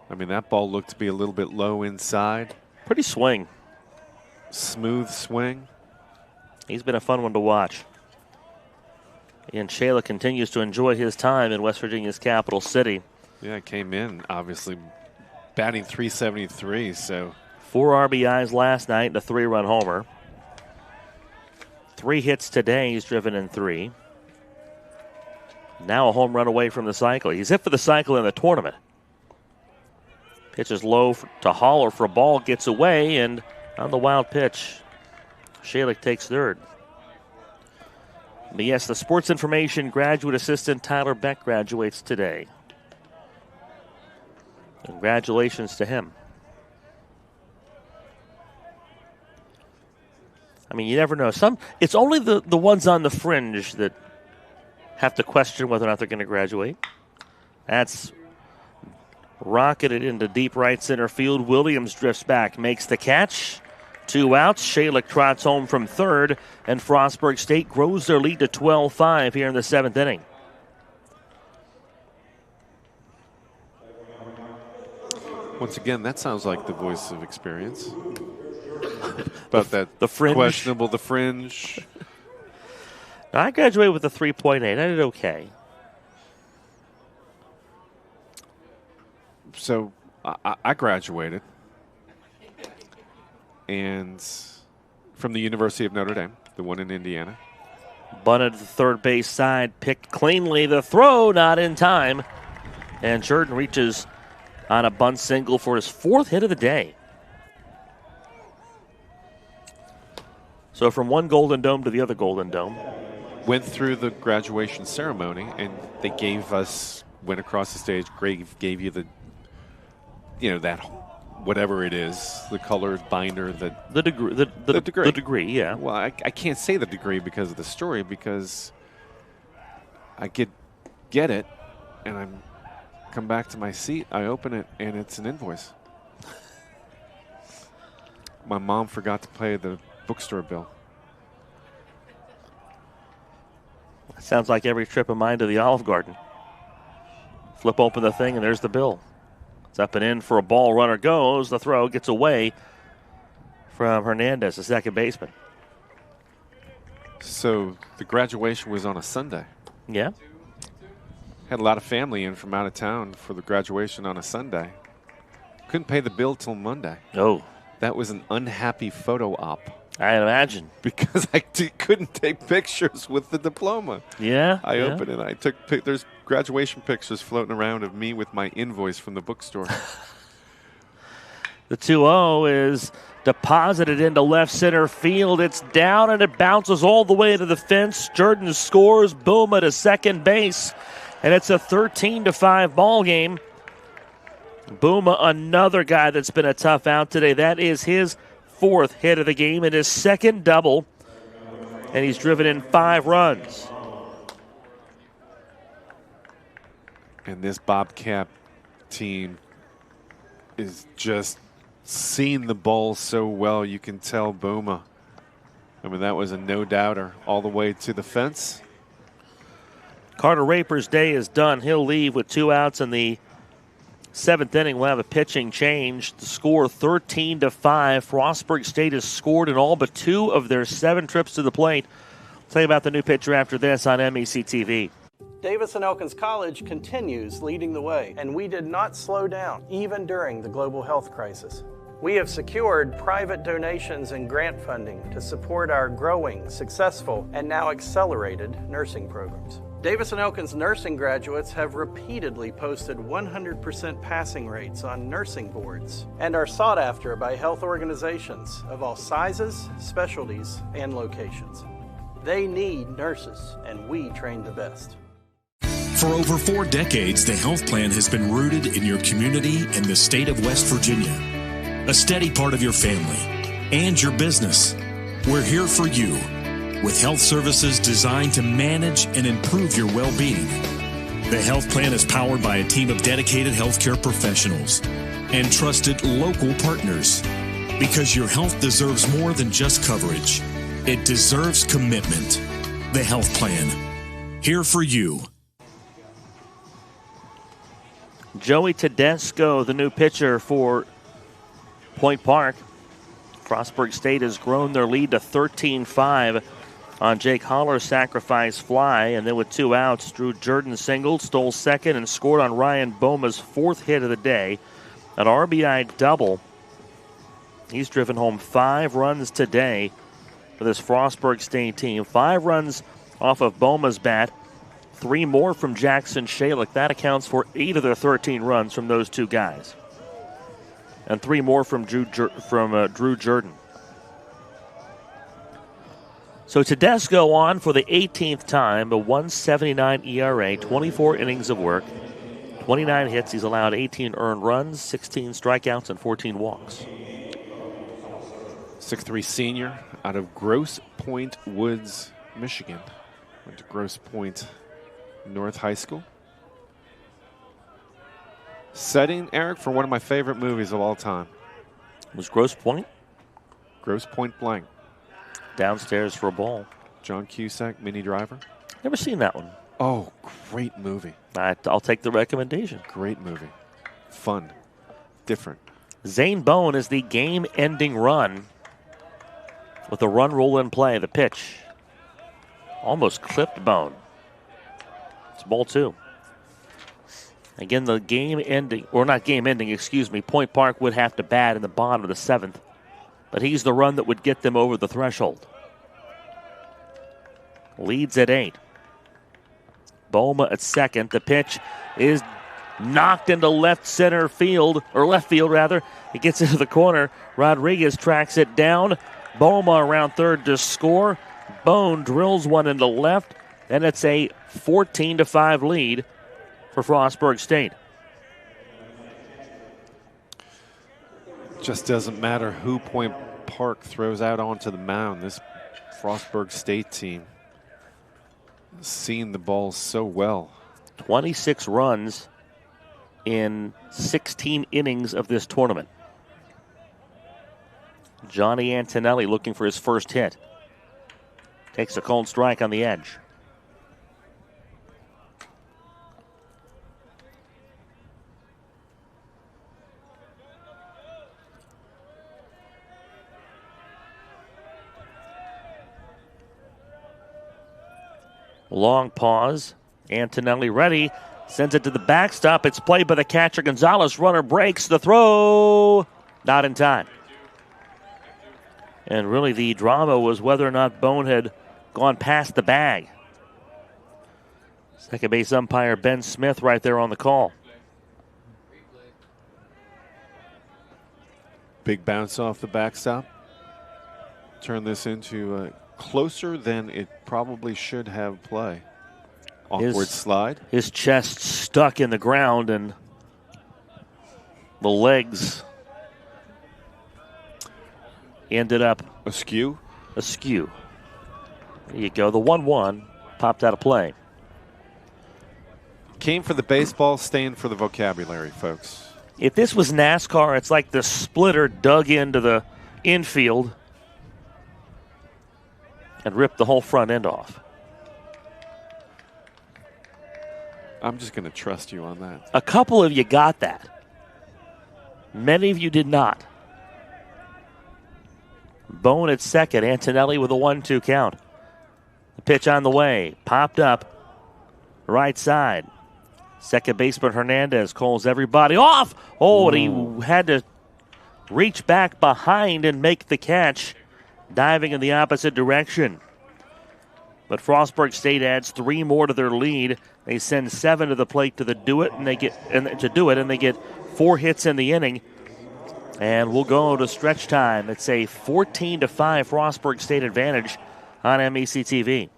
I mean, that ball looked to be a little bit low inside. Pretty swing. Smooth swing. He's been a fun one to watch. And Shayla continues to enjoy his time in West Virginia's capital city. Yeah, came in, obviously, batting .373, so. 4 RBIs last night and a 3-run homer. 3 hits today. He's driven in 3. Now a home run away from the cycle. He's hit for the cycle in the tournament. Pitches low to Haller for a ball, gets away, and on the wild pitch, Shalick takes third. But yes, the sports information graduate assistant Tyler Beck graduates today. Congratulations to him. I mean, you never know. It's only the ones on the fringe that have to question whether or not they're going to graduate. That's rocketed into deep right center field. Williams drifts back, makes the catch. 2 outs. Shalick trots home from third, and Frostburg State grows their lead to 12-5 here in the 7th inning. Once again, that sounds like the voice of experience. About the fringe. Questionable, the fringe. Now, I graduated with a 3.8. I did okay. So I graduated, and from the University of Notre Dame, the one in Indiana. Bunted to the third base side, picked cleanly. The throw not in time, and Jordan reaches on a bunt single for his 4th hit of the day. So from one Golden Dome to the other Golden Dome. Went through the graduation ceremony, and they went across the stage, gave you the, that whatever it is, the color binder, the degree. The degree, yeah. Well, I can't say the degree because of the story, because I get it, and I'm come back to my seat, I open it, and it's an invoice. My mom forgot to pay the bookstore bill. Sounds like every trip of mine to the Olive Garden. Flip open the thing, and there's the bill. It's up and in for a ball. Runner goes. The throw gets away from Hernandez, the second baseman. So the graduation was on a Sunday. Yeah. Had a lot of family in from out of town for the graduation on a Sunday. Couldn't pay the bill till Monday. Oh. That was an unhappy photo op. I imagine. Because I couldn't take pictures with the diploma. Yeah. I opened it. I took there's graduation pictures floating around of me with my invoice from the bookstore. The 2-0 is deposited into left center field. It's down and it bounces all the way to the fence. Jordan scores. Booma to second base. And it's a 13-5 ball game. Booma, another guy that's been a tough out today. That is his 4th hit of the game and his 2nd double. And he's driven in 5 runs. And this Bobcat team is just seeing the ball so well. You can tell Booma. I mean, that was a no-doubter all the way to the fence. Carter Raper's day is done. He'll leave with 2 outs in the 7th inning. We'll have a pitching change. The score 13-5. Frostburg State has scored in all but 2 of their 7 trips to the plate. I'll tell you about the new pitcher after this on MEC TV. Davis and Elkins College continues leading the way, and we did not slow down, even during the global health crisis. We have secured private donations and grant funding to support our growing, successful, and now accelerated nursing programs. Davis and Elkins nursing graduates have repeatedly posted 100% passing rates on nursing boards and are sought after by health organizations of all sizes, specialties, and locations. They need nurses, and we train the best. For over 4 decades, the health plan has been rooted in your community and the state of West Virginia. A steady part of your family and your business. We're here for you with health services designed to manage and improve your well-being. The health plan is powered by a team of dedicated healthcare professionals and trusted local partners. Because your health deserves more than just coverage. It deserves commitment. The health plan. Here for you. Joey Tedesco, the new pitcher for Point Park. Frostburg State has grown their lead to 13-5 on Jake Holler's sacrifice fly. And then with 2 outs, Drew Jordan singled, stole second, and scored on Ryan Boma's 4th hit of the day. An RBI double. He's driven home 5 runs today for this Frostburg State team. 5 runs off of Boma's bat. 3 more from Jackson Shalick. That accounts for 8 of their 13 runs from those 2 guys. And 3 more from Drew Jordan. So Tedesco on for the 18th time, a 1.79 ERA, 24 innings of work, 29 hits. He's allowed 18 earned runs, 16 strikeouts, and 14 walks. 6'3" senior out of Grosse Pointe Woods, Michigan. Went to Grosse Pointe North High School. Setting, Eric, for one of my favorite movies of all time. Was Grosse Pointe? Grosse Pointe Blank. Downstairs for a ball. John Cusack, Minnie Driver. Never seen that one. Oh, great movie. I'll take the recommendation. Great movie. Fun. Different. Zane Bone is the game-ending run with a run rule in play. The pitch almost clipped Bone. It's ball 2. Again, the game-ending, or not game-ending, excuse me, Point Park would have to bat in the bottom of the 7th, but he's the run that would get them over the threshold. Leads at 8. Boma at second. The pitch is knocked into left field. It gets into the corner. Rodriguez tracks it down. Boma around third to score. Bone drills one into left, and it's a 14-5 lead for Frostburg State. Just doesn't matter who Point Park throws out onto the mound. This Frostburg State team seeing the ball so well. 26 runs in 16 innings of this tournament. Johnny Antonelli looking for his first hit. Takes a cold strike on the edge. Long pause. Antonelli ready. Sends it to the backstop. It's played by the catcher. Gonzalez. Runner breaks. The throw. Not in time. And really the drama was whether or not Bone had gone past the bag. Second base umpire Ben Smith right there on the call. Big bounce off the backstop. Turn this into closer than it probably should have play. Awkward slide. His chest stuck in the ground and the legs ended up askew. There you go. The 1-1 popped out of play. Came for the baseball, staying for the vocabulary, folks. If this was NASCAR, it's like the splitter dug into the infield and ripped the whole front end off. I'm just going to trust you on that. A couple of you got that. Many of you did not. Bone at second. Antonelli with a 1-2 count. The pitch on the way. Popped up. Right side. Second baseman Hernandez calls everybody off. Oh, and he had to reach back behind and make the catch, diving in the opposite direction. But Frostburg State adds 3 more to their lead. They send 7 to the plate to do it, and they get 4 hits in the inning. And we'll go to stretch time. It's a 14-5 Frostburg State advantage on MEC TV.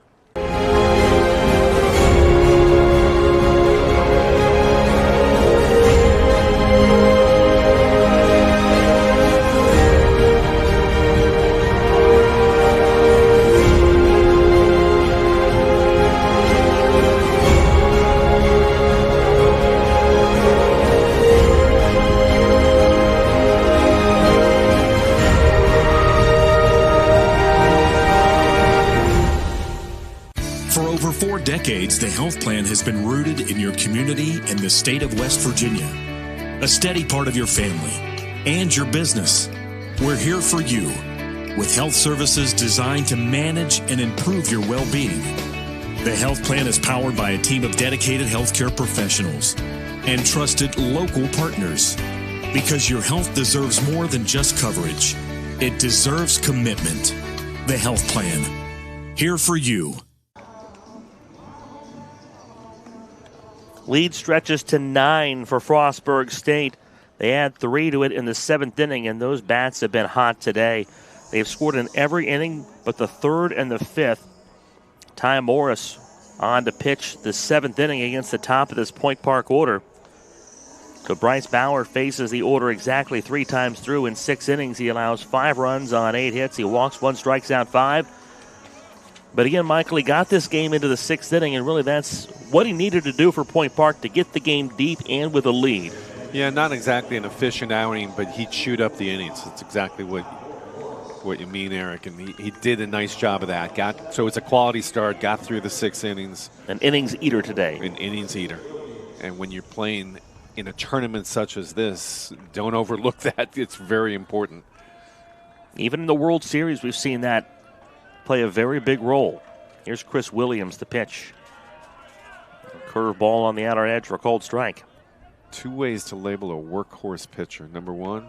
Decades, the health plan has been rooted in your community and the state of West Virginia. A steady part of your family and your business. We're here for you with health services designed to manage and improve your well-being. The health plan is powered by a team of dedicated healthcare professionals and trusted local partners. Because your health deserves more than just coverage. It deserves commitment. The health plan. Here for you. Lead stretches to 9 for Frostburg State. They add 3 to it in the 7th inning, and those bats have been hot today. They've scored in every inning but the 3rd and the 5th. Ty Morris on to pitch the 7th inning against the top of this Point Park order. So Bryce Bauer faces the order exactly 3 times through. In 6 innings, he allows 5 runs on 8 hits. He walks 1, strikes out 5. But again, Michael, he got this game into the 6th inning, and really that's what he needed to do for Point Park to get the game deep and with a lead. Yeah, not exactly an efficient outing, but he chewed up the innings. That's exactly what you mean, Eric. And he did a nice job of that. So it's a quality start, got through the 6 innings. An innings eater today. An innings eater. And when you're playing in a tournament such as this, don't overlook that. It's very important. Even in the World Series, we've seen that play a very big role. Here's Chris Williams to pitch. Curveball on the outer edge for a called strike. 2 ways to label a workhorse pitcher. Number 1,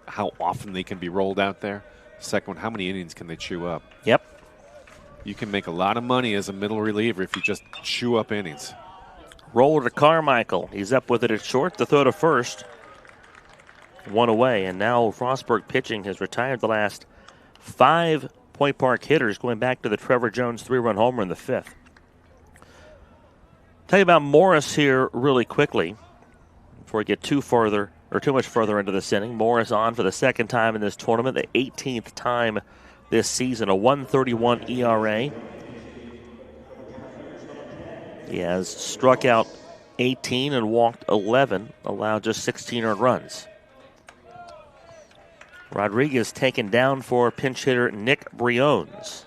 how often they can be rolled out there. Second one, how many innings can they chew up? Yep. You can make a lot of money as a middle reliever if you just chew up innings. Roller to Carmichael. He's up with it at short. The throw to first. 1 away. And now Frostburg pitching has retired the last 5 Point Park hitters, going back to the Trevor Jones 3-run homer in the 5th. Tell you about Morris here really quickly before we get too much further into this inning. Morris on for the 2nd time in this tournament, the 18th time this season, a 1.31 ERA. He has struck out 18 and walked 11, allowed just 16 earned runs. Rodriguez taken down for pinch hitter Nick Briones.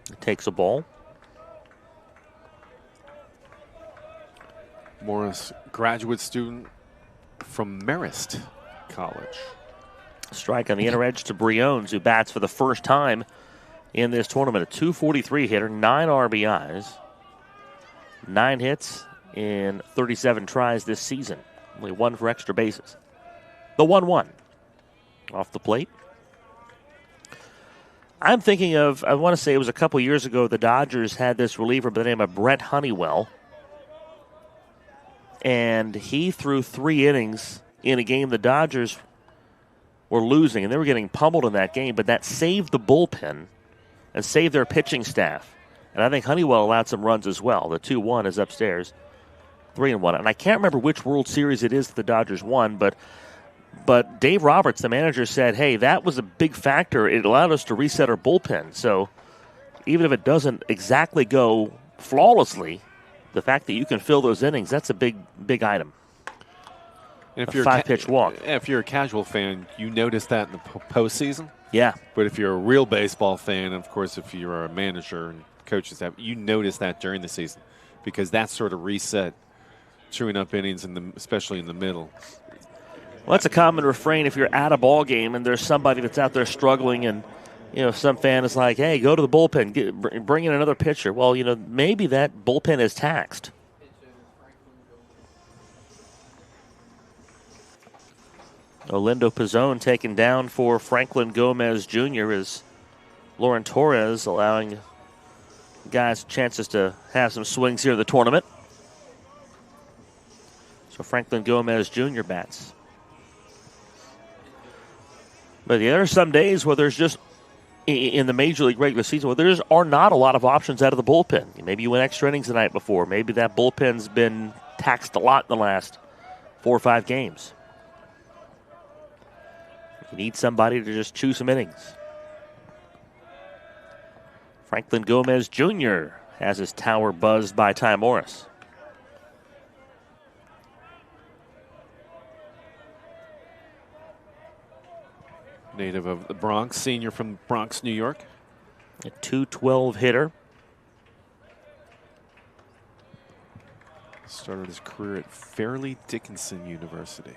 He takes a ball. Morris, graduate student from Marist College. Strike on the inner edge to Briones, who bats for the first time in this tournament. A .243 hitter, 9 RBIs, 9 hits in 37 tries this season. Only 1 for extra bases. The 1-1 off the plate. I'm thinking of, I want to say it was a couple years ago, the Dodgers had this reliever by the name of Brett Honeywell. And he threw 3 innings in a game the Dodgers were losing, and they were getting pummeled in that game, but that saved the bullpen and saved their pitching staff. And I think Honeywell allowed some runs as well. The 2-1 is upstairs, 3-1. And I can't remember which World Series it is that the Dodgers won, but Dave Roberts, the manager, said, hey, that was a big factor. It allowed us to reset our bullpen. So even if it doesn't exactly go flawlessly, the fact that you can fill those innings, that's a big item. And if a 5-pitch walk. If you're a casual fan, you notice that in the postseason. Yeah. But if you're a real baseball fan, and of course if you're a manager and coaches, you notice that during the season because that's sort of reset, chewing up innings, especially in the middle. Well, that's a common refrain if you're at a ball game and there's somebody that's out there struggling and, some fan is like, hey, go to the bullpen, bring in another pitcher. Well, maybe that bullpen is taxed. Olindo Pizzone taken down for Franklin Gomez Jr. as Lauren Torres allowing guys chances to have some swings here in the tournament. So Franklin Gomez Jr. bats. But there are some days where there's just, in the Major League regular season, where there are not a lot of options out of the bullpen. Maybe you went extra innings the night before. Maybe that bullpen's been taxed a lot in the last 4 or 5 games. You need somebody to just chew some innings. Franklin Gomez Jr. has his tower buzzed by Ty Morris. Native of the Bronx, senior from Bronx, New York. A .212 hitter. Started his career at Fairleigh Dickinson University.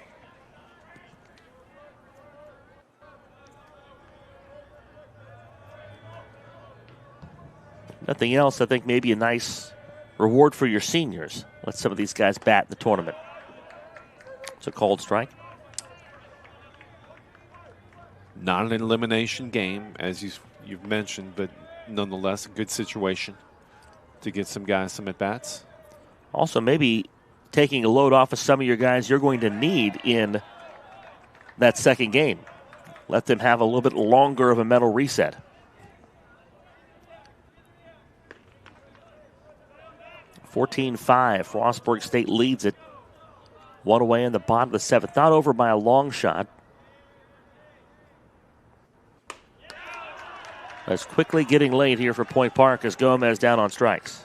Nothing else, I think maybe a nice reward for your seniors. Let some of these guys bat in the tournament. It's a called strike. Not an elimination game, as you've mentioned, but nonetheless a good situation to get some guys some at-bats. Also, maybe taking a load off of some of your guys you're going to need in that second game. Let them have a little bit longer of a mental reset. (14-5). Frostburg State leads it One away in the bottom of the seventh. Not over by a long shot. It's quickly getting late here for Point Park as Gomez down on strikes.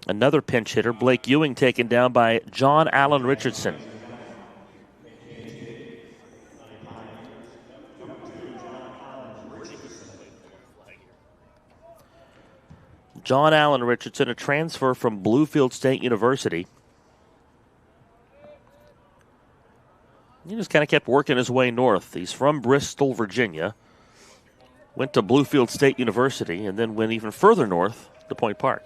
Another pinch hitter, Blake Ewing, taken down by John Allen Richardson. John Allen Richardson, a transfer from Bluefield State University. He just kind of kept working his way north. He's from Bristol, Virginia. Went to Bluefield State University and then went even further north to Point Park.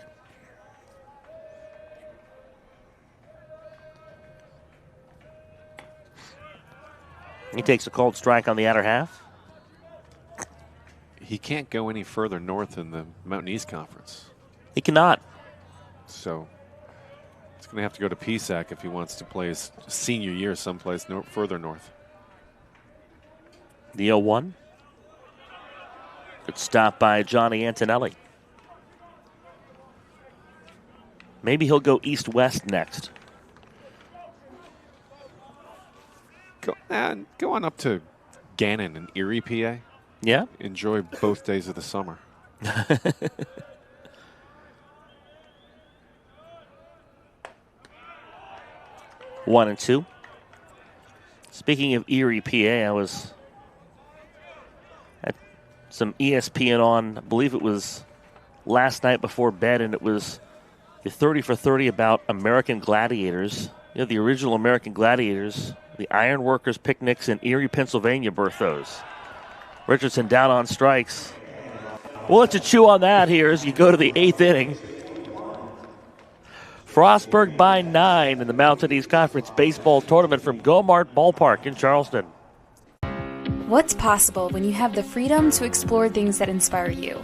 He takes a called strike on the outer half. He can't go any further north in the Mountain East Conference. He cannot. So he's going to have to go to PSAC if he wants to play his senior year someplace further north. The 0-1. Good stop by Johnny Antonelli. Maybe he'll go east-west next. Go on up to Gannon in Erie, PA. Yeah. Enjoy both days of the summer. 1-2. Speaking of Erie, PA, I was at some ESPN on, I believe it was last night before bed, and it was the 30 for 30 about American Gladiators. You know, the original American Gladiators, the Iron Workers Picnics in Erie, Pennsylvania birthed those. Richardson down on strikes. We'll let you chew on that here as you go to the 8th inning. Frostburg by 9 in the Mountain East Conference Baseball Tournament from Gomart Ballpark in Charleston. What's possible when you have the freedom to explore things that inspire you?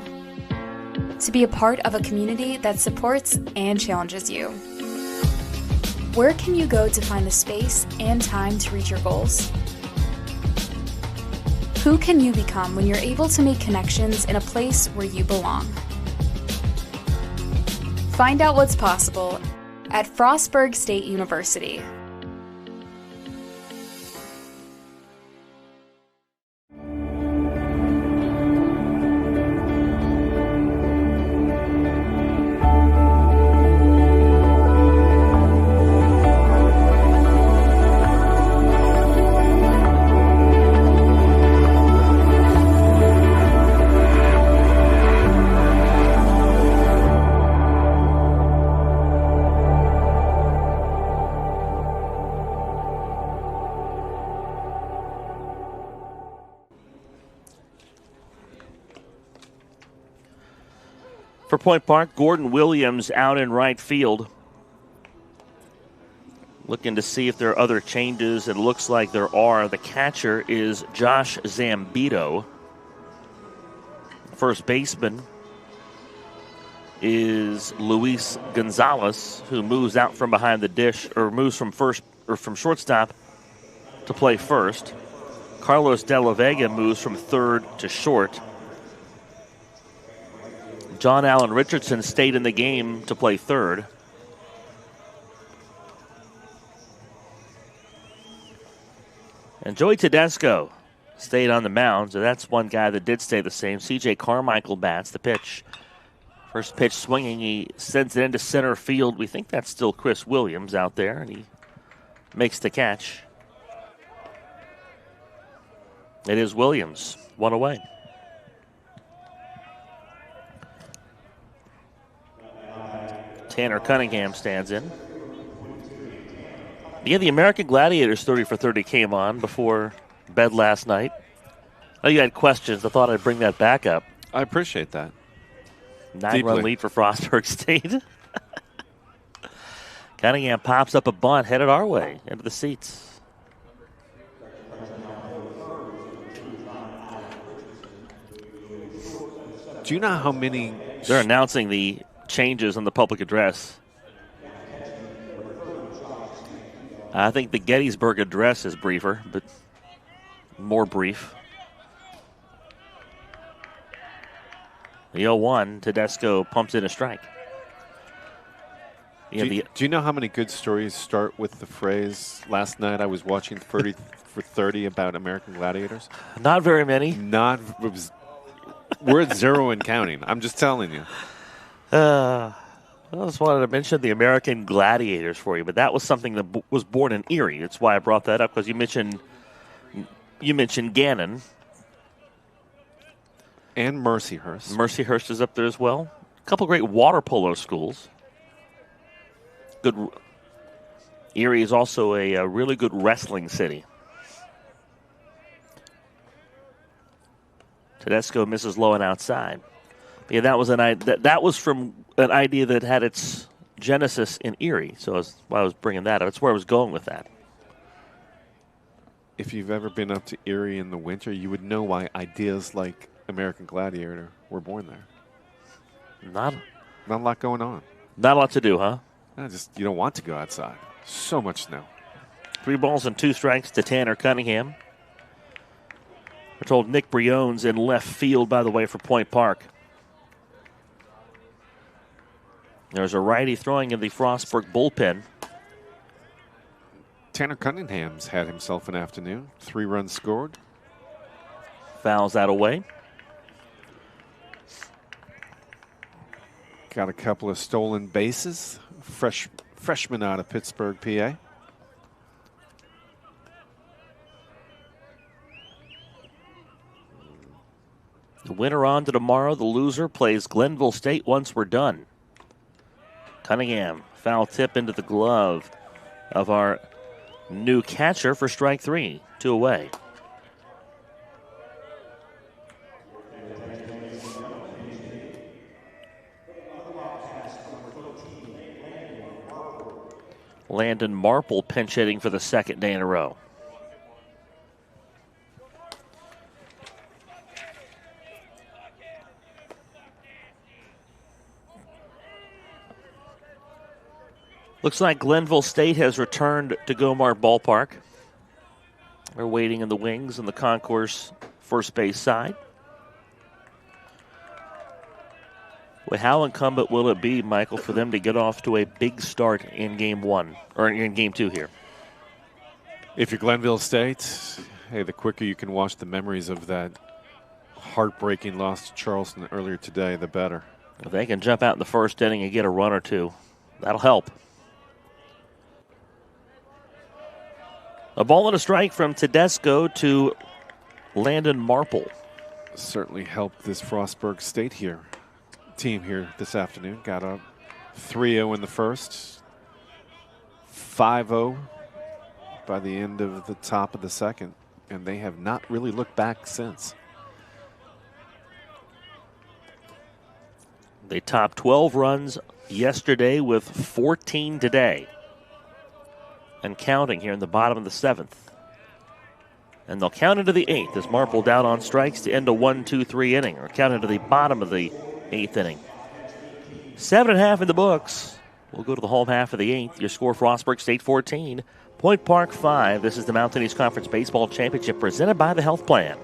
To be a part of a community that supports and challenges you. Where can you go to find the space and time to reach your goals? Who can you become when you're able to make connections in a place where you belong? Find out what's possible at Frostburg State University. For Point Park, Gordon Williams out in right field. Looking to see if there are other changes. It looks like there are. The catcher is Josh Zambito. First baseman is Luis Gonzalez, who moves out from behind the dish, or moves from first or from shortstop to play first. Carlos De La Vega moves from third to short. John Allen Richardson stayed in the game to play third. And Joey Tedesco stayed on the mound, so that's one guy that did stay the same. C.J. Carmichael bats the pitch. First pitch swinging, he sends it into center field. We think that's still Chris Williams out there, and he makes the catch. It is Williams, one away. Tanner Cunningham stands in. Yeah, the American Gladiators 30 for 30 came on before bed last night. Oh, you had questions. I thought I'd bring that back up. I appreciate that. 9-run lead for Frostburg State. Cunningham pops up a bunt headed our way into the seats. Do you know how many... They're announcing the changes on the public address. I think the Gettysburg Address is briefer, but more brief. The 0-1, Tedesco pumps in a strike. Do you know how many good stories start with the phrase, last night I was watching 30 for 30 about American Gladiators? Not very many. We're at 0 and counting. I'm just telling you. I just wanted to mention the American Gladiators for you, but that was something that was born in Erie. That's why I brought that up, because you mentioned Gannon. And Mercyhurst. Mercyhurst is up there as well. A couple great water polo schools. Good. Erie is also a really good wrestling city. Tedesco misses low and outside. Yeah, that was from an idea that had its genesis in Erie. So that's why I was bringing that up. That's where I was going with that. If you've ever been up to Erie in the winter, you would know why ideas like American Gladiator were born there. Not a lot going on. Not a lot to do, huh? You don't want to go outside. So much snow. 3 balls and 2 strikes to Tanner Cunningham. We're told Nick Brione's in left field, by the way, for Point Park. There's a righty throwing in the Frostburg bullpen. Tanner Cunningham's had himself an afternoon. 3 runs scored. Fouls that away. Got a couple of stolen bases. Freshman out of Pittsburgh, PA. The winner on to tomorrow. The loser plays Glenville State once we're done. Cunningham, foul tip into the glove of our new catcher for strike 3. 2 away. Landon Marple pinch hitting for the second day in a row. Looks like Glenville State has returned to Gomart Ballpark. They're waiting in the wings on the concourse first base side. Well, how incumbent will it be, Michael, for them to get off to a big start in Game 1, or in Game 2 here? If you're Glenville State, hey, the quicker you can wash the memories of that heartbreaking loss to Charleston earlier today, the better. If they can jump out in the first inning and get a run or two, that'll help. A ball and a strike from Tedesco to Landon Marple. Certainly helped this Frostburg State team here this afternoon. Got up 3-0 in the first, 5-0 by the end of the top of the second, and they have not really looked back since. They topped 12 runs yesterday with 14 today. And counting here in the bottom of the 7th. And they'll count into the 8th as Marple down on strikes to end a 1-2-3 inning, or count into the bottom of the 8th inning. 7.5 in the books. We'll go to the home half of the 8th. Your score, Frostburg State 14, Point Park 5. This is the Mountain East Conference Baseball Championship presented by the Health Plan.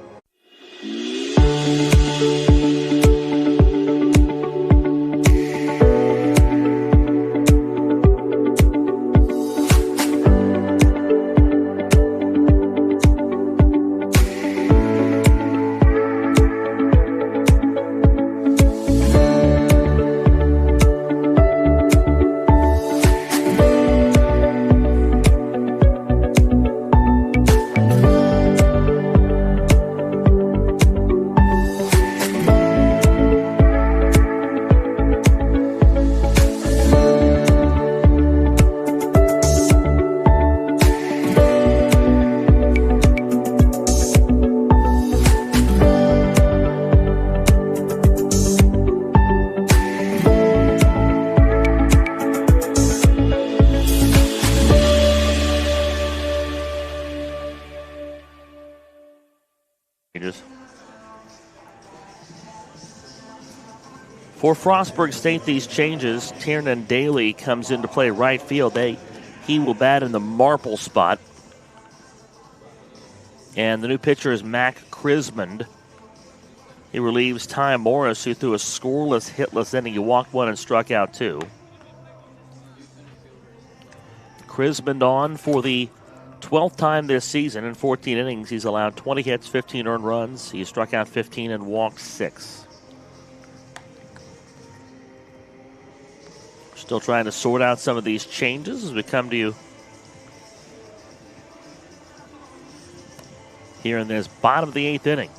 For Frostburg State, these changes, Tiernan Daly comes into play right field. He will bat in the Marple spot. And the new pitcher is Mac Crismond. He relieves Ty Morris, who threw a scoreless, hitless inning. He walked 1 and struck out 2. Crismond on for the 12th time this season. In 14 innings, he's allowed 20 hits, 15 earned runs. He struck out 15 and walked 6. Still trying to sort out some of these changes as we come to you here in this bottom of the 8th inning.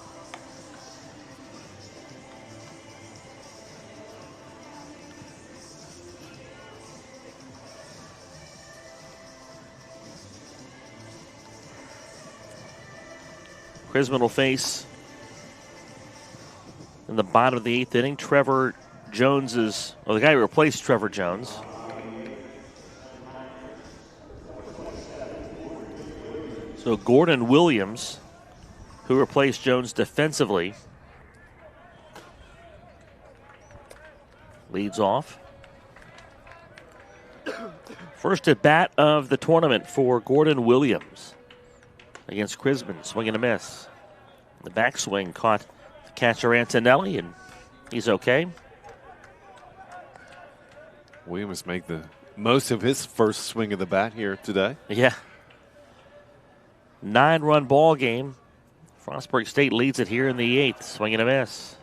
Crismond will face, in the bottom of the 8th inning, Trevor Jones the guy who replaced Trevor Jones. So Gordon Williams, who replaced Jones defensively, leads off. First at bat of the tournament for Gordon Williams against Crismond. Swing and a miss. The backswing caught the catcher Antonelli, and he's okay. Williams make the most of his first swing of the bat here today. Yeah. 9-run ball game. Frostburg State leads it here in the 8th. Swing and a miss.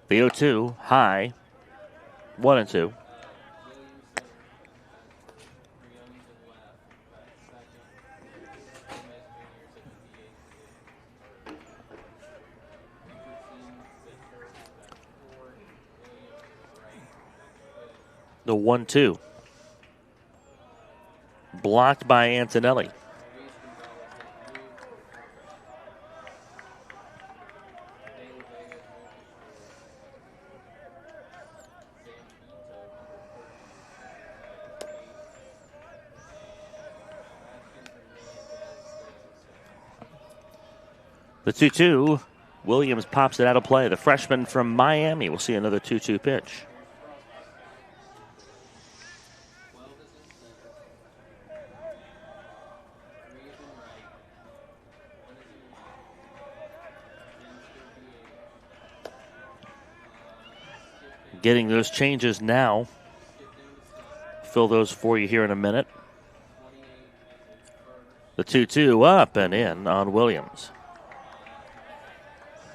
The 0-2 high. 1-2. The 1-2. Blocked by Antonelli. The 2-2. Williams pops it out of play. The freshman from Miami will see another 2-2 pitch. Getting those changes now. Fill those for you here in a minute. The 2-2 up and in on Williams.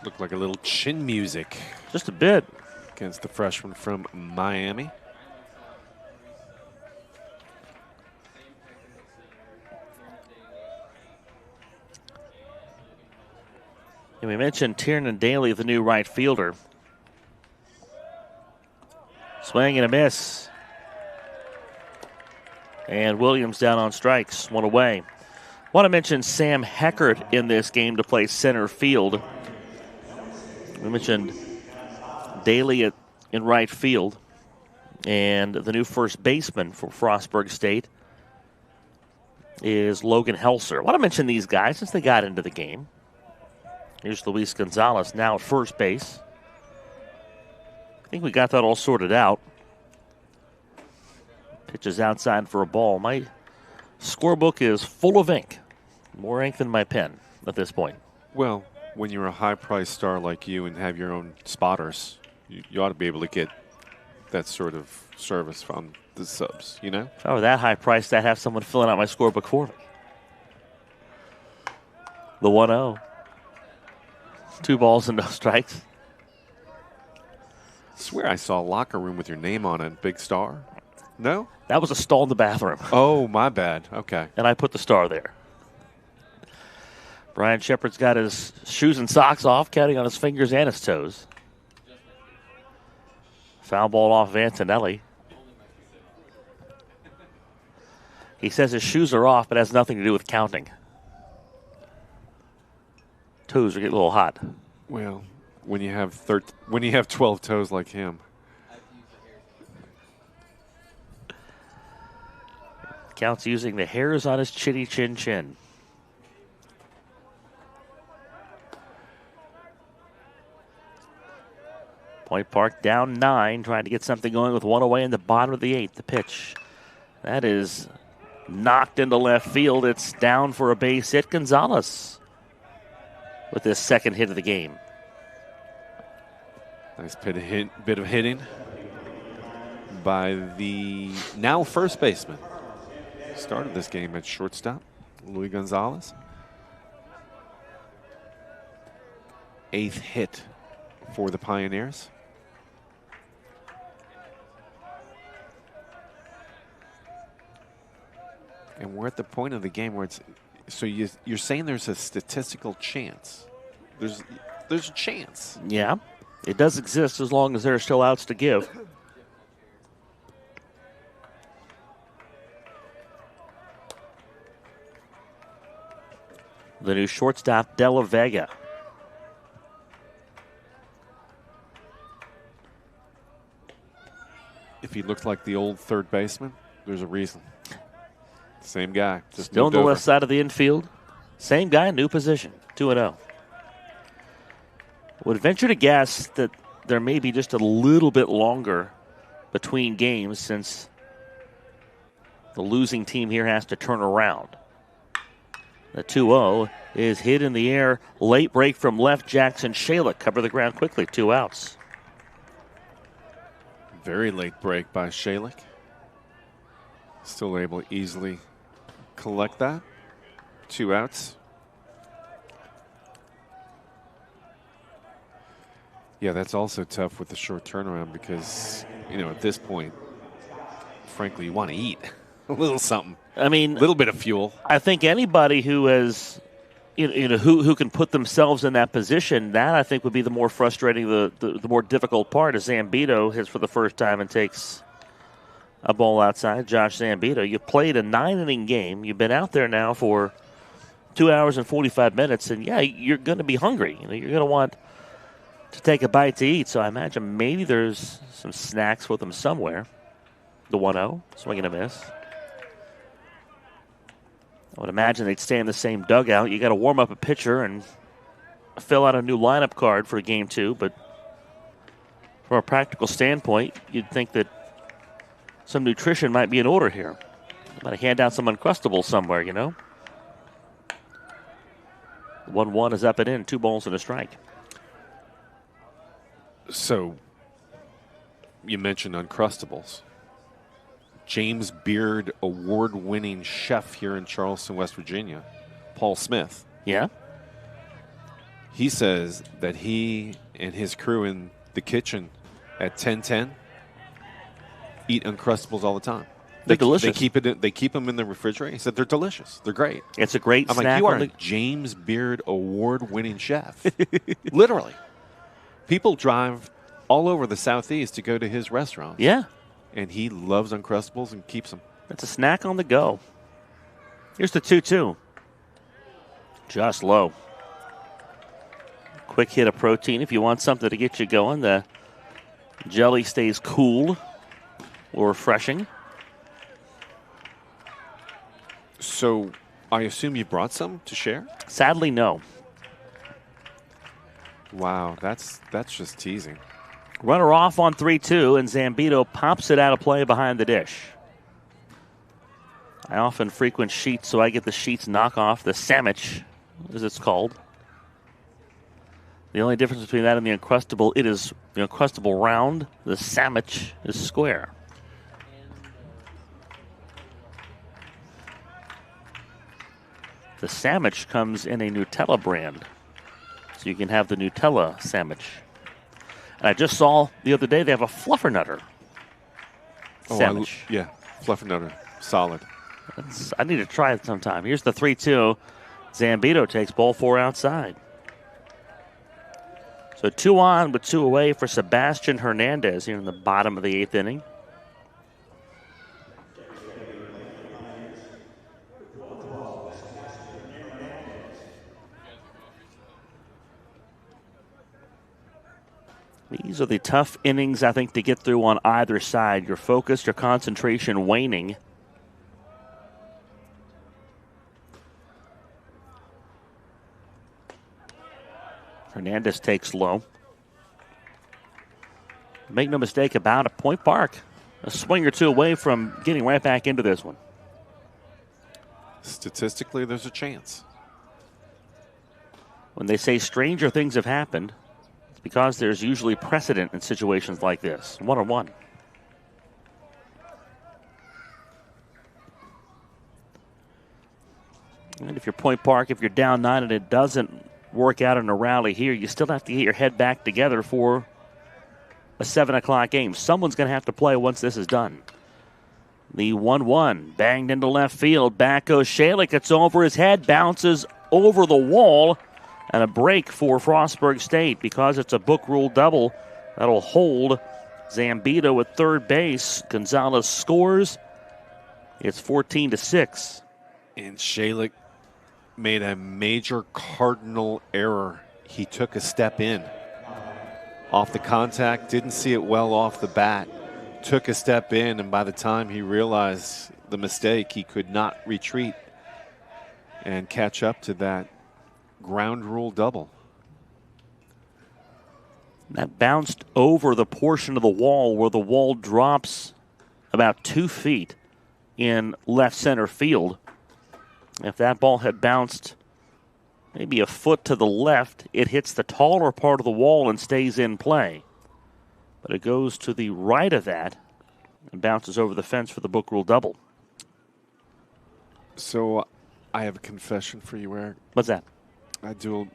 Looked like a little chin music. Just a bit. Against the freshman from Miami. And we mentioned Tiernan Daly, the new right fielder. Swing and a miss. And Williams down on strikes. One away. Want to mention Sam Heckert in this game to play center field. We mentioned Daly in right field. And the new first baseman for Frostburg State is Logan Helser. I want to mention these guys since they got into the game. Here's Luis Gonzalez now at first base. I think we got that all sorted out. Pitches outside for a ball. My scorebook is full of ink. More ink than my pen at this point. Well, when you're a high-priced star like you and have your own spotters, you ought to be able to get that sort of service from the subs, you know? If I were that high-priced, I'd have someone filling out my scorebook for me. The 1-0. 2 balls and no strikes. I swear I saw a locker room with your name on it, Big Star. No? That was a stall in the bathroom. Oh, my bad. Okay. And I put the star there. Brian Shepard's got his shoes and socks off, counting on his fingers and his toes. Foul ball off of Antonelli. He says his shoes are off, but has nothing to do with counting. Toes are getting a little hot. Well, when you have 12 toes like him. Counts using the hairs on his chinny chin. Point Park down 9, trying to get something going with 1 away in the bottom of the 8th. The pitch. That is knocked into left field. It's down for a base hit. Gonzalez with his second hit of the game. Nice bit of hitting by the now first baseman. Started this game at shortstop, Luis Gonzalez. 8th hit for the Pioneers. And we're at the point of the game where it's, so you're saying there's a statistical chance. There's a chance. Yeah, it does exist as long as there are still outs to give. The new shortstop, De La Vega. If he looked like the old third baseman, there's a reason. Same guy. Just still on the over. left side of the infield. Same guy, new position, 2-0. Would venture to guess that there may be just a little bit longer between games since the losing team here has to turn around. The 2-0 is hit in the air. Late break from left. Jackson Shalick cover the ground quickly. 2 outs. Very late break by Shalick. Still able to easily collect that. 2 outs. Yeah, that's also tough with the short turnaround because, at this point, frankly, you want to eat a little something. I mean, a little bit of fuel. I think anybody who has, who can put themselves in that position, that I think would be the more frustrating, the more difficult part. As Zambito hits for the first time and takes a ball outside. Josh Zambito, you played a 9-inning game. You've been out there now for 2 hours and 45 minutes, and yeah, you're going to be hungry. You're going to want to take a bite to eat. So I imagine maybe there's some snacks with them somewhere. The 1-0, swing and a miss. I would imagine they'd stay in the same dugout. You got to warm up a pitcher and fill out a new lineup card for game 2. But from a practical standpoint, you'd think that some nutrition might be in order here. Might have hand out some Uncrustables somewhere, 1-1 is up and in. 2 balls and a strike. So you mentioned Uncrustables. James Beard award-winning chef here in Charleston, West Virginia, Paul Smith. Yeah. He says that he and his crew in the kitchen at 1010 eat Uncrustables all the time. They're delicious. They keep them in the refrigerator. He said they're delicious. They're great. It's a great snack. I'm like, you are a James Beard award-winning chef. Literally. People drive all over the Southeast to go to his restaurants. Yeah. And he loves Uncrustables and keeps them. It's a snack on the go. Here's the 2-2. Just low. Quick hit of protein. If you want something to get you going, the jelly stays cool or refreshing. So I assume you brought some to share? Sadly, no. Wow, that's just teasing. Runner off on 3-2, and Zambito pops it out of play behind the dish. I often frequent Sheets, so I get the Sheets knockoff, the sandwich, as it's called. The only difference between that and the Uncrustable, it is the Uncrustable round, the sandwich is square. The sandwich comes in a Nutella brand, so you can have the Nutella sandwich. And I just saw the other day they have a Fluffernutter sandwich. Yeah, Fluffernutter, solid. I need to try it sometime. Here's the 3-2. Zambito takes ball 4 outside. So 2 on with 2 away for Sebastian Hernandez here in the bottom of the 8th inning. These are the tough innings, I think, to get through on either side. Your focus, your concentration waning. Hernandez takes low. Make no mistake about it, Point Park, a swing or two away from getting right back into this one. statistically, there's a chance. When they say stranger things have happened, it's because there's usually precedent in situations like this. 1-on-1. And if you're Point Park, if you're down 9 and it doesn't work out in a rally here, you still have to get your head back together for a 7 o'clock game. Someone's going to have to play once this is done. The 1-1 banged into left field. Back goes Shalik. It's over his head, bounces over the wall. And a break for Frostburg State because it's a book rule double. That'll hold Zambito at third base. Gonzalez scores. It's 14-6. And Shalik made a major cardinal error. He took a step in off the contact, didn't see it well off the bat, took a step in, and by the time he realized the mistake, he could not retreat and catch up to that ground rule double. That bounced over the portion of the wall where the wall drops about 2 feet in left center field. If that ball had bounced maybe a foot to the left, it hits the taller part of the wall and stays in play. But it goes to the right of that and bounces over the fence for the book rule double. So I have a confession for you, Eric. What's that? I do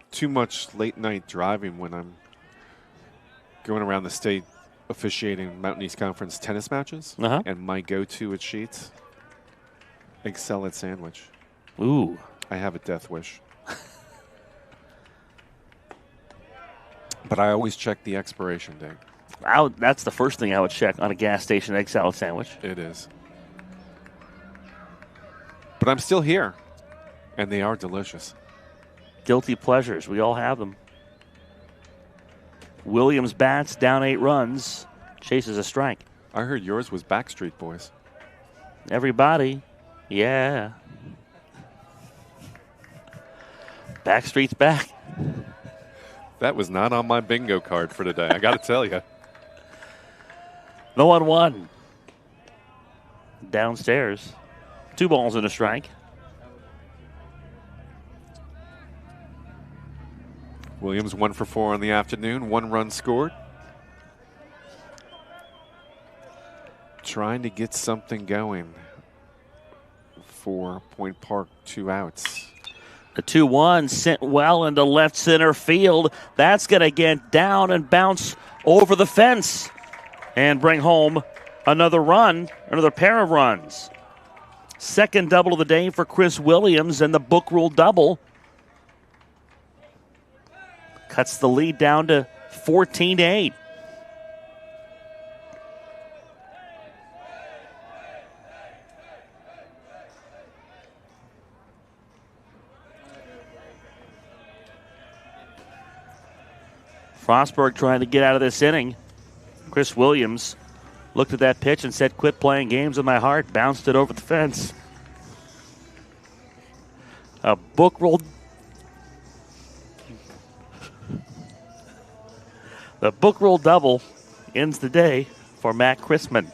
too much late night driving when I'm going around the state officiating Mountain East Conference tennis matches. And my go-to at Sheets, egg salad sandwich. Ooh. I have a death wish. But I always check the expiration date. That's the first thing I would check on a gas station egg salad sandwich. It is. But I'm still here, and they are delicious. Guilty pleasures. We all have them. Williams bats, down 8 runs, chases a strike. I heard yours was Backstreet Boys. Everybody. Yeah. Backstreet's back. That was not on my bingo card for today, I got to tell you. The 1-1. Downstairs. 2 balls and a strike. Williams 1 for 4 on the afternoon, 1 run scored. Trying to get something going for Point Park, 2 outs. The 2-1 sent well into left center field. That's going to get down and bounce over the fence and bring home another run, another pair of runs. Second double of the day for Chris Williams and the book rule double. Cuts the lead down to 14-8. Frostburg trying to get out of this inning. Chris Williams looked at that pitch and said, "Quit playing games with my heart." Bounced it over the fence. A book rule. The book rule double ends the day for Matt Chrisman.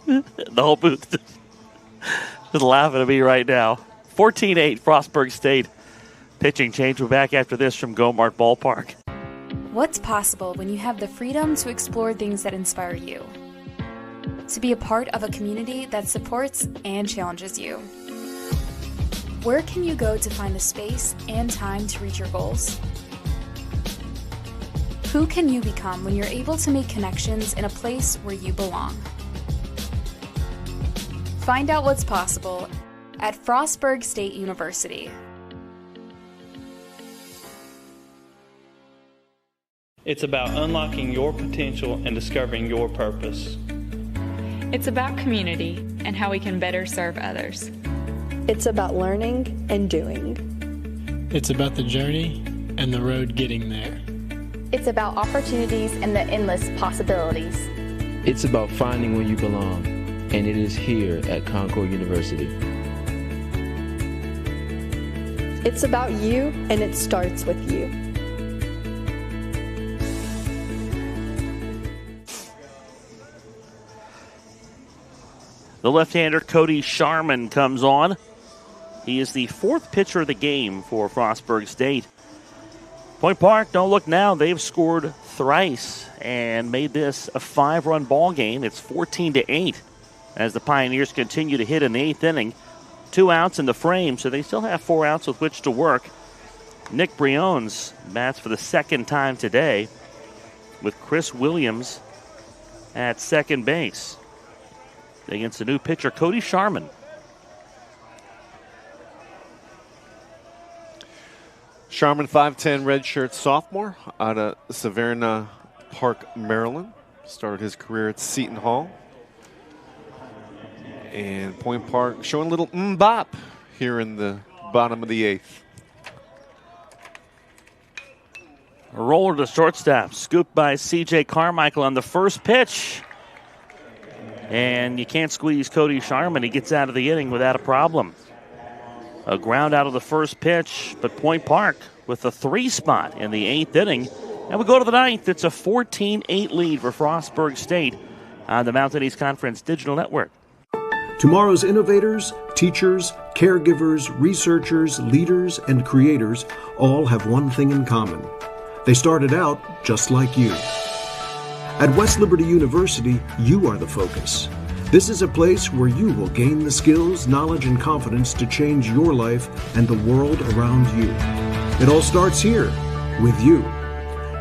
The whole booth just laughing at me right now. 14-8, Frostburg State. Pitching change. We're back after this from Gomart Ballpark. What's possible when you have the freedom to explore things that inspire you? To be a part of a community that supports and challenges you. Where can you go to find the space and time to reach your goals? Who can you become when you're able to make connections in a place where you belong? Find out what's possible at Frostburg State University. It's about unlocking your potential and discovering your purpose. It's about community and how we can better serve others. It's about learning and doing. It's about the journey and the road getting there. It's about opportunities and the endless possibilities. It's about finding where you belong, and it is here at Concord University. It's about you, and it starts with you. The left-hander Cody Sharman comes on. He is the fourth pitcher of the game for Frostburg State. Point Park, don't look now. They've scored thrice and made this a 5-run ball game. It's 14-8 as the Pioneers continue to hit in the 8th inning. 2 outs in the frame, so they still have 4 outs with which to work. Nick Briones bats for the second time today with Chris Williams at second base against the new pitcher, Cody Sharman. Sharman, 5'10", redshirt sophomore out of Savannah Park, Maryland. Started his career at Seton Hall. And Point Park showing a little bop here in the bottom of the 8th. A roller to shortstop, scooped by C.J. Carmichael on the first pitch. And you can't squeeze Cody Sharman. He gets out of the inning without a problem. A ground out of the first pitch, but Point Park with a 3 spot in the 8th inning. And we go to the 9th. It's a 14-8 lead for Frostburg State on the Mountain East Conference Digital Network. Tomorrow's innovators, teachers, caregivers, researchers, leaders, and creators all have one thing in common. They started out just like you. At West Liberty University, you are the focus. This is a place where you will gain the skills, knowledge, and confidence to change your life and the world around you. It all starts here, with you.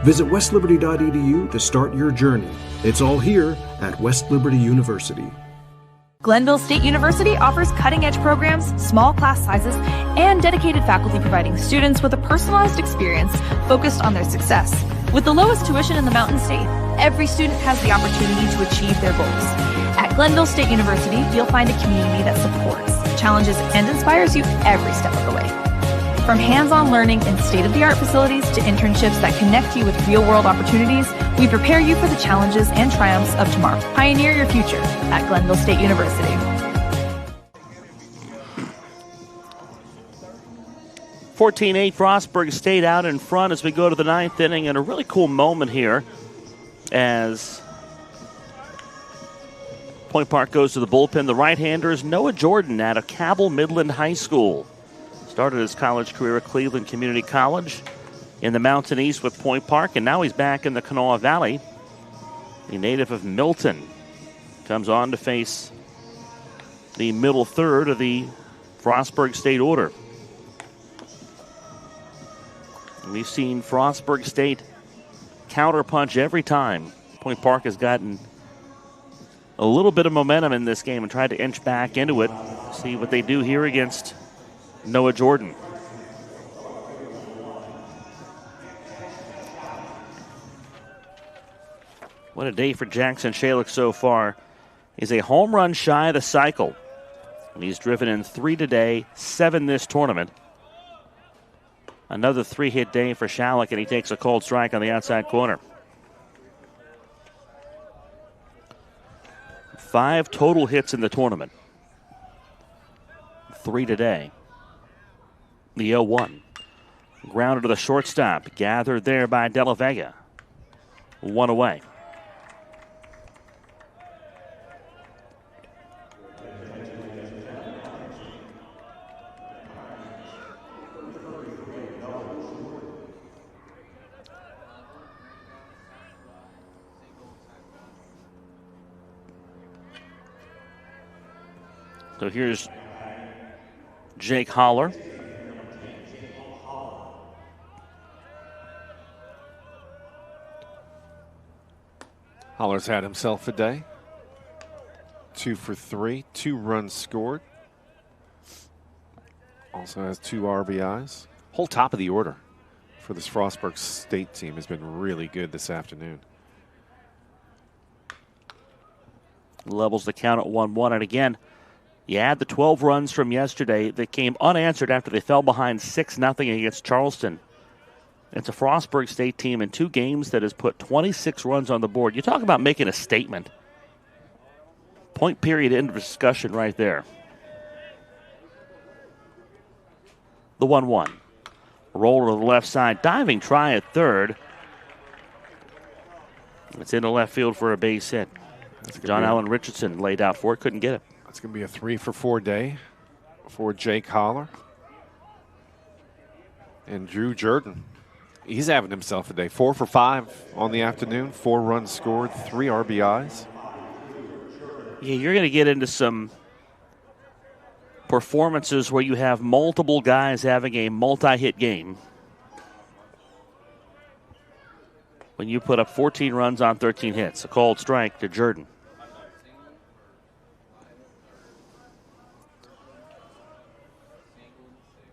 Visit westliberty.edu to start your journey. It's all here at West Liberty University. Glenville State University offers cutting-edge programs, small class sizes, and dedicated faculty providing students with a personalized experience focused on their success. With the lowest tuition in the Mountain State, every student has the opportunity to achieve their goals. At Glenville State University, you'll find a community that supports, challenges, and inspires you every step of the way. From hands-on learning in state-of-the-art facilities to internships that connect you with real-world opportunities, we prepare you for the challenges and triumphs of tomorrow. Pioneer your future at Glenville State University. 14-8, Frostburg State out in front as we go to the 9th inning, and a really cool moment here as Point Park goes to the bullpen. The right-hander is Noah Jordan out of Cabell Midland High School. Started his college career at Cleveland Community College in the Mountain East with Point Park, and now he's back in the Kanawha Valley. The native of Milton comes on to face the middle third of the Frostburg State order. We've seen Frostburg State counterpunch every time Point Park has gotten a little bit of momentum in this game and tried to inch back into it. See what they do here against Noah Jordan. What a day for Jackson Shalick so far. He's a home run shy of the cycle. And he's driven in 3 today, 7 this tournament. Another 3-hit day for Shalick, and he takes a cold strike on the outside corner. 5 total hits in the tournament. 3 today. The 0-1. Grounded to the shortstop. Gathered there by De La Vega. 1 away. So here's Jake Holler. Holler's had himself a day. 2 for 3, 2 runs scored. Also has 2 RBIs. Whole top of the order for this Frostburg State team has been really good this afternoon. Levels the count at 1-1. And again, you add the 12 runs from yesterday that came unanswered after they fell behind 6-0 against Charleston. It's a Frostburg State team in 2 games that has put 26 runs on the board. You talk about making a statement. Point period, end of discussion right there. The 1-1. Roll to the left side. Diving try at third. It's in the left field for a base hit. John Allen Richardson laid out for it. Couldn't get it. It's going to be a 3-for-4 day for Jake Holler. And Drew Jordan, he's having himself a day. 4 for 5 on the afternoon, 4 runs scored, 3 RBIs. Yeah, you're going to get into some performances where you have multiple guys having a multi-hit game. When you put up 14 runs on 13 hits, a called strike to Jordan.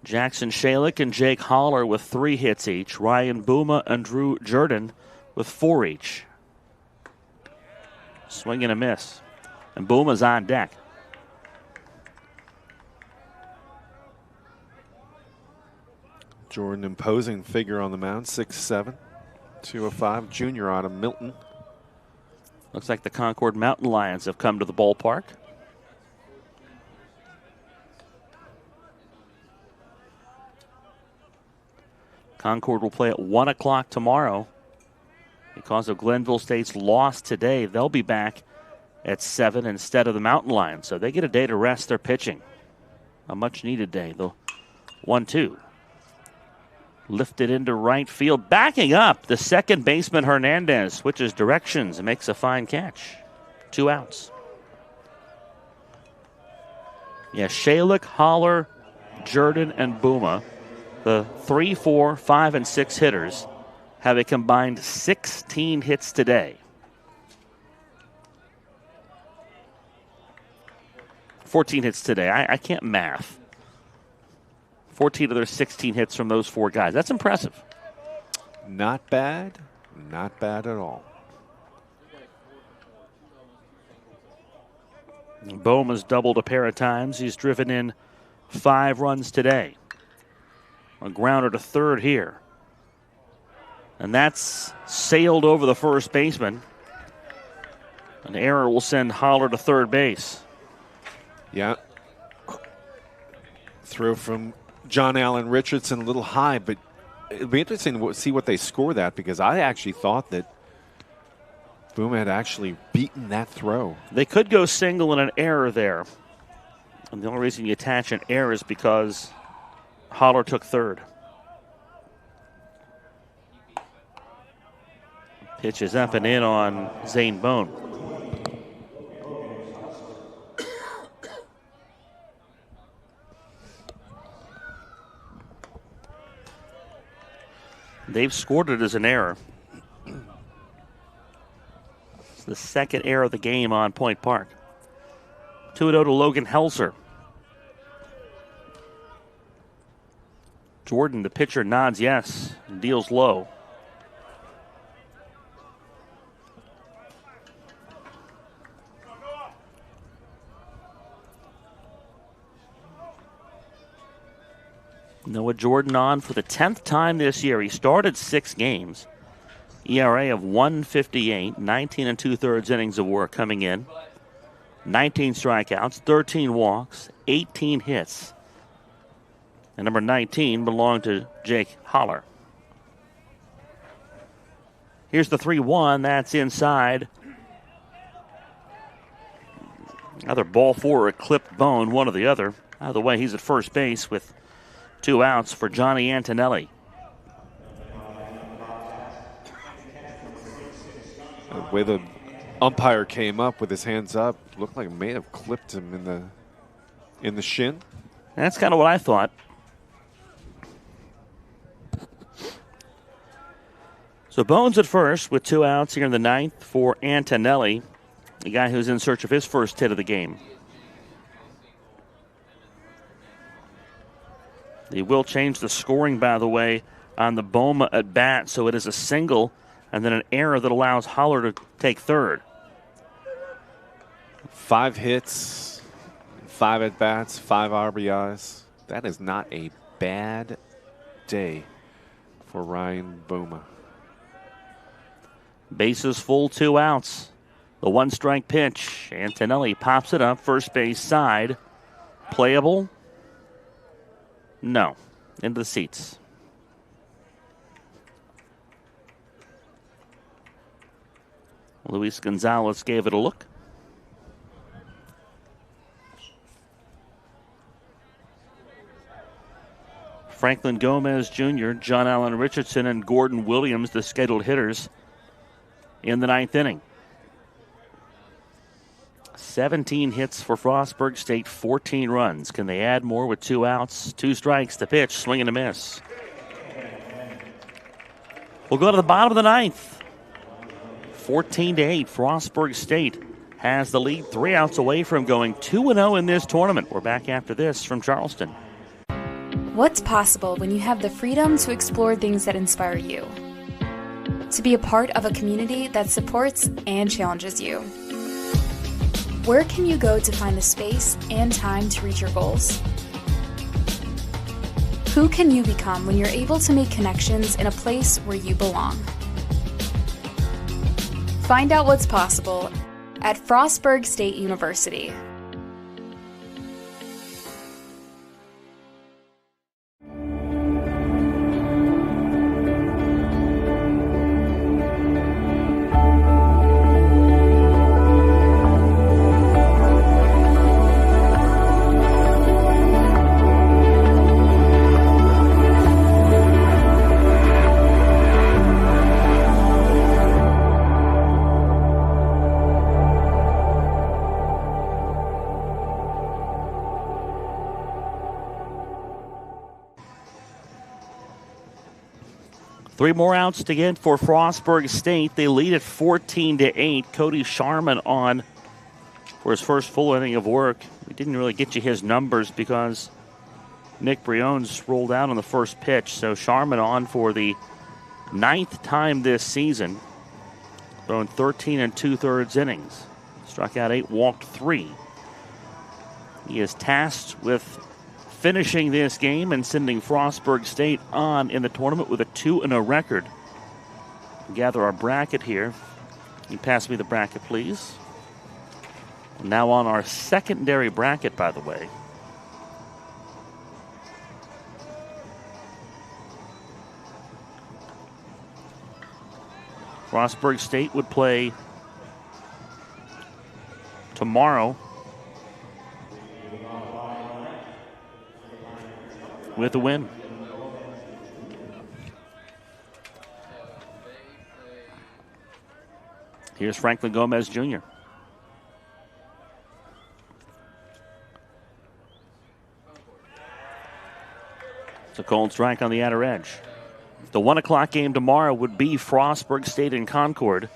Jackson Shalick and Jake Holler with 3 hits each. Ryan Booma and Drew Jordan with 4 each. Swing and a miss. And Booma's on deck. Jordan, imposing figure on the mound, 6'7", 205, junior out of Milton. Looks like the Concord Mountain Lions have come to the ballpark. Concord will play at 1 o'clock tomorrow. Because of Glenville State's loss today, they'll be back at 7 instead of the Mountain Lions. So they get a day to rest their pitching. A much-needed day. The 1-2. Lifted into right field. Backing up, the second baseman Hernandez switches directions and makes a fine catch. 2 outs. Yeah, Shalick, Holler, Jordan, and Booma, the 3, 4, 5, and 6 hitters, have a combined 16 hits today. 14 hits today. I can't math. 14 of their 16 hits from those 4 guys. That's impressive. Not bad. Not bad at all. Boma's doubled a pair of times. He's driven in 5 runs today. A grounder to third here. And that's sailed over the first baseman. An error will send Holler to third base. Yeah. Throw from John Allen Richardson a little high, but it'll be interesting to see what they score that, because I actually thought that Boom had actually beaten that throw. They could go single and an error there. And the only reason you attach an error is because Holler took third. Pitch is up and in on Zane Bone. They've scored it as an error. It's the second error of the game on Point Park. 2-0 to Logan Helser. Jordan, the pitcher, nods yes and deals low. Noah Jordan on for the 10th time this year. He started 6 games. ERA of 1.58, 19 2/3 innings of work coming in. 19 strikeouts, 13 walks, 18 hits. And number 19 belonged to Jake Holler. Here's the 3-1. That's inside. Another ball 4, a clipped Bone, one or the other. Out of the way, he's at first base with 2 outs for Johnny Antonelli. The way the umpire came up with his hands up, looked like it may have clipped him in the shin. That's kind of what I thought. So Bones at first with 2 outs here in the 9th for Antonelli, the guy who's in search of his first hit of the game. They will change the scoring, by the way, on the Boma at bat, so it is a single and then an error that allows Holler to take third. 5 hits, 5 at-bats, 5 RBIs. That is not a bad day for Ryan Boma. Bases full, 2 outs. The 1-strike pitch. Antonelli pops it up, first base side. Playable? No. Into the seats. Luis Gonzalez gave it a look. Franklin Gomez Jr., John Allen Richardson, and Gordon Williams, the scheduled hitters in the 9th inning. 17 hits for Frostburg State, 14 runs. Can they add more with 2 outs? 2 strikes, the pitch, swing and a miss. We'll go to the bottom of the 9th. 14-8, Frostburg State has the lead, 3 outs away from going 2-0 in this tournament. We're back after this from Charleston. What's possible when you have the freedom to explore things that inspire you? To be a part of a community that supports and challenges you. Where can you go to find the space and time to reach your goals? Who can you become when you're able to make connections in a place where you belong? Find out what's possible at Frostburg State University. Three more outs to get for Frostburg State. They lead at 14-8. Cody Sharman on for his first full inning of work. We didn't really get you his numbers because Nick Briones rolled out on the first pitch. So Sharman on for the 9th time this season, throwing 13 2/3 innings. Struck out 8, walked 3. He is tasked with finishing this game and sending Frostburg State on in the tournament with a 2-0 record. Gather our bracket here. Can you pass me the bracket, please? Now on our secondary bracket, by the way. Frostburg State would play tomorrow with a win. Here's Franklin Gomez Jr. It's a cold strike on the outer edge. The 1 o'clock game tomorrow would be Frostburg State in Concord.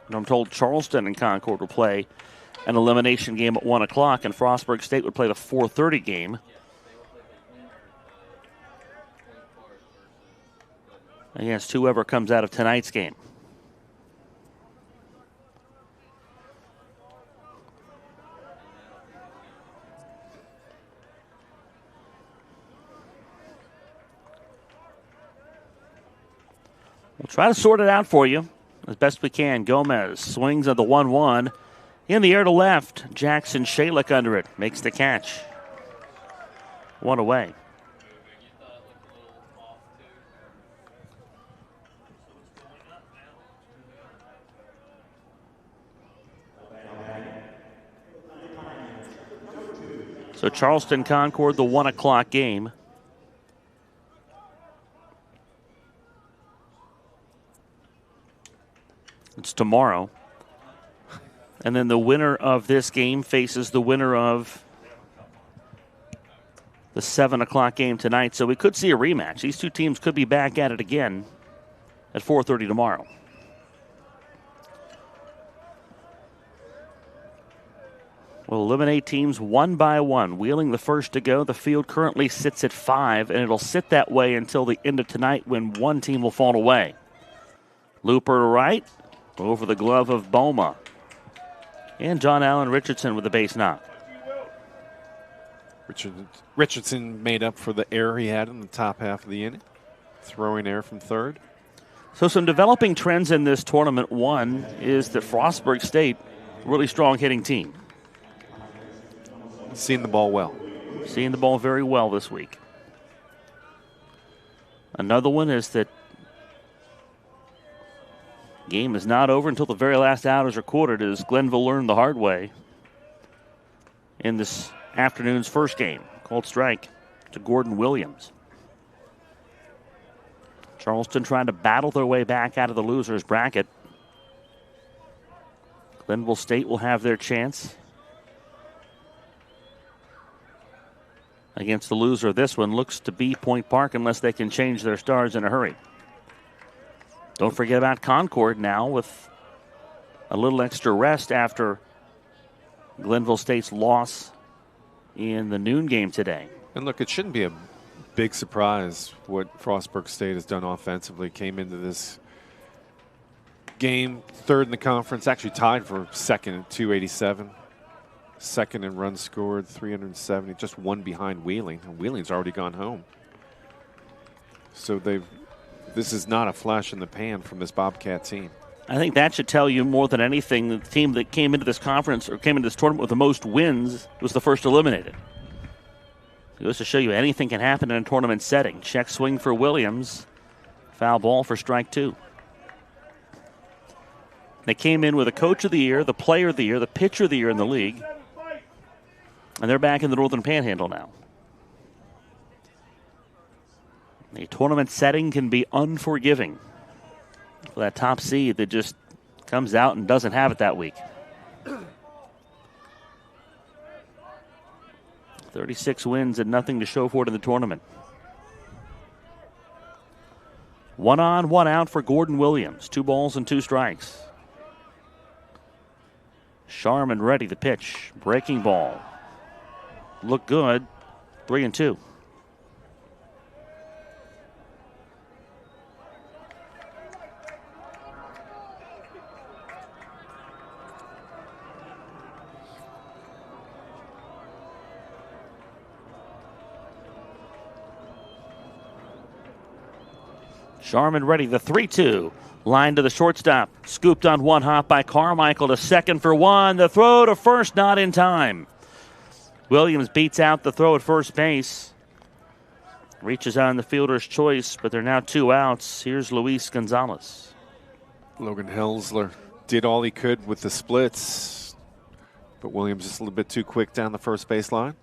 And I'm told Charleston and Concord will play an elimination game at 1 o'clock, and Frostburg State would play the 4:30 game. Against whoever comes out of tonight's game. We'll try to sort it out for you as best we can. Gomez swings at the 1-1. In the air to left, Jackson Shalick under it. Makes the catch. 1 away. So Charleston Concord, the 1 o'clock game. It's tomorrow. And then the winner of this game faces the winner of the 7 o'clock game tonight. So we could see a rematch. These two teams could be back at it again at 4:30 tomorrow. We'll eliminate teams one by one. Wheeling the first to go. The field currently sits at 5, and it'll sit that way until the end of tonight when one team will fall away. Looper to right, over the glove of Boma. And John Allen Richardson with the base knock. Richardson made up for the error he had in the top half of the inning, throwing error from third. So some developing trends in this tournament. One is that Frostburg State, really strong hitting team. Seeing the ball well. Seeing the ball very well this week. Another one is that game is not over until the very last out is recorded, as Glenville learned the hard way in this afternoon's first game. Cold strike to Gordon Williams. Charleston trying to battle their way back out of the loser's bracket. Glenville State will have their chance against the loser of this one. Looks to be Point Park unless they can change their stars in a hurry. Don't forget about Concord now with a little extra rest after Glenville State's loss in the noon game today. And look, it shouldn't be a big surprise what Frostburg State has done offensively. Came into this game third in the conference, actually tied for second at 287. Second in runs scored, 370, just one behind Wheeling. And Wheeling's already gone home. So this is not a flash in the pan from this Bobcat team. I think that should tell you more than anything that the team that came into this conference or came into this tournament with the most wins was the first eliminated. It goes to show you anything can happen in a tournament setting. Check swing for Williams. Foul ball for strike two. They came in with a coach of the year, the player of the year, the pitcher of the year in the league. And they're back in the Northern Panhandle now. A tournament setting can be unforgiving for that top seed that just comes out and doesn't have it that week. 36 wins and nothing to show for it in the tournament. 1 on, 1 out for Gordon Williams. 2 balls and 2 strikes. Sharman ready, the pitch. Breaking ball. Look good. 3-2. Sharman ready, the 3-2. Line to the shortstop. Scooped on one hop by Carmichael to second for one. The throw to first, not in time. Williams beats out the throw at first base. Reaches on the fielder's choice, but they're now 2 outs. Here's Luis Gonzalez. Logan Helsler did all he could with the splits, but Williams just a little bit too quick down the first base line.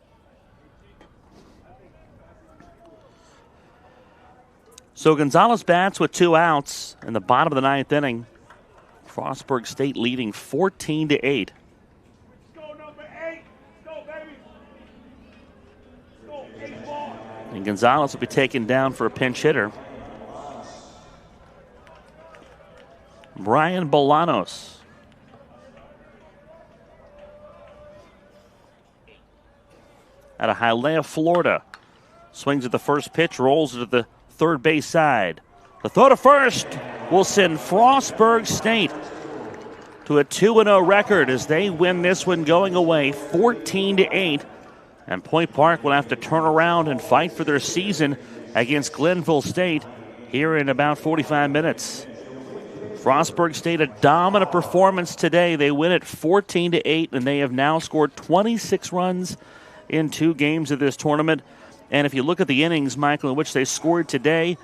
So Gonzalez bats with 2 outs in the bottom of the 9th inning. Frostburg State leading 14-8. And Gonzalez will be taken down for a pinch hitter. Brian Bolanos. Out of Hialeah, Florida. Swings at the first pitch, rolls it to the third base side. The throw to first will send Frostburg State to a 2-0 record as they win this one going away 14-8. And Point Park will have to turn around and fight for their season against Glenville State here in about 45 minutes. Frostburg State, a dominant performance today. They win it 14-8, and they have now scored 26 runs in 2 games of this tournament. And if you look at the innings, Michael, in which they scored today,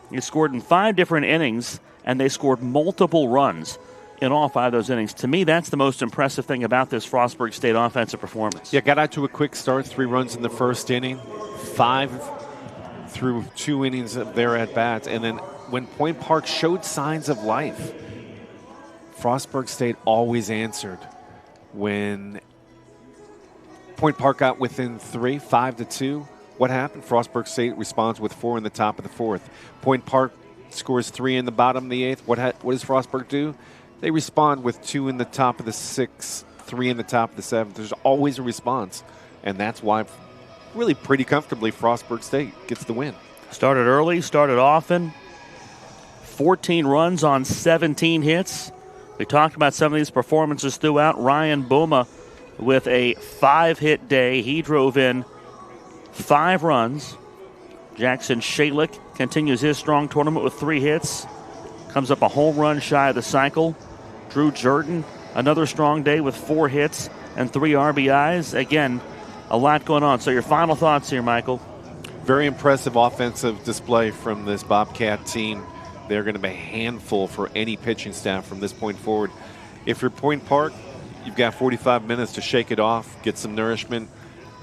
they scored in 5 different innings, and they scored multiple runs in all 5 of those innings. To me, that's the most impressive thing about this Frostburg State offensive performance. Yeah, got out to a quick start, 3 runs in the first inning, 5 through 2 innings of their at-bats. And then when Point Park showed signs of life, Frostburg State always answered. When Point Park got within 3, 5-2, what happened? Frostburg State responds with 4 in the top of the 4th. Point Park scores 3 in the bottom of the 8th. What does Frostburg do? They respond with 2 in the top of the 6th, 3 in the top of the 7th. There's always a response, and that's why really pretty comfortably Frostburg State gets the win. Started early, started often. 14 runs on 17 hits. We talked about some of these performances throughout. Ryan Boma with a 5-hit day. He drove in 5 runs. Jackson Shalick continues his strong tournament with 3 hits. Comes up a home run shy of the cycle. Drew Jordan, another strong day with 4 hits and 3 RBIs. Again, a lot going on. So your final thoughts here, Michael? Very impressive offensive display from this Bobcat team. They're going to be a handful for any pitching staff from this point forward. If you're Point Park, you've got 45 minutes to shake it off, get some nourishment,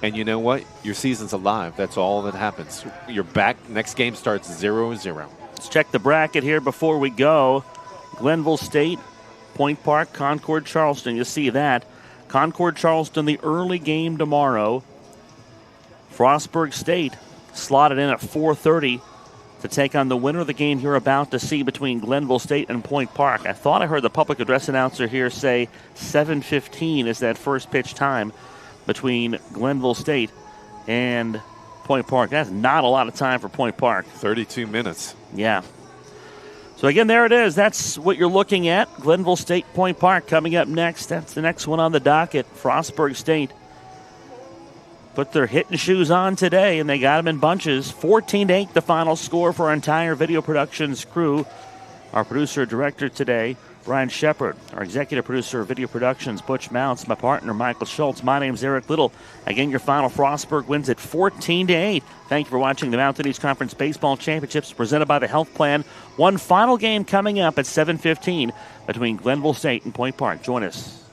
And you know what? Your season's alive. That's all that happens. You're back. Next game starts 0-0. Let's check the bracket here before we go. Glenville State, Point Park, Concord, Charleston. You see that. Concord, Charleston, the early game tomorrow. Frostburg State slotted in at 4:30 to take on the winner of the game you're about to see between Glenville State and Point Park. I thought I heard the public address announcer here say 7:15 is that first pitch time between Glenville State and Point Park. That's not a lot of time for Point Park. 32 minutes. Yeah. So, again, there it is. That's what you're looking at. Glenville State, Point Park coming up next. That's the next one on the docket. Frostburg State put their hitting shoes on today, and they got them in bunches. 14-8 the final score for our entire video productions crew. Our producer-director today, Brian Shepard. Our executive producer of video productions, Butch Mounts. My partner, Michael Schultz. My name's Eric Little. Again, your final Frostburg wins at 14-8. Thank you for watching the Mountain East Conference Baseball Championships presented by the Health Plan. One final game coming up at 7:15 between Glenville State and Point Park. Join us.